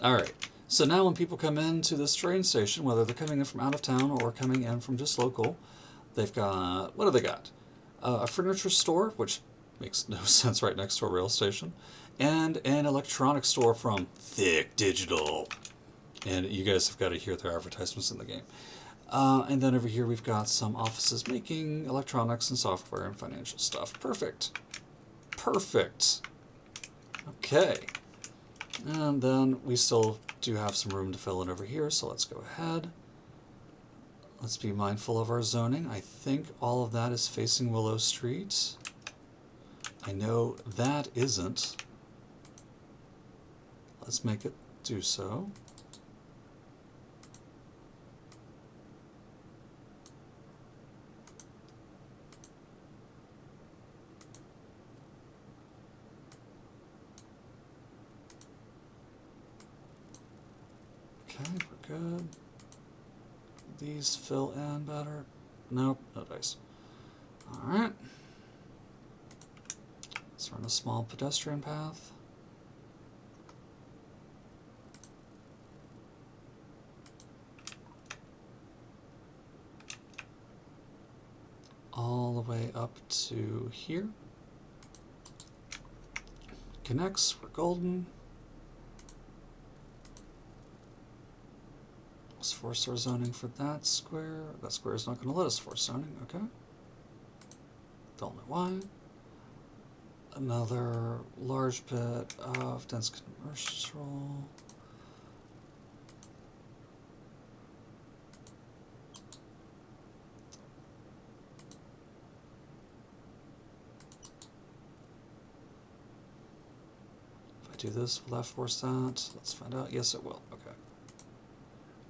Alright, so now when people come into this train station, whether they're coming in from out of town or coming in from just local, they've got, what do they got? A furniture store, which makes no sense right next to a rail station, and an electronics store from Thick Digital. And you guys have got to hear their advertisements in the game. And then over here we've got some offices making electronics and software and financial stuff. Perfect. Perfect. Okay. And then we still do have some room to fill in over here, so let's go ahead. Let's be mindful of our zoning. I think all of that is facing Willow Street. I know that isn't. Let's make it do so. Okay, we're good. These fill in better. Nope, no dice. Alright. Let's run a small pedestrian path. All the way up to here. Connects, we're golden. Let's force our zoning for that square. That square is not going to let us force zoning, okay. Don't know why. Another large bit of dense commercial. If I do this, will that force that? Let's find out. Yes, it will. Okay.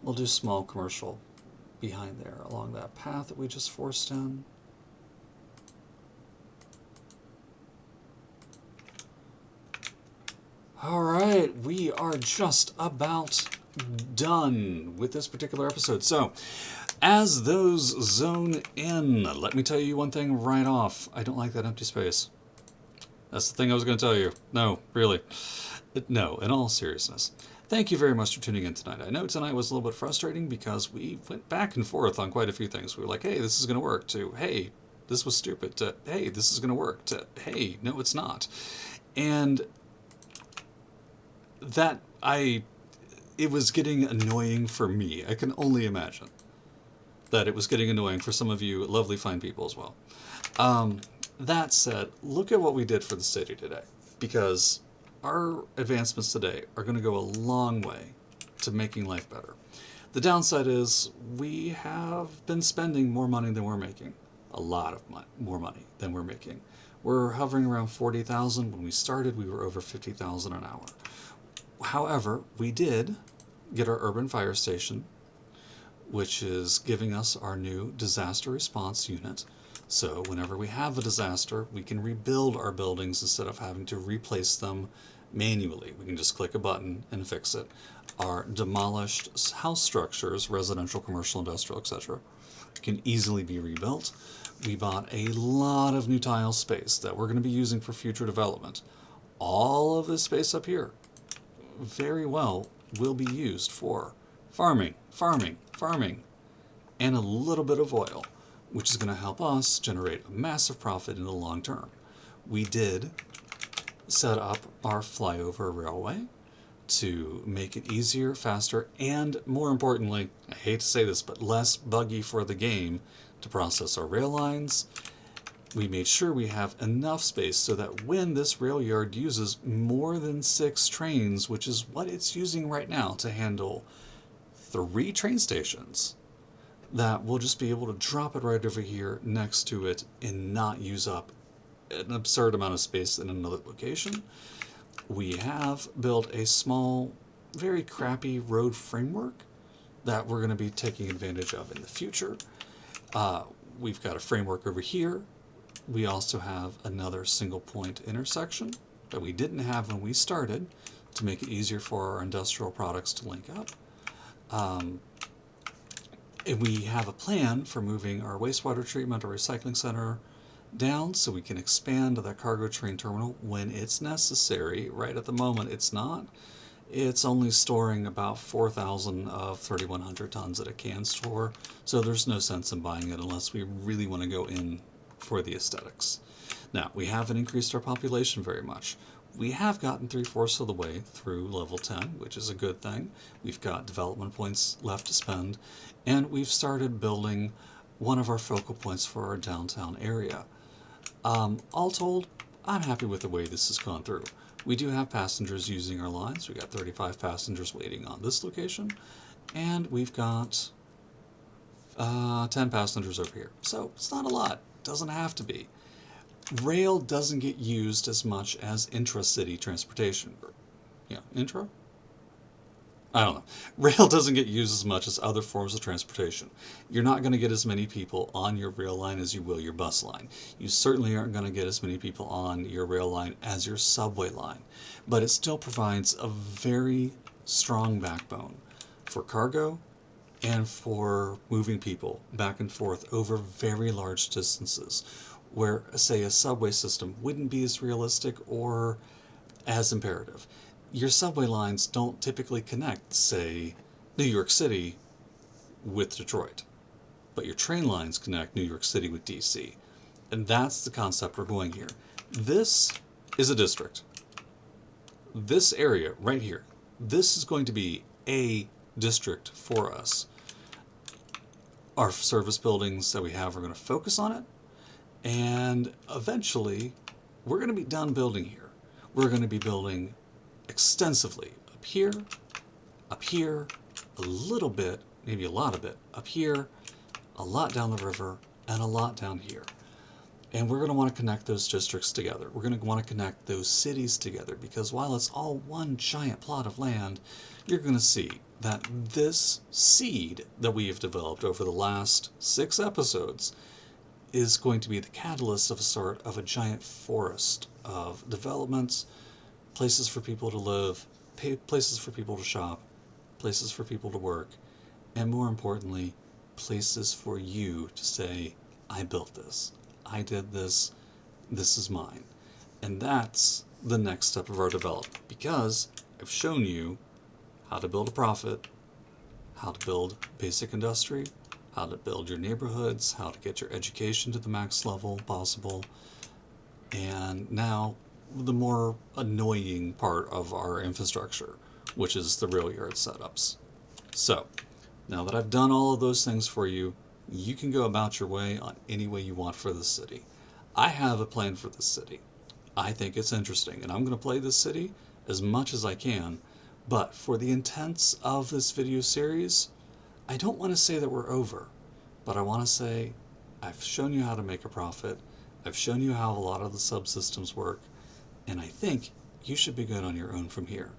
We'll do small commercial behind there along that path that we just forced in. Alright, we are just about done with this particular episode. So, as those zone in, let me tell you one thing right off. I don't like that empty space. That's the thing I was going to tell you. No, really. No, in all seriousness. Thank you very much for tuning in tonight. I know tonight was a little bit frustrating because we went back and forth on quite a few things. We were like, hey, this is going to work, to, hey, this was stupid, to, hey, this is going to work, to, hey, no, it's not. And that, it was getting annoying for me. I can only imagine that it was getting annoying for some of you lovely fine people as well. That said, look at what we did for the city today, because our advancements today are going to go a long way to making life better. The downside is we have been spending more money than we're making. A lot of more money than we're making. We're hovering around 40,000. When we started, we were over 50,000 an hour. However, we did get our urban fire station, which is giving us our new disaster response unit. So whenever we have a disaster, we can rebuild our buildings instead of having to replace them manually. We can just click a button and fix it. Our demolished house structures, residential, commercial, industrial, etc., can easily be rebuilt. We bought a lot of new tile space that we're going to be using for future development. All of this space up here very well will be used for farming, and a little bit of oil, which is going to help us generate a massive profit in the long term. We did set up our flyover railway to make it easier, faster, and more importantly, I hate to say this, but less buggy for the game to process our rail lines. We made sure we have enough space so that when this rail yard uses more than 6 trains, which is what it's using right now to handle 3 train stations, that we'll just be able to drop it right over here next to it and not use up an absurd amount of space in another location. We have built a small, very crappy road framework that we're going to be taking advantage of in the future. We've got a framework over here. We also have another single point intersection that we didn't have when we started to make it easier for our industrial products to link up. And we have a plan for moving our wastewater treatment or recycling center down so we can expand that cargo train terminal when it's necessary. Right at the moment it's not. It's only storing about 4,000 of 3,100 tons that it can store, so there's no sense in buying it unless we really want to go in for the aesthetics. Now, we haven't increased our population very much. We have gotten 3/4 of the way through level 10, which is a good thing. We've got development points left to spend, and we've started building one of our focal points for our downtown area. All told, I'm happy with the way this has gone through. We do have passengers using our lines. We got 35 passengers waiting on this location, and we've got 10 passengers over here. So it's not a lot. Doesn't have to be. Rail doesn't get used as much as intra-city transportation. Yeah, intra? I don't know. Rail doesn't get used as much as other forms of transportation. You're not going to get as many people on your rail line as you will your bus line. You certainly aren't going to get as many people on your rail line as your subway line. But it still provides a very strong backbone for cargo and for moving people back and forth over very large distances, where, say, a subway system wouldn't be as realistic or as imperative. Your subway lines don't typically connect, say, New York City with Detroit, but your train lines connect New York City with DC. And that's the concept we're going here. This is a district. This area right here, this is going to be a district for us. Our service buildings that we have are going to focus on it, and eventually we're going to be done building here. We're going to be building extensively up here, a little bit, maybe a lot of it up here, a lot down the river, and a lot down here. And we're going to want to connect those districts together. We're going to want to connect those cities together, because while it's all one giant plot of land, you're going to see that this seed that we have developed over the last 6 episodes is going to be the catalyst of a sort of a giant forest of developments, places for people to live, places for people to shop, places for people to work, and more importantly, places for you to say, I built this, I did this, this is mine. And that's the next step of our development, because I've shown you how to build a profit, how to build basic industry, how to build your neighborhoods, how to get your education to the max level possible, and now the more annoying part of our infrastructure, which is the rail yard setups. So, now that I've done all of those things for you, you can go about your way on any way you want for this city. I have a plan for this city. I think it's interesting, and I'm going to play this city as much as I can, but for the intents of this video series, I don't want to say that we're over, but I want to say I've shown you how to make a profit, I've shown you how a lot of the subsystems work, and I think you should be good on your own from here.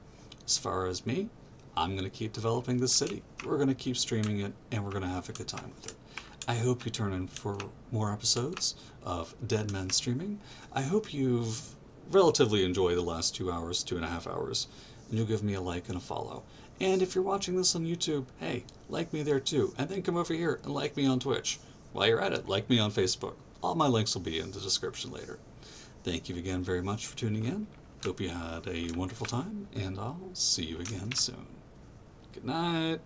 As far as me, I'm going to keep developing this city. We're going to keep streaming it, and we're going to have a good time with it. I hope you turn in for more episodes of Dead Men Streaming. I hope you've relatively enjoyed the last 2 hours, 2.5 hours, and you'll give me a like and a follow. And if you're watching this on YouTube, hey, like me there too, and then come over here and like me on Twitch. While you're at it, like me on Facebook. All my links will be in the description later. Thank you again very much for tuning in. Hope you had a wonderful time, and I'll see you again soon. Good night.